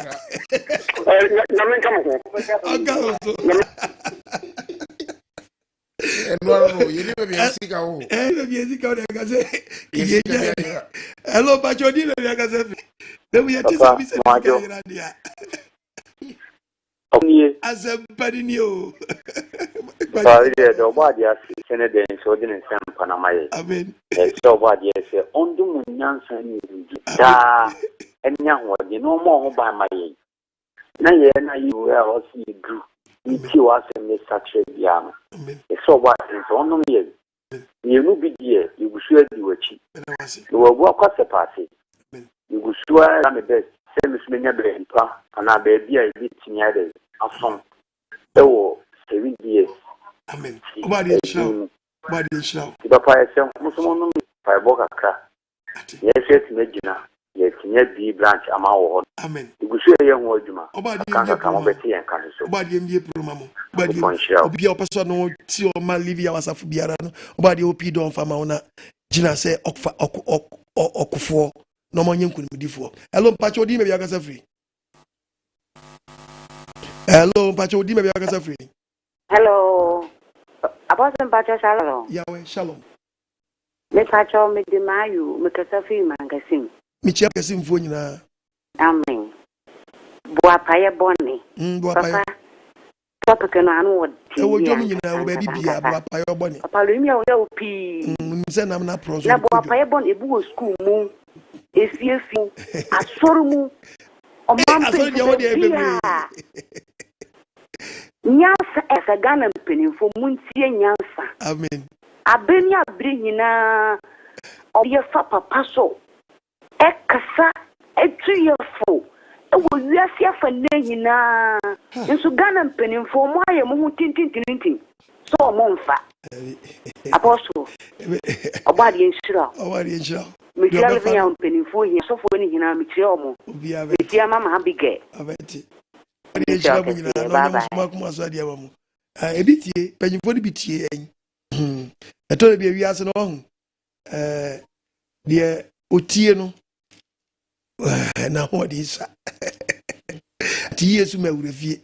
na men kam ko aga so no you be asika o be asika we ka say hello bachodi no ya ka say then we just be say asika dia azabari ni o sorry the body as Senator so didn't send Panama. Amen. So body say on do munyansa ni da enya ho de no mo ho ba mai na ye na you were see do iti was me sacred biam so what so on me you no be there you go share di wachi you will go across the party you go share na me best say me menya be pa ana be bia e bitinya de afon e wo 7 years. Amen. Obadi inshallah. Obadi inshallah. Boapaye say musumo no pa boka kra. Yes yes megina. Yes nya bi branch ama wo. Amen. Igusu ye ho adwuma. Obadi kan ka mo beti en kan so. Obadi mbie program mo. Obadi obi opeso no ti o ma live ya wasafu biara no. Obadi opi don fama una gina say okufo no mo nyenku nimdifo. Hello mpacho di me bia kasa free. Hello mpacho di me bia kasa free. Hello. Apostle Pacho Shalom. Yahweh Shalom. Me Pacho me de mayu me kasa fi magasin. Mi chia kasim fo nyina. Amen. Boapaye boni. Boapaye. Papa kana anu wodi. E wo dom nyina wo ba bibia Boapaye boni. Papa lo mi a wo pi. Nse nam na prozo. Na Boapaye boni ebu wo school mu. Efiefi asoru mu. O man pe de wodi Nyansa esa Ghana mpenimfo muntie nyansa. Amen. Abeni abri nyina oye fa papa so. Ekasa etuyefo. Ewo wiase afa ne nyina. Nso Ghana mpenimfo mo aye mo hu tintintintin. So mo mfa. Apostle. Obadi enshira. Obadi enshira. Mitya le ya mpenimfo hi so fo ni nyina mitya omo. Mitya mama Abige. Abeti. Enshira mo nyina no mo kuma so adia mo. Ebitie panyimfo ni bitie en. Eto bi wiase no ho. De otie no na ho di sa. Ti Yesu ma wurefie.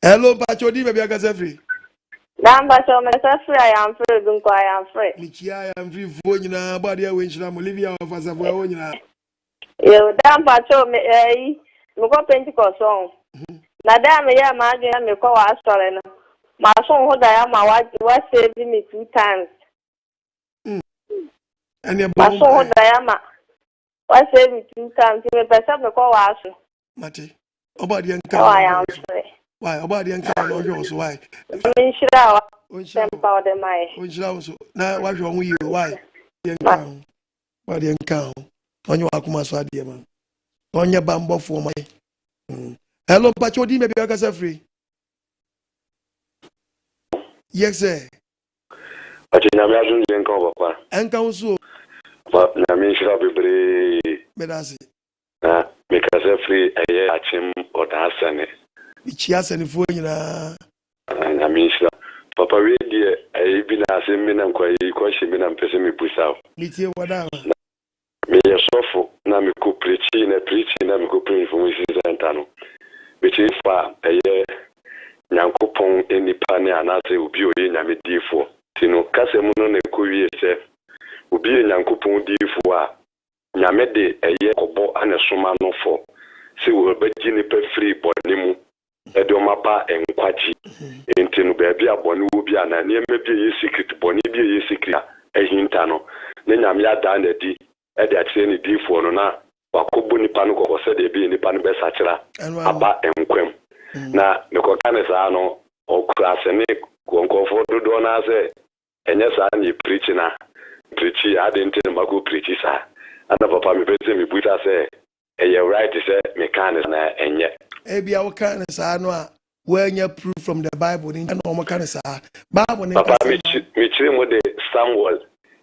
Hello Pacho di me bia ka free. Namba so me free I am free dunko I am free. Michia I am free fo nyina ba dia we nchira mo Olivia of Asafo wo nyina. Yo namba so me me ko Pentecost on. Na da me ya ma adwen me ko wa asore no. Ma so ho da ya ma wa save me 2 times. Ma so ho da ya ma wa save me 2 times me pesa me ko wa aso. Mate. Obadi enka. Why obadi enka no hwe so why? Me nshira wa. Sempa de mai. Onshira so na wa hwe ho yi why? Enka. Obadi enka. Onye akuma so ade ma. Onye ba mbofo mai. Hello Pacho di me bia ka free. Yes sir. Ati na me azun je nkan papa. Enka unso. Ba na me nshira bebre. Medasi. Me ka free aye achim oda asane. Ichi asane fo nyina. Na me nshira. Papa we die aye bi na asem me na nkwa yi ko hye me na mpese me busa. Nitie wada. Me yesofo na me ko preaching na me ko pray information center no. Bichi fa aye nyankopon enipa ne anase obi oye nyame difo tino kasemu no ne ko wie se obi nyankopon difo a nyame de aye kobo ane soma no fo se wo bagyi ne pa free bonimu Edomapa enkwachi. Intinu baby abonu ubi ana nieme bi secret boni bi secret ehintano. Nenyam ya dan edi ede akyire ni difo no na wakobu nipa no ko se de bi nipa no be sachira aba enkwam. Na mekoka ne saa no okura se ne konkofo dodo na se enye saa ni preach na preach adente na mako preach saa. Ana papa me pese me buta se eye right se mechanic na enye ebia wo kan saa no a when you proof from the Bible in no mo kan saa Bible ne papa me chire mo de Samuel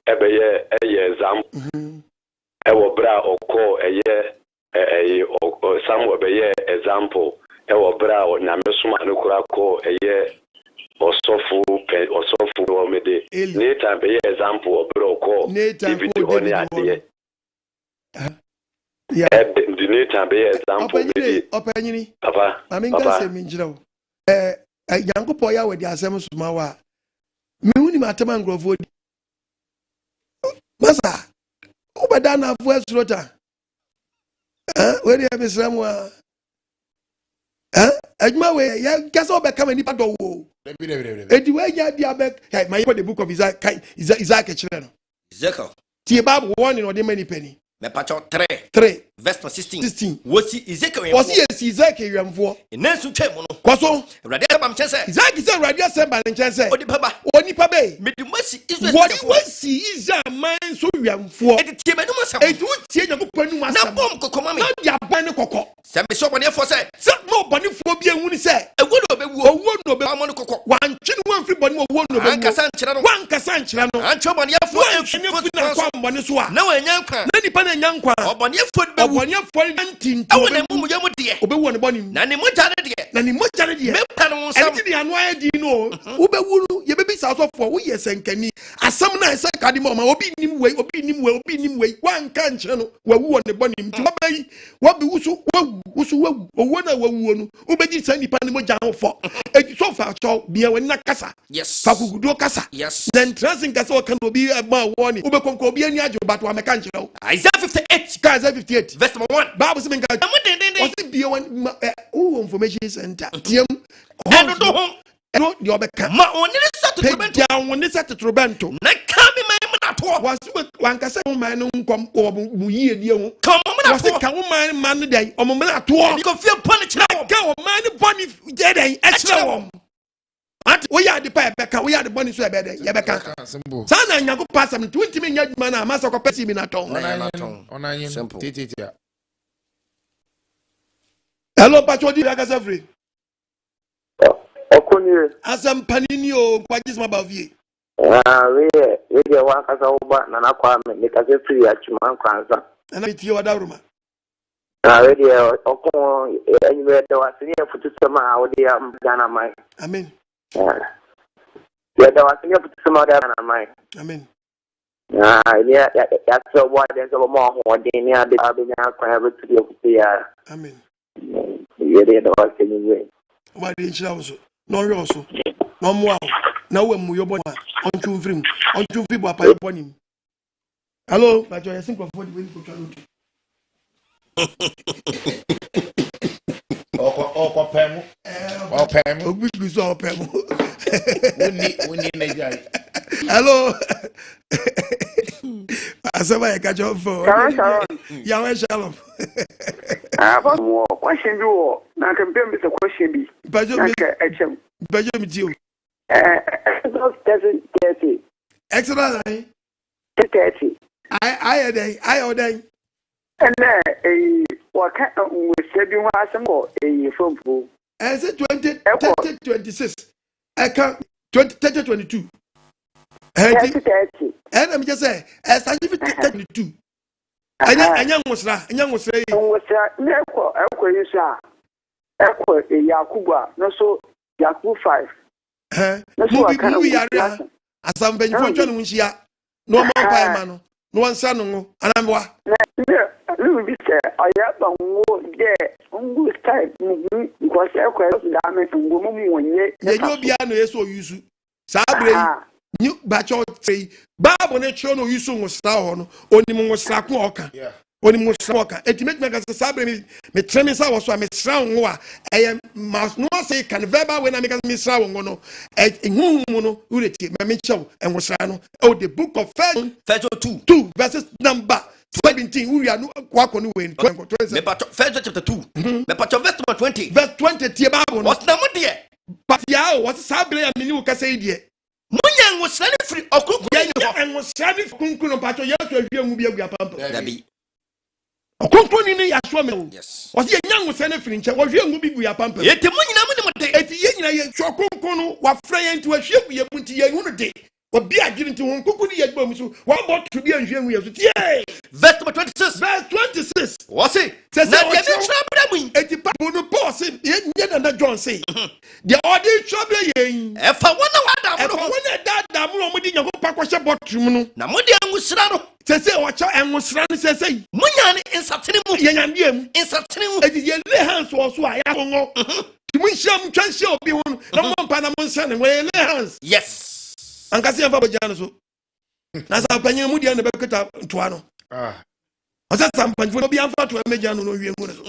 ebeye example ewo bra oko eye Samuel beye example ewo bra o na mesuma no kura ko eye osofu o me de Nathan beye example obra oko David oni ade yeah the Nathan beye example opanyini papa aminga se minjira wo Yankopɔ ya wadi asɛm soma wa me huni matama ngrofo di masa obada na afo asrota we dey besram wa adwuma we ya kasa obeka mani pado wo edi we nya dia be kai my the book of Isaac kire no Ezekiel tie Bible one no de mani penny me pacho 3 verse 16 wosi Ezekiel Ezekiel yamfo enansu twem no kwaso Awurade asɛm kyɛn sɛ Isaac sɛ Awurade asɛm ba nkyɛn sɛ onipa be mede masi Israel man so yamfo edi tie menum asɛm edi tie Nyankopɔn num asɛm na bom kokoma me na dia ban ne kokɔ sɛ me so bɔnefo sɛ no bɔnefo bi ehuni sɛ ewu no obewu amɔ no kokɔ wantwe no amfiri bɔne owu no obewu wankasa nkyerɛ no antwe bɔnefo amfiri na kwa bɔne so a na wanya nkwa na nipa na nya nkwa ɔbɔnefo antinti awo na mu yɛ mu deɛ obewu ne bɔne na ne mogya ne deɛ mepa no nsɛm ɛti de ano ayɛ di no wobewu no yɛbɛbi sa sɔfo wo yɛ sɛnkani asɛm na ɛsɛ kade ma obi nim wei wanka nkyerɛ no wawu wɔ ne bɔne nti wabayi wabi wusu wawu owo na wawu no wobɛgyi sɛ nipa ne mogya ho fɔ edi so fa kyɛw bia wani na kasa fa kugudo kasa then transin kasa wɔka no obi ma wɔ ne wobɛkɔnkɔ obi ani agye bato amɛka nkyerɛ wo Isaiah 58 verse 1 Bible sɛ menka ɔse bia wani wo information center tiam ɛno do ho ɛno deɛ ɔbɛka ma ɔnene sɛ totorobɛnto pɛgya wo ne sɛ totorobɛnto na ka me man mu natoɔ wase wankasɛ wo man no nkɔm wɔ mu yiedie ho ka mo mu wase ka wo man no dɛn ɔmo mu natoɔ kɔfie bɔne kyerɛ wɔn ka wo man no bɔne gye dɛn ɛkyerɛ wɔn ate woyɛ ade pa yɛbɛka woyɛ ade bɔne so yɛbɛɛ dɛn yɛbɛka saa na Nyankopɔn asɛm no nti wontimi nya adwuma no a masa kɔpɛ si bi natɔn hello patro di akasa free Okunye asɛm panini o kwagye sma ba vie we de wa kasa oba na nakwa me kasa free achuma nkwansa ana tie wada ruma we de okun enyime de wa sini futu sema awde ya Ghana mai amen ya de wa sini futu sema da Ghana mai amen ya so wa de so mo ho de ni ade abenya kwa betu de futu ya amen ye de wa sini we wa de nchira wo so no yo so no mo na wo mu yo bona ontu mfiri Boapaye boni hello patro ya simple for the way ko twa load Opemu. Ogbigu so opemu. Woni na jai. Hello. Asaba ya kajo fo. Ya we shalom. But more question do na can be a question be. Bajo mi ti o. Exodus 30. Exodus 30. I order. And what kind of said you have some more a phone pool? And say 2026. I can 2022. 30. And I'm just say as I 22. Anya musra Neko Yusha Echo Yakuba, no so Yaku 5. Movie area as I'm being for John Winchia. No more Payamano, no one son, and I'm what? Louis said, I have a war there on good type because Echo damage and woman one yet. You'll be an so you. Sabre, new batch of say, Bab on a chrono you soon was down, only more slack walker. oni mo smoka eti make me sabre me treme sa wo so me sra wo a mas no say can verbal when I make me sra wo no ehunu mu no ureti me chew enwo sra no the book of First 2 verses number 17 we are no kwako no we First chapter 2 me patch verse 20 tie bible no what's na mo de but ya what sabre ya me ni wo kasa idie munya enwo sra ne free okruku ya enwo sra ne kunkun no patch ya so ahwie mu bi agua pampa dabi okonkoni ni yaso me wo o se nya nwose ne firi nche wo hwe ngu bi gu ya pampa eti munyina mu ni mo de eti ye nyina ye so okonkon no wa fra ye nti wa hwe gu ye bunti ye hunu de obi agiri nti won kuku ni ye gba mu so wa bot to bi anhwe ngu ye so tie verse 26 what's it na de ni trabra mu eti papo no Paul say ye na John say the order trabra ye e fa wona wada mo no wona da mo mo di nyanko pa kwa hye botrum no na mo de anwusra no sese o cha enwusra no sese munya ne insatene mu ye nyandie mu insatene mu eti ye le hands wo so a ya ngo ti mu hye twanhye obi ho na mo mpa na mo nsa ne we le hands yes ankase yɛmfa bɔgya no so na sɛ apanyin mu deɛ ne bɛketa ntoa no ɔsɛ sɛ mpanyinfo no obi amfa toa mɛgya no no wie ngu ne so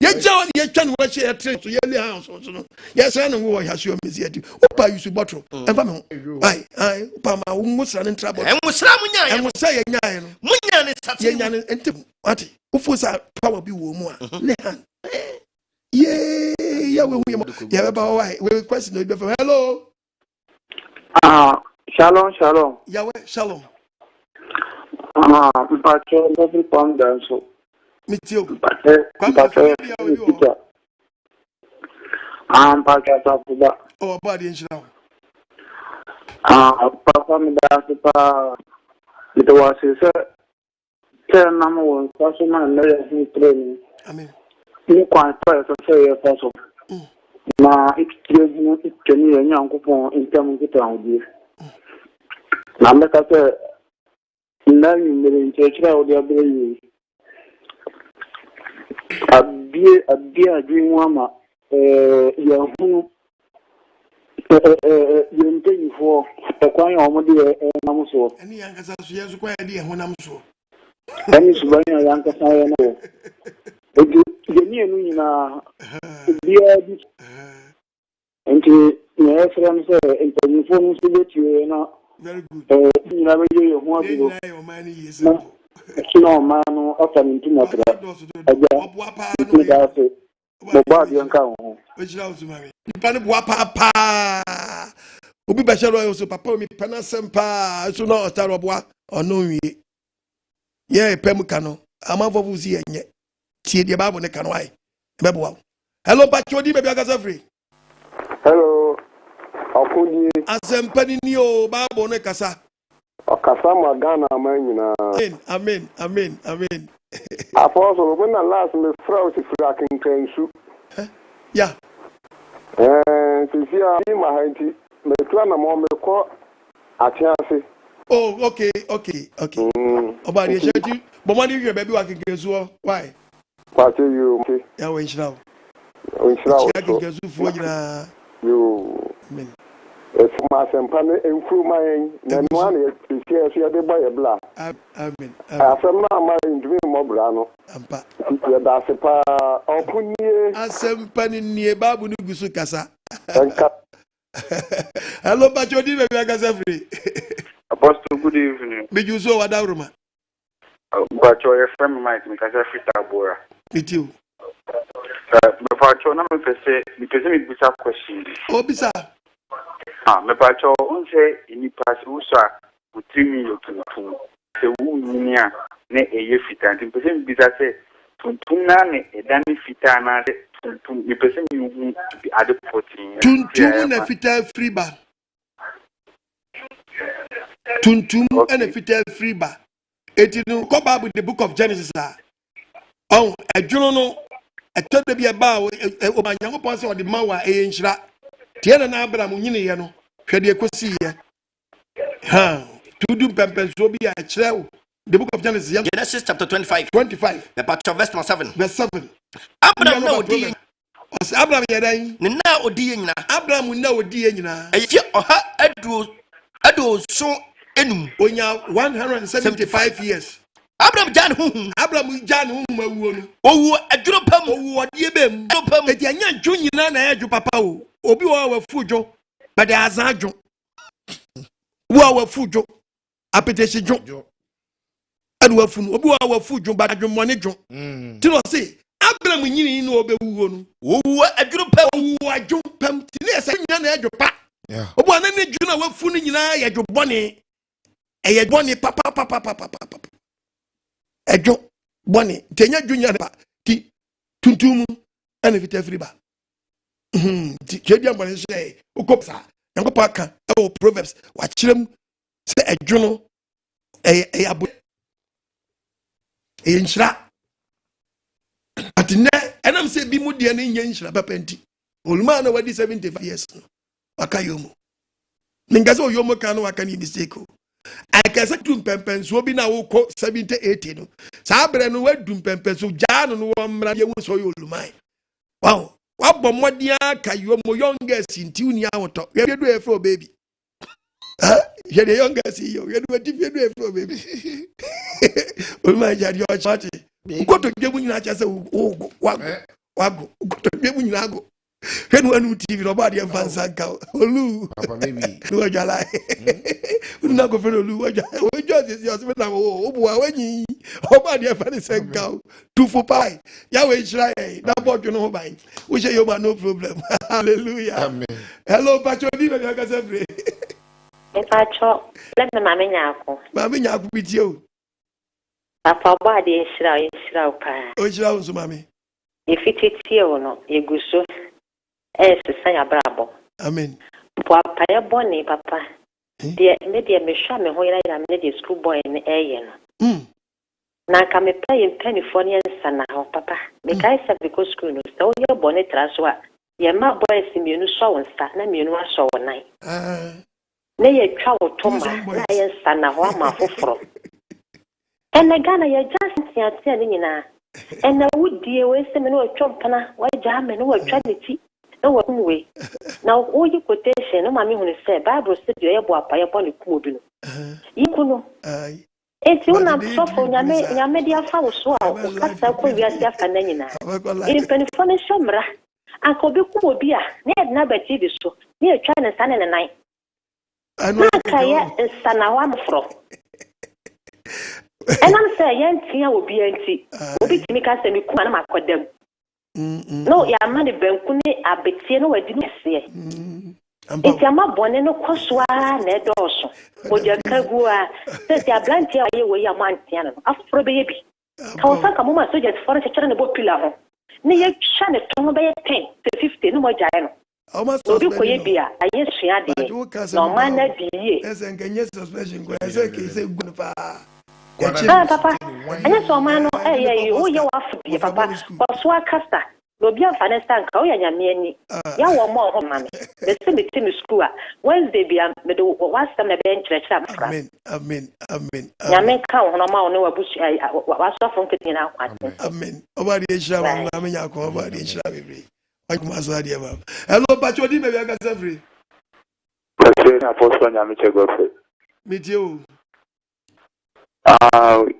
yɛgya wɔ ne yɛtwa ne wɔahyɛ yɛtere so yɛle ha so no yɛsrɛ ne wo wɔ hyaseɛ ɔmɛsi adi wopa yusu bɔtoro ɛmfa me ho ai wopa ma wo ngu sra ne ntra bɔtoro ɛnwosra munya ɛnwo sɛ yɛnyaeɛ no munya ne sate yɛnya ne ntem ate wofo sɛ power bi wɔ mu a le han yɛwɛhu yɛ mɔ yɛbɛba hɔ wae we question no bɛfa hello Shalom. Yahweh, shalom. Mpacho, every pound so. Me too. Mpacho, Safuba. Oh, body in Shao. Papa, me dance pa. It was a turn number one person and let training. Amen. You can't try to say a person. Na ikirezi ikeni yenye ankupo intemu kitangu na mbeka se nani mere nchechira odi abere abie adwin ama yahu yentenifo ekwan omode namuso eni yankasa so yesu kwa edi ehun namuso eni subanya yankasa ye no yeni enu nyina bia di nti na efrem se entenifo nso betie na very good nyina be ye ho abiro no manu afa mintu matra aja ni da se boba bi nka ho ojira uzumami nipa ne Boapaye obi be shero yo so papa mi pana sempa so no otaro boa ono wie ye pem ka no amafo fuzi enye tie de bible ne ka no ai be boa hello pachodi be bi agasa free hello akudi asempani ni o bible ne kasa okasa magana amanyina amen apostle when last me fraud fra kinkansu yeah sisia ma hanti me twa na mo me ko atiase oh okay obari esheti bo mani hwe baby wa kinkansu why pate you okay ya we nshirawo kinkansu fo nyina yo amen ma sempane enfuruman na no ane tia so de boy bla amen asem na ma ndumi mo bla no ampa ya da se pa okunie asempani nie babu ni gusu kasa enka hello pachodi be agasa free apostle good evening me juso wadawruma Bacho your friend Mike me kasa free tabora with you me pacho na me pese because me bisa question bisa me pacho on say ini pass usa utimi yotuntu se wu nyia ne eye fita nti pese me bisa say tuntum na ne edani fita na de tuntum me pese me hu bi ade protein tuntum na fita free ba tuntum na fita free ba etinu ko Bible the book of Genesis oh adwono no etode bi eba o manyango pon se odi mawa enhira tie na Abraham nyine ye no hwede ekosi ye tudum pempenso bi a kire the book of Genesis chapter 25 the verse 7 Abraham na odi Abraham ye dan ne na odi ye nyina Abraham na odi ye nyina eye oha adu so enum onya 175 years Abraham Jan who Abraham Jan who ma owu adwuro pam owu odie bem pam eti anya dwo nyina na edwo papa o obi wa fujo but there azan dwo wa fujo apetesi dwo adu wa funu obi wa fujo but adwo mone dwo ti no say Abraham nyini no obewu no owu adwuro pam owu adwo pam ti ne se nyina na edwo pa obi wa na ne dwo na wa funu nyina ya dwo bone eye bone papa edwo bone tenya dwo nyina pa ti tuntum ana fita free ba ti chedi ambale say ukopsa yankopa kan e proverbs wa kirem se edwo no abo nshira atine enam se bi mu de na nya nshira papa nti oluma na wadi 75 years waka yomo ningaze oyomo kan waka ni mistake o akasa tum pempen so bi na wo ko 70 80 no sa bre no wadum pempen so ja no wo mra ye wo so oluma wow wabɔ mmɔden aka yomo youngest nti uni awoto ye do efro baby ye the youngest yo ye do tifie do efro baby oluma ja di ochati ukoto dwemu nyina cha se wago ukoto dwemu nyina go henu anu tv no ba de fansa ka olu papa baby no jala una go fero olu oja se yo se na wo obu wa wanyi o ba de fansa ka tufu pai ya we israel na bodu no ban we say yo no problem hallelujah amen hello pacho di me ka se free pacho let me mama nyako bitie o papa ba de israel pa o israel so mami efititie o no eguso sanya brabo amen Boapaye boni papa de me de me hwa me ho ira me de school boy ne no na ka me pay penifo ne nsana ho papa me kai sa because school no so ye boni traso a ye ma boys mienu so wonsa na mienu aso wonan na ye twa wo toma na ye nsana ho ama foforo ene gana ye just tia ne nyina ene wudie we se me no atwompana wa ja me no watwa ne ti no we now all you quotation no mami hu say bible say you Boapaye pon ku obi no yikuno enti una sofo nyame dia fa wo so a o kasa ko wi ase afa na nyina in penifone shomra anko be ku obi a na ba ti bi so na etwa ne sane ne nan na kaya sana wa mfro enam say yentia obi anti obi timi ka se mi ku na makodam no ya mani benku ni abetie no wadi no se enti ama bone no koswa na edoso oja kagua se ablanti aye we ya mantia no afro be yebi ka wo saka mo ma so jet for chere ne popular ho ni ye hwa ne to be 10 to 50 no mo jae no obi ko yebi a aye sua de no man na die ese nkenye suspension ko ese ke se gun pa papa anya so man no wo ye wa fudie papa so akasta obi afane stanka o ya nyame ani ya wo mo ho mame the same team school a Wednesday bia me do wasam na be nkyerɛkyerɛ afra amen nyame ka ho no ma wo ne wabusu wasofo nkete na akwate amen obadi ehira ma na me nyako obadi ehira bebre akuma so ade ma hello pacho di me bia ka safri President Apostle nyame chegofe metie o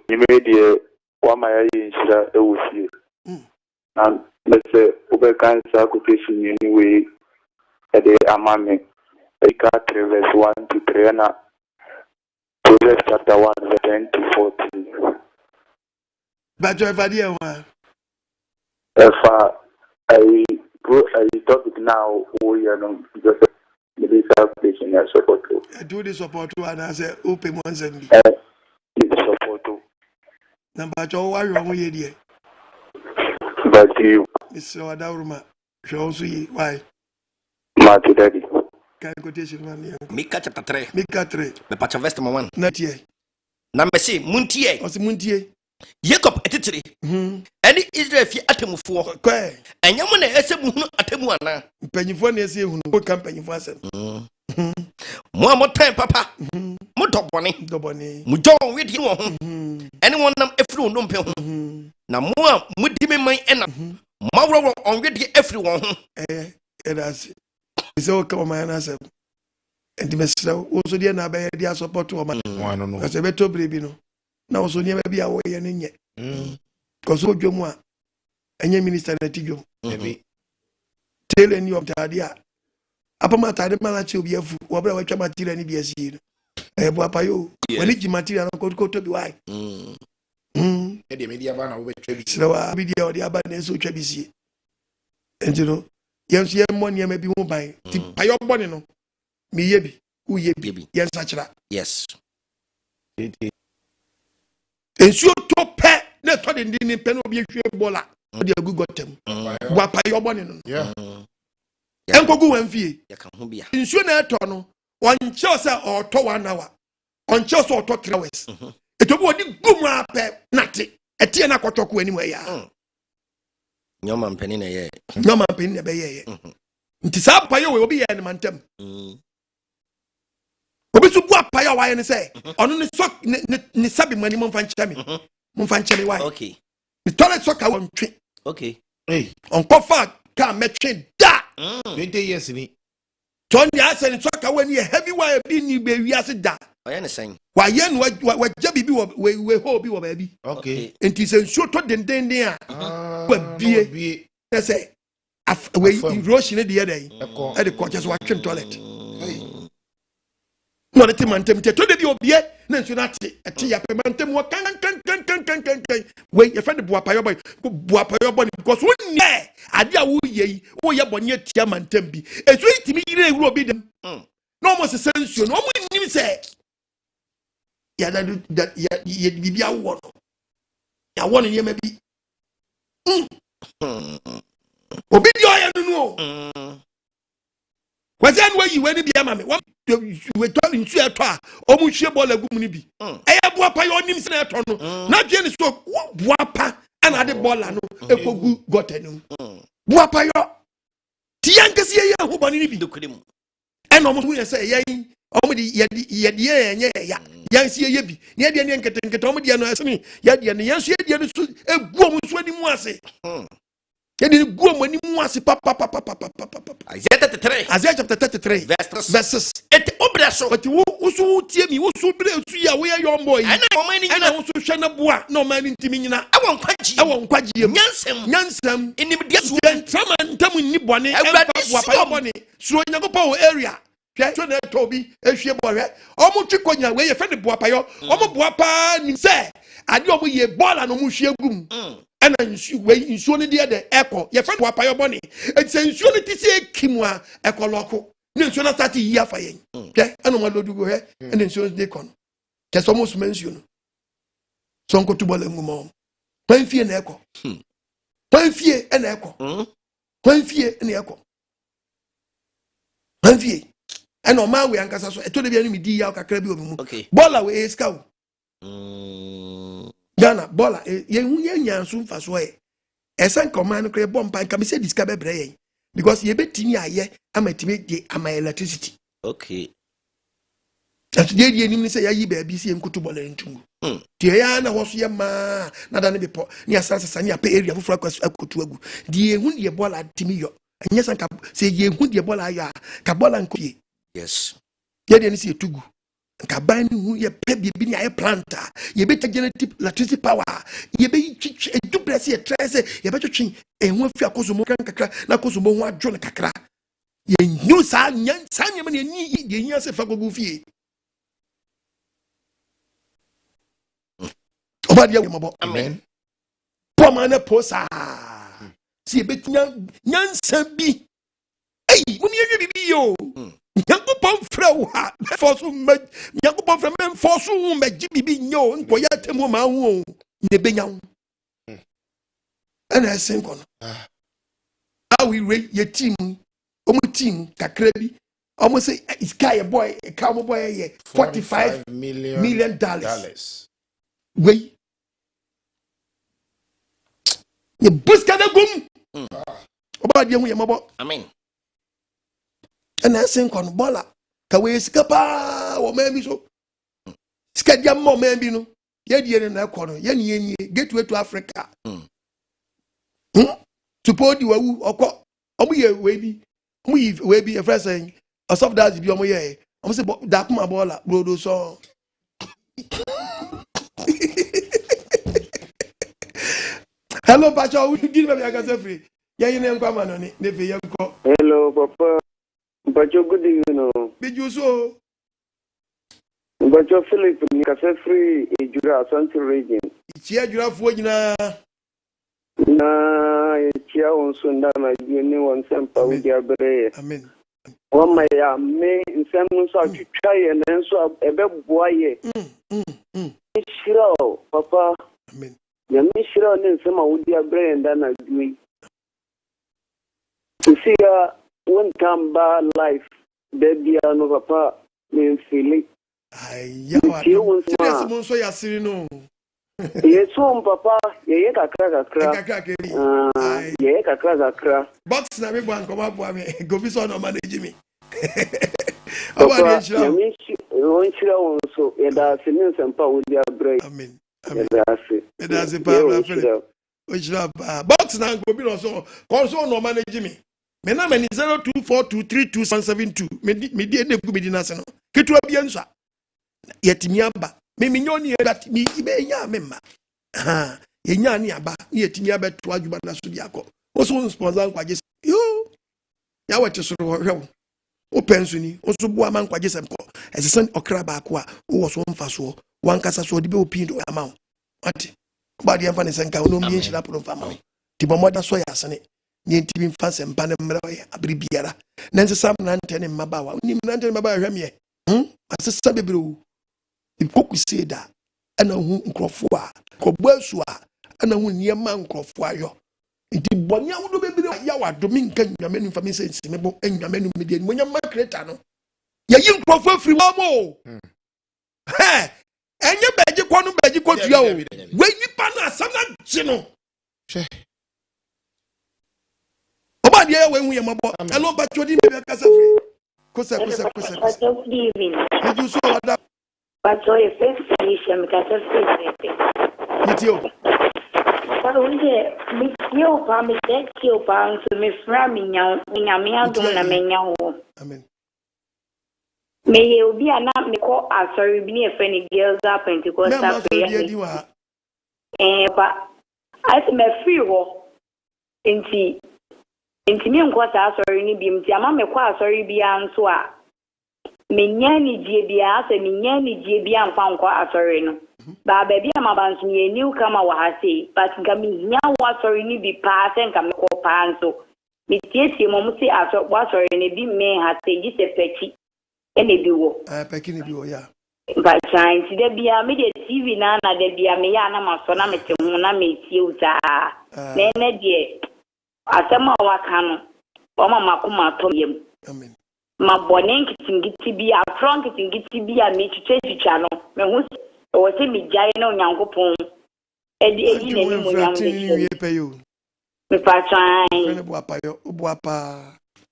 nyimedie wa ma ya ehira ewusie na let's ube cancer quotation anyway at the amame Eka 3 verse 1 to 3 na Proverbs chapter 1 verse 10 to 14 but you have idea one if I topic now we are no because the quotation is support to do the support to and I say open one send the support to number 2 why you won here but you Mr. Adauruma show so why Mati daddy can quotation one Mika chapter 3 Mika 3 me patch verse 1 not here na me say muntie o se muntie Jacob etitiri any Israel fi atemufo kwa enyam na ese muhunu atemu ana mpanyifo na ese ehunu ko kampanyifo asem mo amotan papa mo dobone mo jon wedi wo ho ene wonam efiri wo mpe ho na mo a mudi me man ena mawro on wedi efiri wo ho that's is okay o man asem enti mesra wo so dia na ba dia support o man no kasi beto brebi no na wo so ne ba bia wo ye ne nye because wo dwom a enye minister na ti dwom tell any of the idea apama tade mala che obi afu wo bra watwa material ni bi asi no Boapaye o wani ji material no ko to bi why e de media ba na wo betwa bi so wa media o de aba na so twa bi sie entino yenso ye mo ne ma bi ho ban ti payo bone no me ye bi wo ye bi yensa kira yes ensuo to pe na to de ndin pe no obi ehwe bola o de agu gotem Boapaye bone no enkogu wanfie yaka ho bia ensuo na eto no onche se oto 1 hour onche se oto 3 hours etobi odi gumu ape nate etie na kotoko ani ya nyoma mpeni na ye nyoma mpeni na be ye nti sa Paye we obi ye ne mantem obi su Boapaye wa ye ne se ono ne so ne sabi mani mo mfa nchemi wa okay ni tole so ka won twe okay onko fa ka metwe da 20 years ni ton ya se ni so ka wani heavy wire bi ni be wiase da oya ne sen wa ye no wa jabi bi we ho bi wo ba bi okay enti se nsuo to denden a wa bie say we erosion e de dey e de ko just wa twem toilet no le timantem te to de bi obie na nsuo na te ya pe mantem wo kan we ye fa de Boapaye boy because wo ne ade a wo ye bonye tia mantem bi esu itimi yire ewuro bi dem no almost sensuo no mo nim say ya da ya bibia wo no ya wo ne ma bi obi di oya no wazen we yiwe ni bia ma me we to nsu eto a omu hwie bola gum ni bi eya Boapaye onim se na eto no na dwe ni so Boapa ana de bola no ekogu gotenu Boapaye ti yankasi ye ho boni ni bi dokurim eno omu ye se yen omu di ye enye ya yansi ye bi ne de ne nkete omu de no asemi ye de ne yansi ye de no so egu omu so ani mu ase yedi go mani mu ase papa Isaiah chapter 33 verses et obraso but wo so tie mi wo so bre su ya wo ye young boy ana o mani nyina wo so hwe na boa na o mani ntimi nyina awon kwaji nyansam enim de so trama ntam ni bone empa Boapaye bone so nyagopo area hwe so na to bi ehwie bohwe omo twikonya we ye fe de Boapaye omo Boapa nim se ade omo ye bola no mo hwie gum ana nsuo ne de eko ye fa Boapaye bone enti nsuo ne ti se kimwa eko loko ne nsuo na start yi afa yen ke ana ma lodu go he ene nsuo de kon ke so mo suma nsuo no so nko tubola ngumo panfie na eko panfie na eko panfie na eko panfie ana ma we ankasa so eto de bia ni mi di ya kakra bi obi mu bola we eska wo Ghana bola ye hu ye nyansu mfaso e esen command kre bompa nka me se diska bebre yen because ye betimi aye amatimi de ama electricity okay ati de ni se ya yi ba bi se enkutu bola ntumu ti ya na ho so ye ma na da ne bepo ni asasa ni apa area fufura akutu agu de hu de bola timi yo anya san ka se ye hu de bola ya ka bola nkoye yes ye de ni se tugu nka ban ni hu ye pe bi ni aye planta ye be generative electricity power ye be dupless ye trese ye be twetwe enhu afi akosomo kan kakra na akosomo hu adwo ne kakra ye nyu sa nyan sa nyama ne ni ye nya se fa gogu fie obadi ye mabo amen poma na posa si ye be nyansa bi ei mumi ye bibi yo Yakupon frau ha force me Yakupon from men force me jibi nyo nko ya temu ma hu ne benya hu ana sen kono we re ye team omu team kakra bi omu say sky boy ka omu boy ye 45 million dollars we ye buska na gum oba de hu ye mabo amen ana sen kono bola ka we sika pa wo ma bi so sika dia mo ma bi no ye die na kono ye ne yenye gateway to Africa support wawu okọ omu ye we bi omu yi we bi e friend say osof that bi omu ye omu say da kuma bola brodo so Hello, Pacha, we give me a free. Yeah, you never come on it. Never young cop. Hello, Papa. But you're good, you know. Did you so? But you're Philip, you can say free a Jura Santi region. Chia Jura Fujina. Na Chia on Sundana, you know, on Sampa with your bere. Amen. One may in some sort to try and then so a bed boy. Sure, Papa. Amen. The mission and some of your brain than I do. To see one come by life, baby, no Papa, means Philip. Yes, Papa, ye kakra. Box na me ban come up with me. Go be so no manage me. Papa, so yada sinin sempa with your brain. Amen. That's box na go be no so. Console no manage me. Me na me 0242327172. Me di ene ku me di na se no. Ketu abiansa. Yetimi aba. Me nyoni that me ibe nya memma. Ha, ye nya ni aba. Ni yetimi aba to adwuma na so di akọ. Wo so sponsor nkwaje. Yo. Ya wache so hwew. O pensu ni, o so bo ama nkwaje semko. Esesen okra ba akọ a, wo so mfa so. Wan kasa so di be opin do ama wo. Ati. Ba di emfa ne senka no mi enhira pro mfa ma wo. Ti bo moda so ya sene. Ni ntimi mfa sempa ne mra ye abiri biara. Na nsesam na ntene mmabawa. Ni na ntene mmabawa hwemye. Asesa bebreu. Ikoku seda ana hu nkrofo a kobasu a ana hu niema nkrofo ayo nti bonya wo do bebre ya wadomi nka nwamenu fami sense mebo nwamenu media ni monya makreta no ya yi nkrofo afiri wa mo he enye beji kwa no beji kwa tua o we nipa na asam na gye no hwe oba de we hu ye mabo elo ba chodi me be kasa free kosa good evening. Did you so that? But so if it's finished, because it's you. But when you come, me take you pounds to me from me now, when I'm doing a menu. Amen. May you be an up me call us, sorry, be a friendly girls up and to go stop prayer. But I think my free war in tea. Inti mi nkwata sorry ni bi mti ama me kwa sorry bia nso a menya ni die bia ase menya ni die bia mfa nkwa asori no ba ba bia ma banso ye new kama wa ha sei but nga menya wa sorry ni bi pa ase nka me ko pa nso mi tietie mo mti aso wa sorry ni bi me ha sei ji se peki ene bi wo peki ni bi wo ya ba chan ti de bia me de TV na de bia me ya na maso na me te hu na me tie uta na ene die asema wakano oma makuma toyem amen ma bonen kitingiti bia front kitingiti bia me chicha no me hu o se mi jai na onyankopon edi na ni mo nyam de me patran Boapaye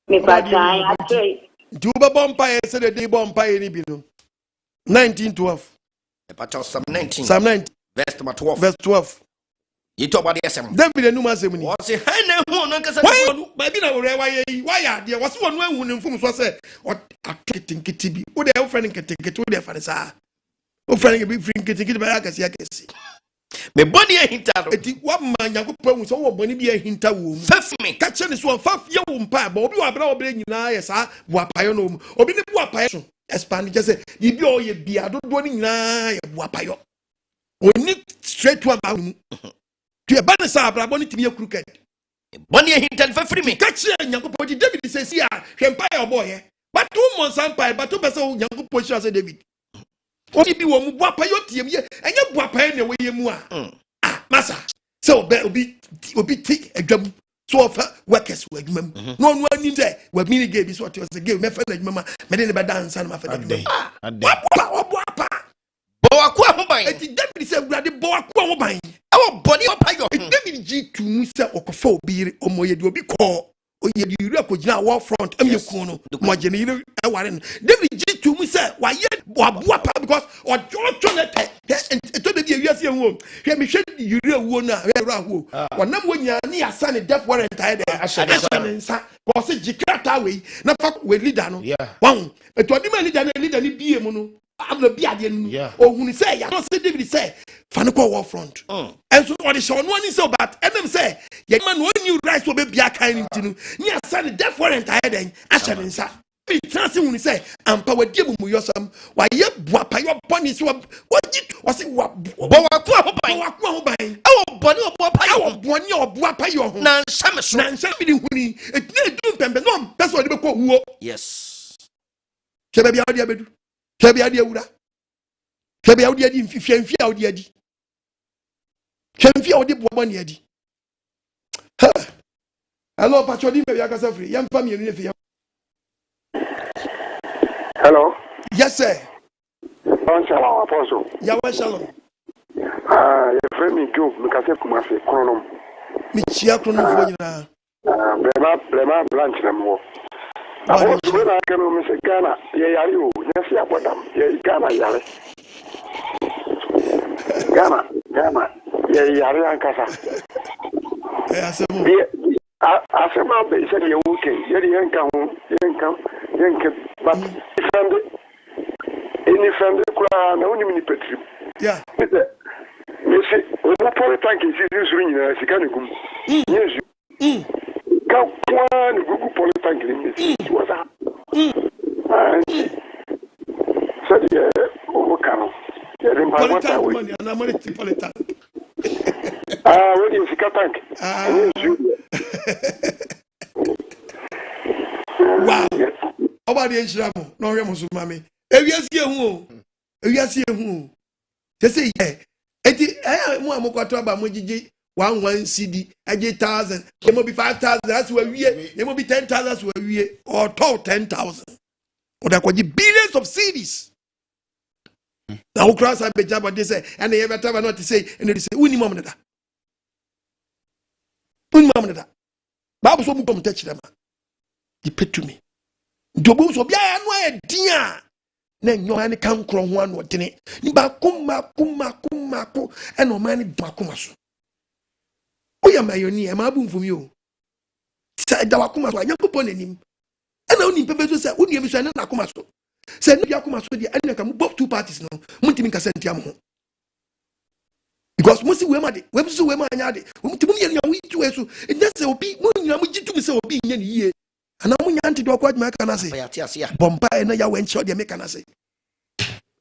me patran ate du ba bompaye se de dey bompaye ni bi no 1912 e patran Psalm 19 verse 12 you talk about the SM. David and Numa Semini. What's a hand who no can say, baby, why are there was one who informs was said, what a kitting kitty, would their friend can take it to their father's eye. Oh, friend, a big friend can take it by Agassi. Me body a hint out. One man, young people, so when be a hint of womb. Fess me, catch this one, 5 year old pie, but you are bringing in sir, Boapaye, or be the Boapaye. Expand just say, you be all ye be, I don't want in Boapaye. We need straight to about. Tu es banne ça abra boni timi crooked boni hintan fa free me catch Nyankopon David says here hempa your boy but two months ampa but two person Nyankopon say David o bi wo mu Boapaye otiem ye enye Boapaye na we yemu masa so obi ti adwam so of workers we adwam no no ani say we mini game bi so what was the game me fa na adwam me de be dance na ma fa adwam Boapa Boaku ahoban eti David say urade Boaku ahoban body Boapaye David G to Musa Okofa Obiri Omoye di obi call Oye di ru akogina war front amyeku no mo agene aware no David G to Musa wa ye Boapa because ojo na to de wiase hu hwe me hwe yuru awuo na ru aho wonam wonya ni asa ne death warrant aide asane nsa ko se jikrata we na fa we leader no wan eto di ma leader ni bie mu no abla bi ade nu ohun say ya no say David say Faniko war front. And so what is shown one is so bad. And them say, yeah, man, when you rise will be a kind of near son, death warrant I had then, Asher and Sa. Be transing when he say, and power give you some, why you Boapaye bunny swap. What did was it what Boapaye? Oh, Bonnie or Boapaye, one year Boapaye, Nan Shamus, Nan Shamini, it need to remember, no, that's what they call. Yes. Kebi audio bedu. Kebi audio ura. Kebi audio di mfifia audio di. Kemfia audio bobani adi. Hello, Patrodi me yakasa free. Yam fam yenu nefi. Hello. Yes sir. Shalom apostle. Yawa shalom. Your friend me go because Kumasi Kronom. Me chia kronom fo nyina. Blema branch na mo. Apostle when I came to Mr. Ghana, ye yari o, nyasi abodam, ye Ghana yari. Ghana, ye yari ankasa. Asema be said ye okay, ye yanka but any friend kura na oni mini petri. Yeah. Me say, we na pole tank is ring na sika ne gum. Yes. Ka kwa ne gugu pole tank ni. What's that? Said ye o kano. Ye dem ba wata we. Money na money pole tank. What is sika tank? Wow. Oba de enshiramo no hwe musu mame. Ewiase ehu o. Ewiase ehu o. They say yeah. Eti mo amokwato aba mo gigi 11 CD, age 1000. There mo be 5000 that's where we. There mo be 10,000 that's where we. Or 10,000. Or that could be billions of CDs. Now who cross I be job they say and they ever tell not to say and they say uni mom na da. Uni mom na da. Bible so mu come touch them. He paid to me. Dobo so bia no e dia. Na nyo ani kan kro ho anu odene. Ni ba kuma e no man ni ba kuma so. Oya mayoni e ma bu mfumi o. Sa da wa kuma so anyakopon anim. E na oni pepe so say oni emi so na kuma so. Say no bia kuma so dia anya ka mu both two parties no. Muntimi ka sentia mo. Because musi we ma de, we so we ma anya de. Muntimi ye nya we tu eso. E na say obi mo nyina mo gitu mi say obi nya ni yie. Ana mo nya anti do kwa ma ka na say. Boapaye na ya we ncho de me ka na say.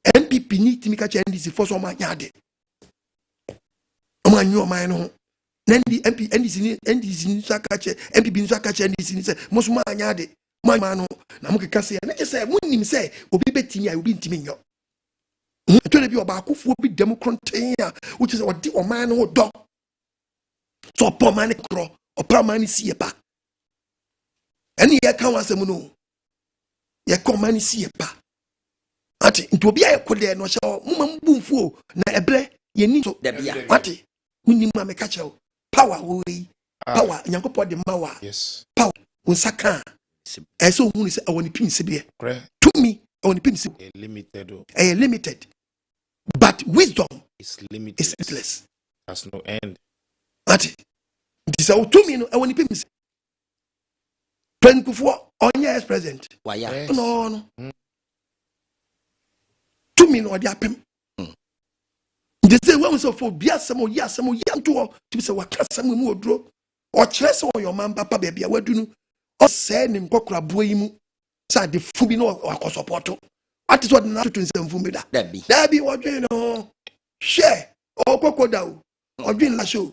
MPP ni timi ka che NDC for so ma nya de. O ma nyu o ma no. Nendi MP NDC ni so ka che MPP ni so ka che NDC ni say mo so ma nya de. Ma no na mo ka say na say mo nim say obi betimi a obi ntimi nyo. To be oba akofo bi democratic which is odi o man no do. So poor man kro, o pra man si eba. Eni ye kan wasem no. Ye kon man si eba. Ati nti obi aye kode no hye mo mambumfu na ebre ye ni so da bia. Ati unim ma me ka che power we. Power nyankopɔ de mawa. Yes. Power unsaka. Eso hu ni se awoni pin se be. To me awoni pin se limited. Limited. But wisdom is limited. Is endless. Has no end. Ati this to me no awoni pin se. President Kufuor onye ex president. Why? No. To me no dey apem. They say when we say for biasemo yanto to say wakasem mu odro o kire se your man papa bia wadu nu o say nim kokora boyi mu say de fu bi no akosupport what is what na to nsem bi da dabi odwen no share o kokoda o odwen la show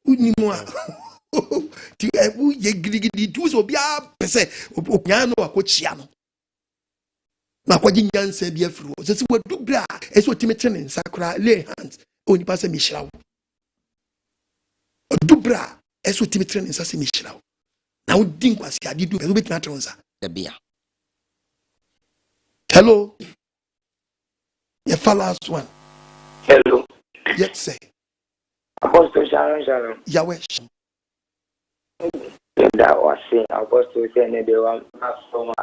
unimu a ti ebu ye girigidi tu so bia pese opian no akochia no na kwaji nyansa bia firi wo se wadu bra eso timetene nsakra lay hands oni pa se mishirawo wadu bra eso timetene nsa se mishirawo na wodi nkwasi adidu eso betina tronsa da bia. Hello. Your last one. Hello. Yes, sir. Apostle Sharon. Yahweh. That was saying Apostle saying they want from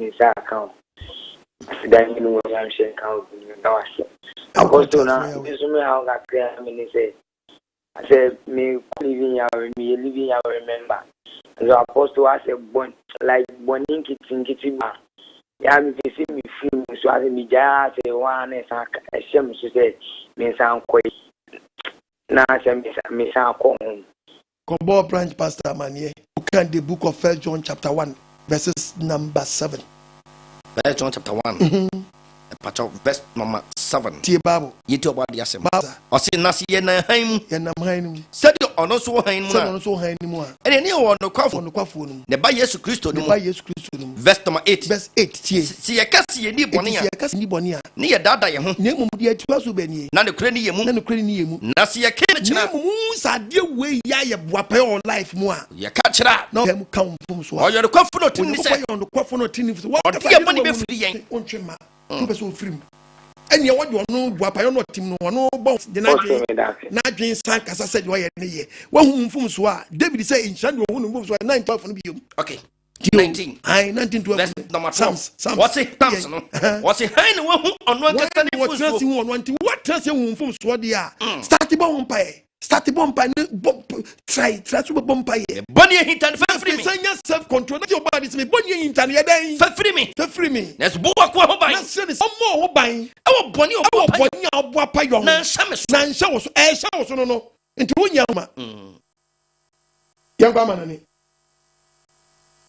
his account. Then you know I'm saying account. That was saying Apostle now. This me how got clear. I mean, say I said me living here remember. So Apostle I said born like born in kitchen. ya me pese me film so ase me ja se one sa ehyem so se me san koi na se me san ko Combo branch pastor Manie. Look at the book of 1 John chapter 1 verses number 7. 1 John chapter 1. Verse number 7. Tie Bible. Yeti oba di asem. O se na se ye na han. Ye na han. Said ono so han mu. Said ono so han mu a. Ene ne wo no kwafo no. Ne ba Yesu Kristo no. Ne ba Yesu Kristo no. Verse number 8. Verse 8 tie. Si ye ka se ye ni boni a. Si ye ka se ni boni a. Ne ye dada ye ho. Ne mum di atua so bani. Na ne kure ni ye mu. Na ne kure ni ye mu. Na se ye ke ne chira. Ne mum sa de we ya ye Boapaye on life mu a. Ye ka chira. Na mu kan fum so. O ye no kwafo no tin ni se. O ye no kwafo no tin ni so. O de ye boni be firi yen. On twema. Tu be so firi mu. Enya wadu no Boapaye no tim no no bon de na dwen san kasa said why ne ye wa hu mfum so a David say in shande hu no mfum so 9:12 no biom. Okay. 19. I 19:12. Number 12. What's it? Psalms no. What's it? Hein wa hu ono kasa ne fu so. What trust hu mfum so de a. Start Boapaye. Start Boapaye try to Boapaye. Boni hintan fa free me. Sanya self control. Not your body say boni hintan ye den. Fa free me. Fa free me. Let's bo akwa ho ban. Na say omo ho ban. E wo boni a Boapaye yo. Na nsa wo so. E sha wo so no. Nti wonya ma. Yang kwa manani.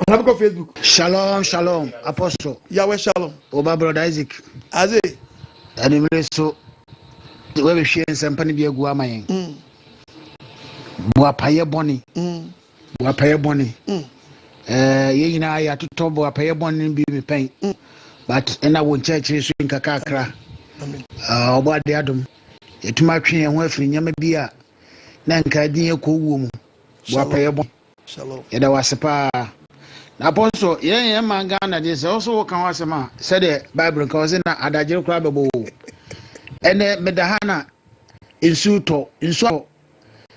On a Facebook. Shalom, Apostle. Yahweh shalom. Oba brother Isaac. Aze. Anyway, so the way we share some penny be a guamayan. Boapaye Bonnie. Boapaye Bonnie. Ye na ya to top Boapaye Bonnie be me pain. But and I won't church is in Kakakra. Oba de Adam. It my tree and worth in Yamabia. Nanka dear cool woman. Boapaye Bonnie. Shalom. Yada was a pa. Apostle, yeah, man, Ghana, this also can was a man. Said the Bible cause in a adagio crabable. And Medahana in Suto,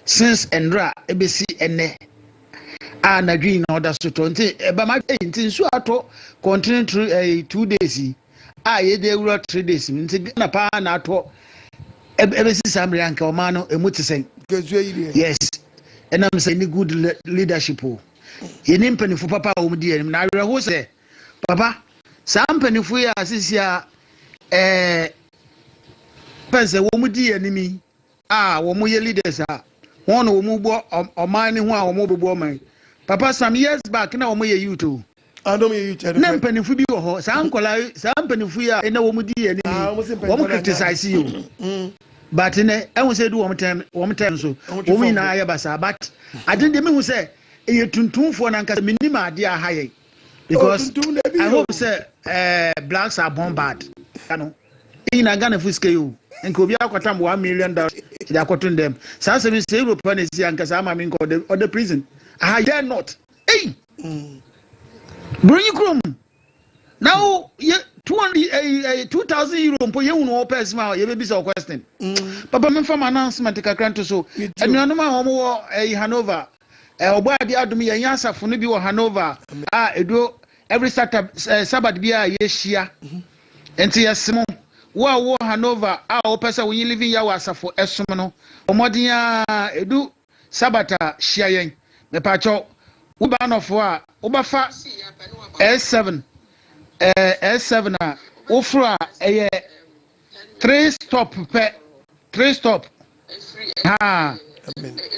since Endra, ABC, and a green order to 20, but my in Suato continue to a 2 days. They were 3 days. In a pan at all. ABC Samrianka or Mano, and what to say? Yes, and I'm saying good leadership. Yenim penifo papa wo mdi yenim na awerho se papa sa penifo ya asisia pense wo mdi yenimi wo mo ye leaders won wo mo bo oman ne ho wo mo bebo oman papa some years back na wo mo ye youth adom ye youth na penifo bi wo ho sa penifo ya na wo mdi yenimi wo mo criticize you but ne enwo se du wo mo time so wo mi na ya basa but adinde me hu se e tuntumfo na nka minima ade a haye because I hope say blacks are bombarded no in Ghana fuske you nka obi akwata $1 million they akwatun them say say Europe na si anka sa ma min ko the prison I dare not hey bring you krom now 2,000 euro mpo ye unu opes ma ye be bisa question papa me from announcement kakranto so enuanu ma ho mo Hanover Obadi adumi ya yansafo no bi wo Hanover edo every Sabbath bi a yeshia enti yesemo wo Hanover opesa wo living ya wasafo esom no omodin a edu Sabbath shia yen me pacho wo ba nofo a wo ba fa S7 a wo fro a 3 stop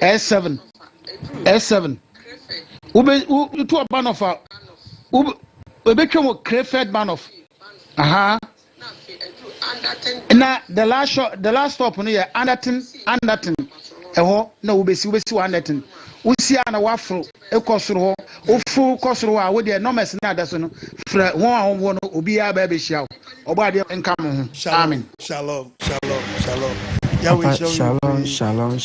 S7 ube to a ban of ube come Crefed ban of na the last stop no here Anderton eho na ube si Anderton usi ana wafro ekosoro ofu kosoro a we de enormous na adaso no fra won no obi ya ba be hia obade nka mo ho amen shalom Yahweh shalom.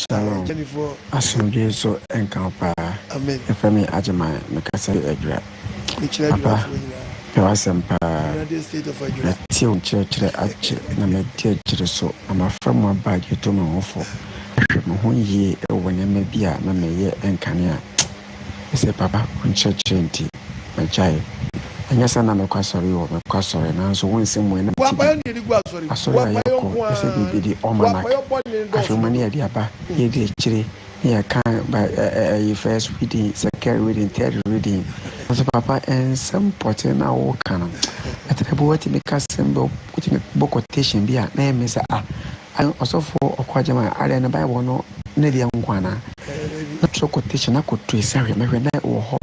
Asumdwe so enkampa. Amen. Efemi AGYEMANG mekasa edra. Papa. Pewasempa. Na tiu nchire ache na metie chire so amafamu abage to me hofo. Ehwe me ho yie ewo nyame bia na meye enkane a. Ese papa kunchire nti mejai. Anyasa na mekwasori na so wonse mo na Boapaye ni digwa asori Boapaye ko ese bibidi omana afumani ade aba ye de chire ye kan ba first reading second reading third reading so papa and some portion na wo kan what me casembo putting a book quotation be a name is also for OKOH I and Bible no Nedia Ngwana. Not so quotation I could trace her or hop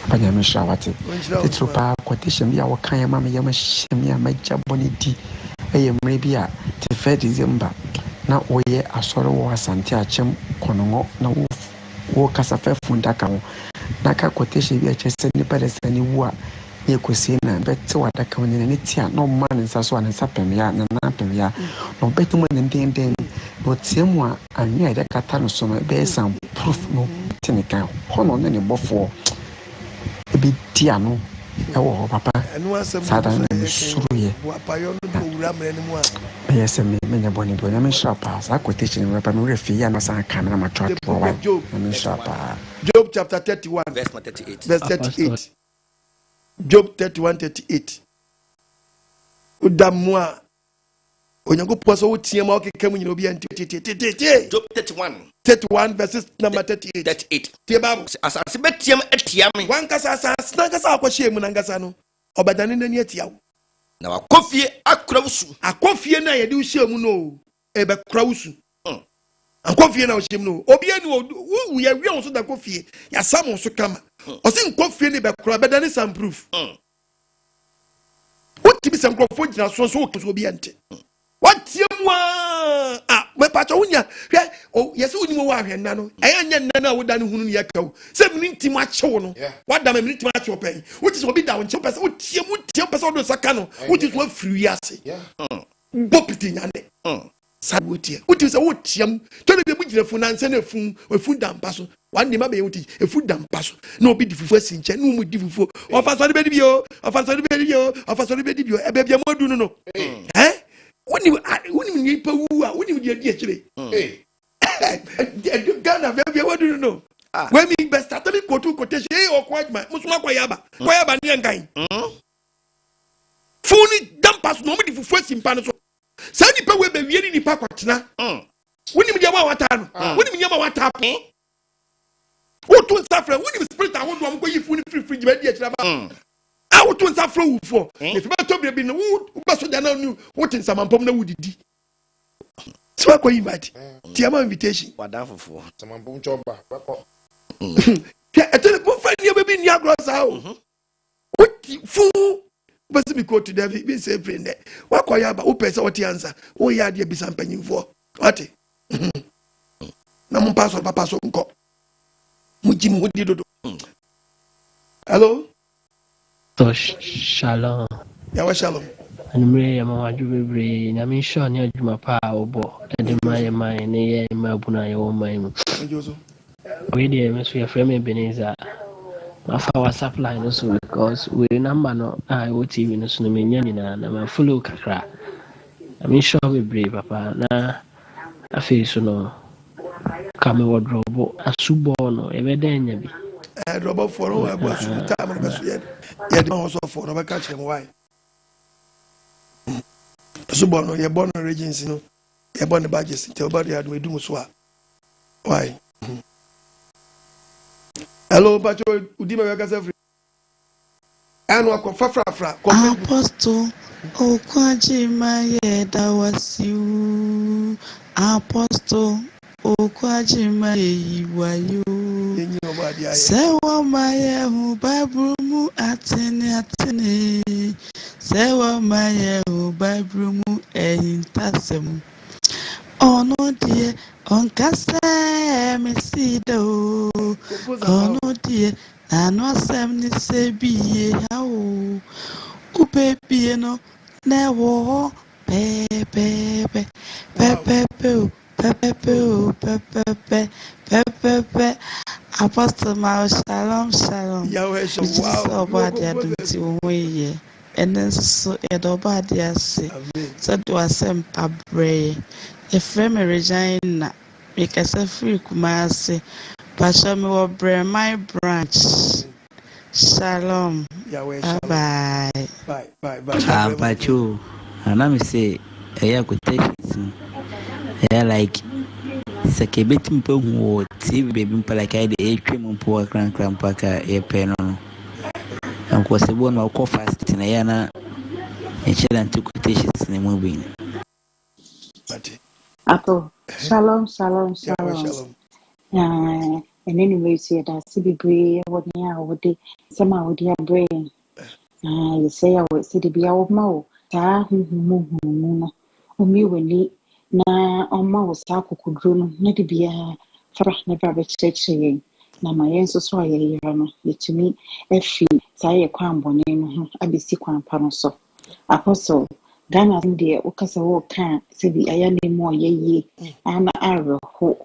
Panyam Shawati. The trooper quotation be our kind of mammy Yamashimia, my jabonity. I am maybe a the December. Now we are sorrow was Santiachem Kono no walk as a fair fundaka. Naka quotation be a chest any better than you were. You could see and bet to what I come in it here. No man in Saswan and Sapemia and Napemia. No better than then. No Timwa and near the Catano so my base and proof no Tinica. Honor any before. A bit Tiano. Oh, Papa. Saturday, Suru. Yes, I mean, a bonny boy. I'm in shop. I quotation weapon refi and a camera my truck for a while. I'm in shop. Job chapter 31, verse 38. Verse 38. Job 31:38. Udamwa. Onyango poso utiema oke kemu nyino bi ante. Job 31 verses number 38. 38. Tieba asase betiam atiame. Wankasa asase nankasa akwahye mu nankasa no. Obadane nani atiawo. Na wakofie akrawusu. Akofie na yede uhye mu no. Ebe krawusu. Akofie na uhye mu no. Obi ani wo ya wi so da kofie. Ya sam so kama. Osi nkofie ni be kra bedane some proof. What is some crofo gina so obi ante. What yemwa me pacho unya o yesi unimo wa hwe na no anya nna na woda ne hunu ne yakaw se mini ntim achewo no wada me mini ntim achewo pen which is obi da won chewo person utie person do saka no which is what free ase bopiti nyane sa wotie which is what tiam to ne be gina fu na nse na fu dampa so wan ne ma be wuti efu dampa so na obi difufu asinche na umu difufu ofa so de be bio ebe bia modu no When you pay, when you did yesterday, Ghana, very well, do know. When we best started go to quotation or quite my Musma Quayaba, Niangai. Fully dump us normally for first in Panaso. Sandy Power be really in Paquatina. When you know what time, when you know what happened. What to suffer when you split out one way you fully free. I would want to flow for. If you told me, been wood, but I don't know what in some pom would do. So I call you invite. Tiama invitation. What down for some boom job. I tell you, friend, you be in your grass out. What fool? But me go to David, be safe friend. What call you about who pays what answer? Oh, yeah, dear, be some penny for. What? Namun pass or papa so go. Mujim would do. Hello? Shalom. Yawa shalom. Anumre ya mawaju bebre na mi sure ni adwuma pa obo ede maye maye ne ye mabuna ye wo maye mu. We dey me so ya frame Ebenezer. Ma fa WhatsApp line no so because we number no wo TV no so no menya ni na ma follow kakra. Na mi sure bebre papa na afi so no kame wardrobe asubo no ebedenya bi. Robo for o abasu time no beso ye. Ye dey also for no be catch him why. Subono, you're born in regency, no, you're born in badges, tell body had we do so. Why? Hello, Pacho, Udima Gaza. And what Fafra, Apostle, OKOH, my that was you. Apostle, OKOH, my were you. Say, what my who Bible atene. Say, what my who Bible tasem. Oh no, dear, on Cassa, Messido. Oh no, dear, I know some say be how. Baby, no, never. Pepe. Apostle Mao, shalom. Jesus, about the adult way, and then so it about the say. So do I send a bray. A frame Regina, make us a free Kumasi, but show me what bray my branch. Shalom. Bye. Pacho, and I'm say, I could take it. I like. Sakebeti mpo huo TV baby mpalaka ide ekwe mpo wa crank paka e peno because the one will fast in a yana and chill and two quotations in the movie. Apple, shalom, shalom, shalom. And anyway, see that CB what near would they somehow dear brain. You say I would see the be our mouth. Ta who when na ọma wo saa kokodro no na de bia fra na bra be kyerɛkyerɛ na ma yɛn so ayɛ yɛra no yɛtumi afi saa yɛ kwan bɔne no ho abɛsi kwan pa no so apostle Ghana deɛ wokasa wo ka sɛ bi aya ne mu ɔyɛ ana arɛho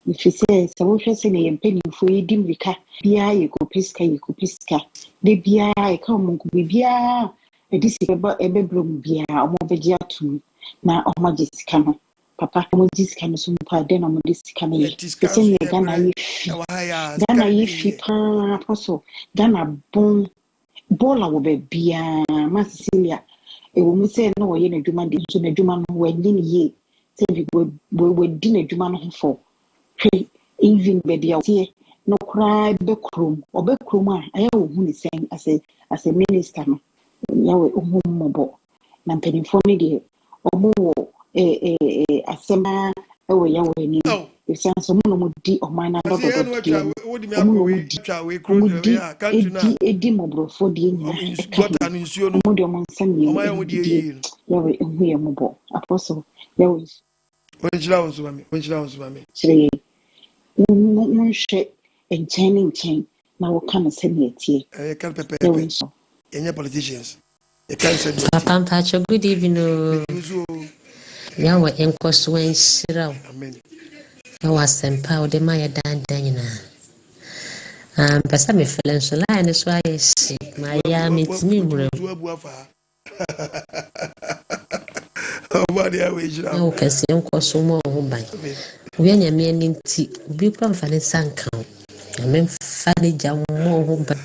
mfi sɛ sɛ wohwɛ sɛ ne yɛmpanimfo yi di mmirika biaa yɛkɔpiska de biaa ɛka ɔmo nko bibiaa ɛde sika ɛbɛbrɛ mu biaa ɔmo bɛgye atom na ọmọ jisika no papa ọmọ jisika no so mpa de na ọmọ jisika no ye pese ne Ghana yi fi pa apostle Ghana bon bola wo be bia ma Cecilia e wo mu se na wo ye na dwuma de so na dwuma no wo ni ne ye se bi wo di na dwuma no ho fo hwe even be bia tie no kra be krom obekrom a aya wo hu ni sen as a minister no yawe ohummobo na mpanimfo ne de omo asema ewo yawe ni esanso mo no di omana dodo edi mobrofo di nyina mo de mo nsam ye yawe ehu ye mobo apostle yawe onjira mami chire munhwe nchen na wo kan se ne tie kan pepe yenye politicians Papa, good evening. Yawa enkoso enshira. Amen. Yawa sempa ode ma ya dandan na. Pesa me felen so la ne so ayeshi. Ma ya metimi mure. Obadi awe jira. Yawa kese enkoso mo ho ban. We anya me ani nti obi kwa mfane sanka. Ame mfane ja mo ho ban.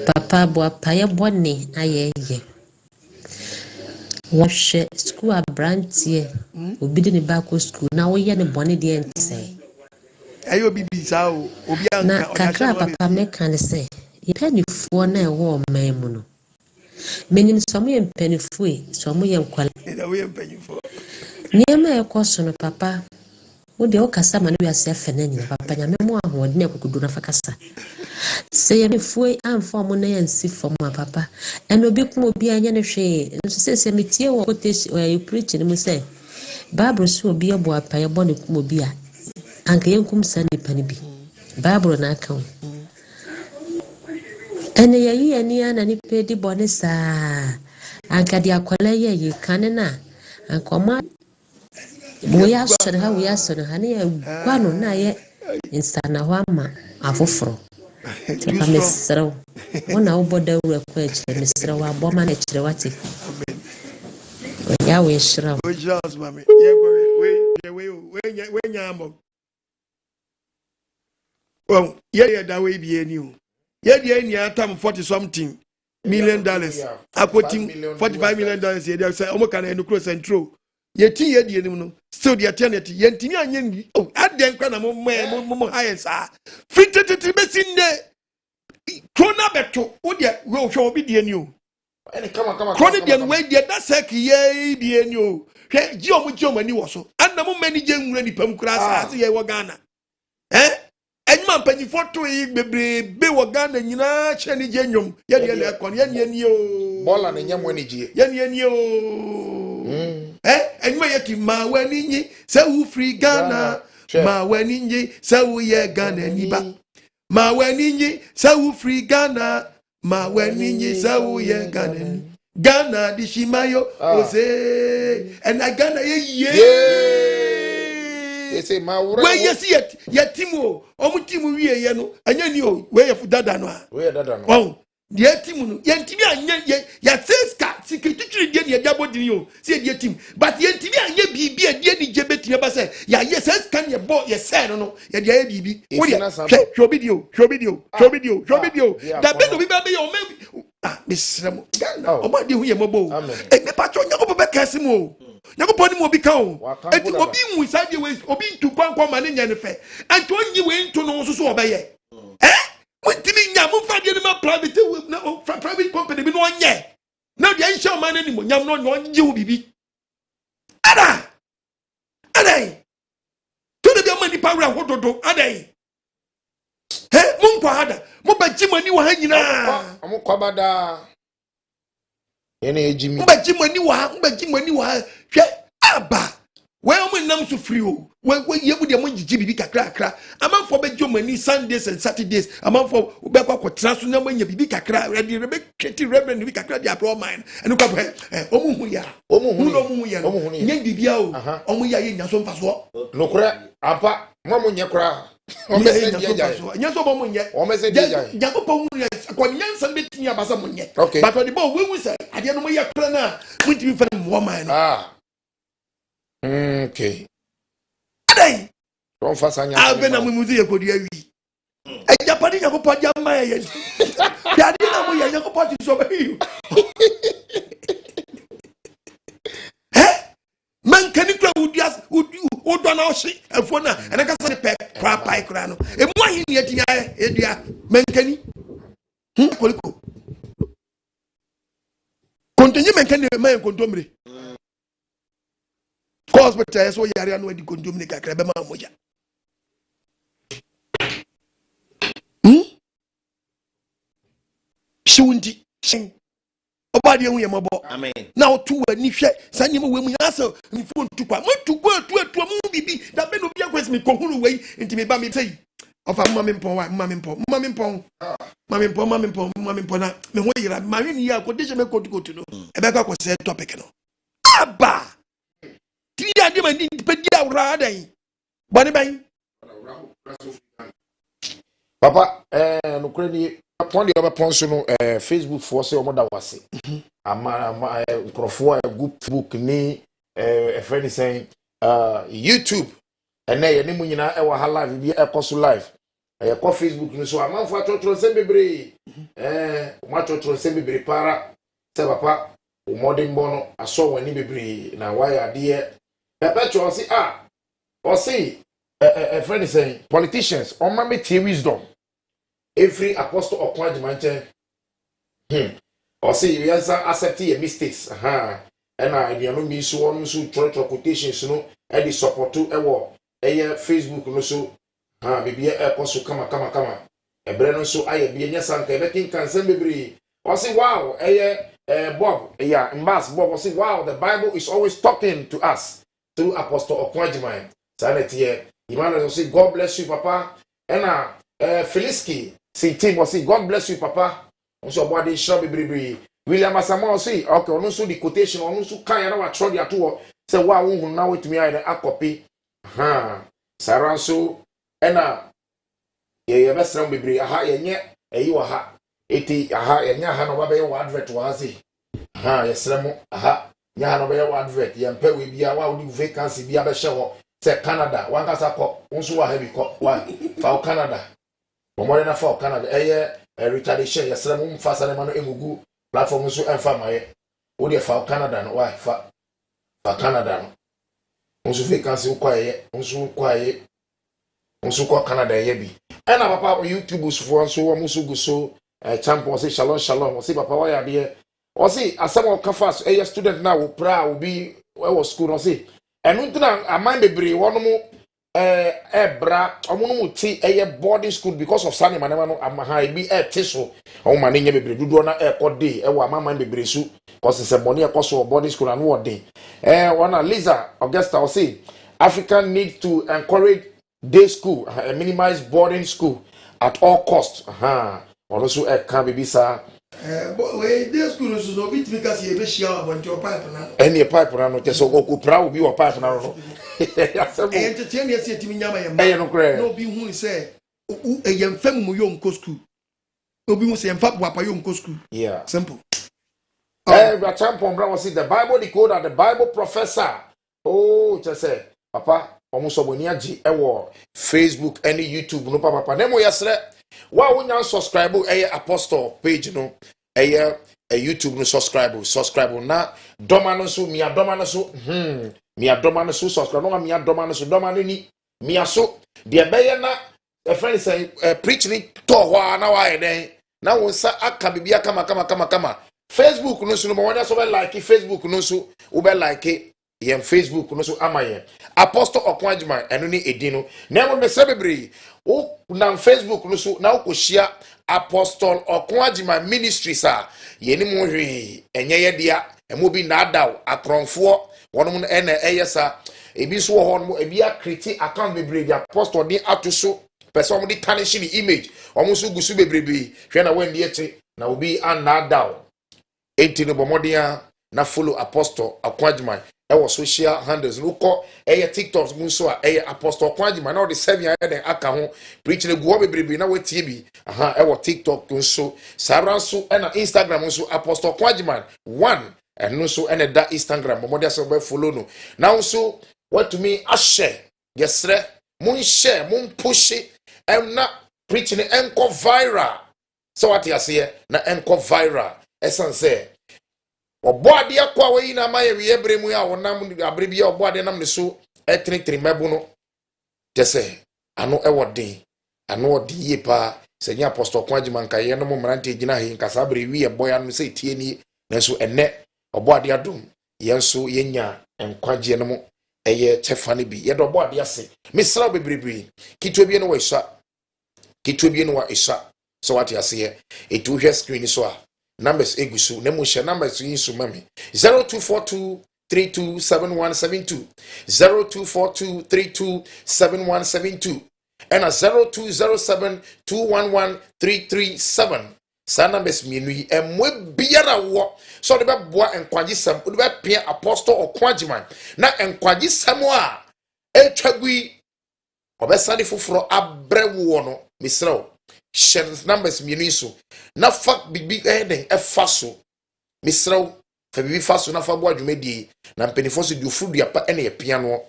Papa Boapaye bone ayeye. Washe school abrantie obi de ne back school na wo ye ne bone de ntse. Ayo bibi sa o obi anka na kakra papa me kan se ye penifo na e wo man mu no. Menim so mo ye penifo e so mo ye nkwala. Na wo ye penifo. Niema e koso no papa wo de o kasa ma no wiase afena nyina papa nya me mo ahode na kokodu na fakasa. Say me fue and form na yansi form papa and obi kuma obi anya ne hwe nso se me tie wo kotesh you preach ni mu say Bible so obi Boapaye bone kuma obi a anka yenkum san ni pani bi Bible na aka ene yayi ani ana ni pedi bone sa anka dia kwala ye kan na anka ma bo ya so ha ne ya kwano na ye insana ho ama afoforo Papa mesrɛ wona wo boda wura kwa kyerɛ mesrɛ wo aboma na kyerɛ wate ya we hyira wo jira mami we nyambo well ye da we bi ani o ye de ani atam 40 something million dollars akotim $45 million ye de say omo kana enu cross central ye ti ye de anim no still de eternity ye ntimi anye ni oh aden kwa na mo higher fitete besinde krona beto wo de we hwe obi de ani o krona de no we de da sek ye de ani o hwe ji omo ani wo so anna mo mani je nwura ni pam kura sa ye wo Ghana enma mpanyi foto yi bebrebe wo Ghana nyina hye ni je nwom ye de na ekon ye ni o bola na nyam wani je ye ni o enma ye ti ma wani nyi se wu free Ghana ma wani nyi se wu ye Ghana ni ba ma wani nyi se wu free Ghana ma wani nyi se wu ye Ghana ni Ghana di shimayo ose and Ghana ye say ma wura we yes ye timu o mu timu wie ye no anya ni o we ye fu dada no a we dada no oh ye timu no ye ntimi anya ye seska sikituturi de ne jabo dini o se ye tim but ye ntimi anya bibi e de ni je betime ba se ya ye seska ne bo ye se no ye de ye bibi wo de show video da be no bi ba be ye o me misremo o ma de hu ye mobo e me pa cho nya ko be kase mu o Nyakopon ni mo bi ka o eti obi nwu sade we obi ntu kwankwa ma ne nya ne fe anto nyi we ntu no so so obeye mo Mutimi nya mu fa de ma private na private company bi no onye. Na de ansha man ani mo nyam no onye wo bibi. Ada. Adai. To de bi amani power hododo adai. He mun kwa hada. Mo ba jimani wa ha nyina. Amu kwabada. Yene ejimi. Mo ba jimani wa hwe aba. We omo nam so free o. We yebu de mo jiji bibi kakra. Amanfo be jomani Sundays and Saturdays. Amanfo be kwa kwatra so na manya bibi kakra. Ready rebe kweti reverend bibi kakra dia pro mine. Enu kwa omo hu ya. Omo hu ya. Nya bibia o. Omo ya ye nya so mfaso. Nokura apa mo nya kura. Omo ye nya so mfaso. Nya so mo nya. Omo se dia. Ya ko pa hu ya. Kwa nyansa beti ya basa mo nya. But on the ball we say ade no mo ya kra na mutimi fa mo man. Okay. Adai. Don't fast anya. Abena mu muzi ye kodi awi. Ejapani yakopɔ dia ma ye. Daddy na mo ye yakopɔ ti so be. Man kani kra udias udo na ohye afo na ena ka se pe kra pai kra no. E mo ahin ye tinya edua man kani. Koliko. Kontenye man kani man kontomre. Cause but so yari anu edi kondomine kakra be ma moja. Shiwundi. Obadi ehun ye mobo. Amen. Now to ani hwe sanye mo wemu asa mi phone tu kwa. Mo tu kwa tu mo bibi da be no bia kwes mi kohunu wei nti me ba me sei. Ofa mma me mpon na me ho yira ma hwe ni ya ko de me kotu no. E be ka ko say topic no. Aba. Tiya di man di pedia urada yi. Bani ban. Papa no kredi pon di oba so no Facebook for say omoda wase. Ama nkrofo group book ni friend saying YouTube ene ye ni mu nyina e wa ha live bi e koso live. E ko Facebook no so amanfo atotoro se bebre mo atotoro se bebre para se papa o modern bono aso wani bebre na why ade Pepe say or say a friend is saying politicians on my wisdom. Every apostle or point manche. Or say you answer accept your mistakes. And I know me so on so church quotations no and the support to Facebook no so maybe apostle come. A brand so I be nya sanka everything can send me. Or say wow Bob Bob or say wow the Bible is always talking to us. Through Apostle Okwajimai. Sanity, Emmanuel say, God bless you, Papa. And Feliski, say, Tim will say, God bless you, Papa. Also, body shall be bribri. William Asama say, okay, also the quotation, also kind of try the two. Say, wow, now with me, I copy. Saranso, and ye best round be aha, yet, you aha. 80 aha, and Yahan of a advert was it. Yes, aha. Ya no be advert ya mpe we bia wa odi vacancy bia be shewo say Canada wan kasa ko unso wa heavy ko wa fa Canada omore na fa Canada Richard Shea yesra mu mfasa ne ma no emugu platform so emfa maye wo de fa Canada no wa fa Canada no unso vacancy ukwaye unso ko Canada ye bi na papa YouTube so so wo so go so champion say shalom say papa wa ya de or see, as some of Kafas, a student now will be school or see. And untina a mind be one more bra, a monument a boarding school because of Sunny Manamano, and Mahai be a tissue. Oh, my name be do not air or day, a mamma be bresu, because it's a money cost of boarding school and one day. One Lisa, Augusta, or say, Africa need to encourage day school and minimize boarding school at all costs. Also, a can be sir. But this school is no bit because you be sure when your pipe now. Any pipe now, just so go proud be your pipe now. Entertain you say to me, no be who say, a young family young school. No be who say, in fact, Boapaye young school. Yeah, simple. The champion brother see the Bible decoder, the Bible professor. Oh, just say, Papa, almost a boniaji, Facebook, any YouTube, no papa. Nemo yesterday. Why won't you subscribe a apostle page no a YouTube no subscribe na domano so mi adomano so mi adomano so subscribe no mi adomano so domano ni mi aso de beye na a friend say preaching to wa na wa eden na wo sa aka bibia kama Facebook no so no wona so be like Facebook no so wo be like yem Facebook no so amaye Apostle Okwajima eno ni edino na mo mese bebre wo na Facebook no so na wo koshia Apostle Okwajima Ministries a yeni mo hwe enye ye dia emo bi na adaw akronfo wono mo ene eyesa ebi so ho no ebi a create account bebre dia Apostle di atoso person mo di tarnish the image omo so gusu bebrebe hwe na wen die te na obi an na adaw enti no bomodia na follow Apostle Okwajima ewo social handles no ko TikToks mu so a Apostle Okwajima na the 7 year den aka ho preach le guo bebrebe na wetie bi ewo TikTok nso sabran so na Instagram nso Apostle Okwajima 1 eno so ene da Instagram bomodia so be follow no now so what to me a share yesre mun share mun push na preaching enko viral so what you say na enko viral esanse obode akwa we na maye we ebremu ya wonam abrebi ya obode nam ne so etrinitri mebu no tese ano ewodin ano odi ye pa senya Apostle Okwajima nkaye no mo mrante gina he nkasa abre wi eboya no se tie ni nanso enne obode adum yenso yenya enkwaje no mo eye tefane bi ye do obode ase misra bebrebe kitwe bi no wa isa kitwe bi no wa isa so what you see here etu hwe screen so a numbers egusu na mo share numbers yin so mami 0242327172 0242327172 and 0207211337 sa numbers mienu yi emwe biara wo so de be boa enkwaji sam de be pia Apostle Okwajima na enkwaji sam a etwagui obesade foforo abrewo no misrawo share numbers mienu so na fa bibi eden efaso misrawo fa bibi faso na fa boa dwumedi na mpenifo so du fudu apa ene pia no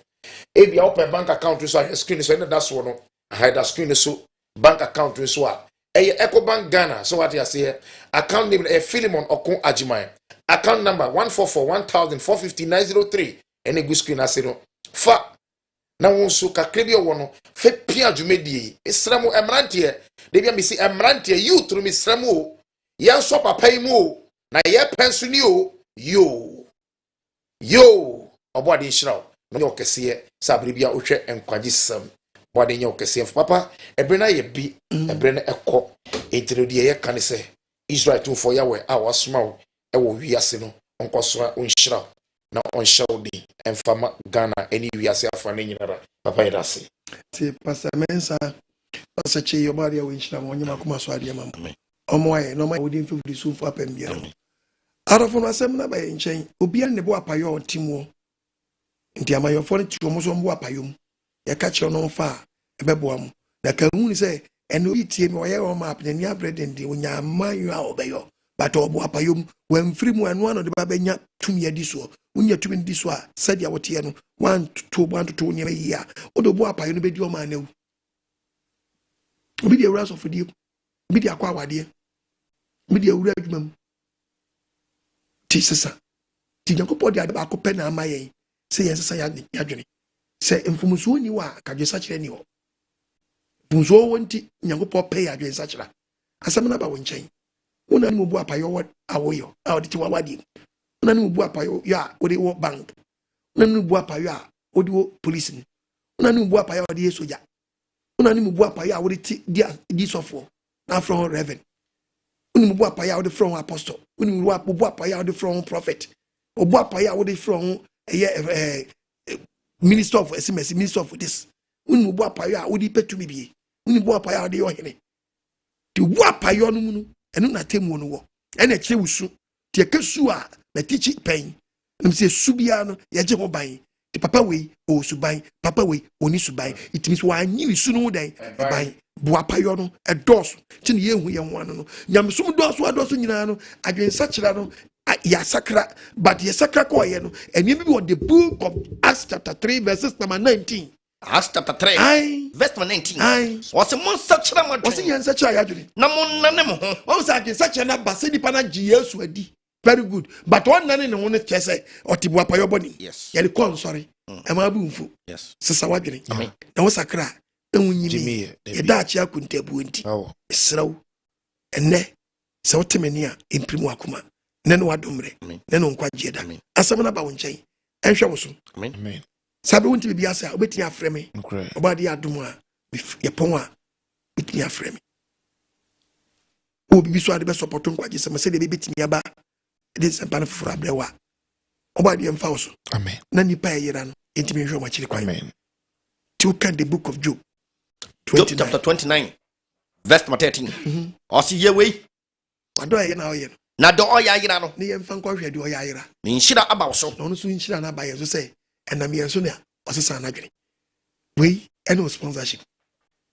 ebia open bank account so a screen so ene da so no hide screen so bank account so a EcoBank Ghana so what you say account name Philemon Okon Ajiman account number 144145903 ene go screen asero fa na wonso kakrebia wono fe pia dwumedi esramo emrantie de bia misi emrantie youth ru misramo ya so papa imu na ye pensuni o yo obode nshiraw no yo kese sabri bia ohwe enkwaji sam bode nya okese papa ebrena ye bi ebrena ekọ etirodi ye kan se Israel tun for yawe a wasoma wo ewo wiase no onkoso onshiraw na onshiraw di enfama Ghana eni wiase afane nyinara papa yedase ti pastor Mensa asache yo bari ya winchira wonyema kuma so ade mam omo aye no ma wodi mfifiri so fu apem bia arafo no asem na ba ye nchen obi an ne bo apayo otimo nti amayofo ne tuo mo so mbo apayom ya ka che no fa ebeboa mu na ka hu ni se eno itie mi oye o map ni abreden di onya amanyu a obeyo but obo apayom wamfiri mu anu ano de ba benya tumi adi so unya tumi di so a sadia wote no 1 to 2 nyema yi a odo bo apayo no bedi o ma na obi de ewura so fodi obi de akwa awade obi de ewura adwumam ti sesa ti nyakopo de ade akopɛ na amaye se yensesa ya dwene se mfumuso ni wa kadwesa kire ni ho mfumuso wonti nyakopo pɛ ya dwesa kira asɛm na ba wo nkyɛn una ni mu apayo wa awoyo a odi ti wa wadi una ni mu apayo ya odi wo bank una ni mu apayo a odi wo police ni una ni mu apayo odi soja una ni mu apayo a odi ti di sofo na from reverend una mu apayo a odi from apostle una mu apayo a odi from prophet obu apayo a odi from minister of SMS minister of this una mu apayo a odi petumi bi una mu apayo a odi ohene ti wo apayo no mu no enu na temu no wo ena kire wusu ti ekesu a na tichi pen nse subia no ye je ho ban ti papa we o suban papa we oni suban it means wa anyi wisu no dan ban Boapaye no edos ti ne ye hu ye ho ano no nyamsum doso nyina no adwensa kira no ya sakra but ye sakra ko ye no eni bi on the book of Acts chapter 3 verses number 19 Acts chapter 3 verse 19 was a monster chama was yen sakra ya dwene na mon nane mo ho o sa ke sakra na ba se nipa na gi Yesu adi very good but one nane ne ho ne kese oti Boapaye boni yes ye le kon sorry e ma bu mfu yes sesa wadwene na wo sakra enwunyini ye dachi akuntebu nti esraw enne se wotemani a imprimu akuma ne no wadomre ne no nkwaje da asam na ba wo nkyɛn enhwɛ wo so amen sabe wonti bibia sa obetini afreme obade adom a ye pon a betini afreme obi so ade be support nkwaje se se de betini aba de se pan fufura abrewa obade mfa wo so amen na nipa yera no entimi hwɛ ma kyiri kwan amen to can the book of Job 29. Job chapter 29 verse 13 osi yewe ado ye na oye na do oya yira no ne yemfa nkwa hwɛ de oya yira ni nhyira aba wo so no no so nhyira na aba ye so sɛ enam ye so na osesa na dwene we any sponsorship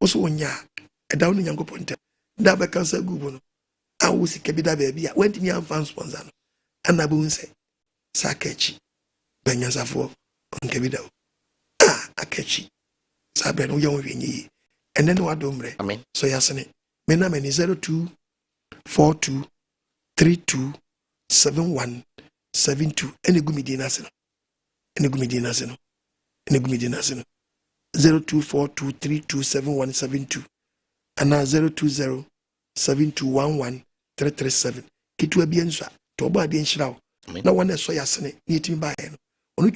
oso wonya ɛda wo nyankopɔ ntem da ba kansa gugu no a wo sika bi da ba bia wantimi amfa sponsor no ana bo nse sakachi banyasafo onke bi da akachi sabe no ye wo hwenyi ene no adomre amen so yasene me na me 02 42 32 71 72 ene gumidi na seno ene gumidi na seno ene gumidi na seno 0242327172 ana 0207211337 kitu abia nso to ba de nhyirawo na wona so yasene ni timi ba ye no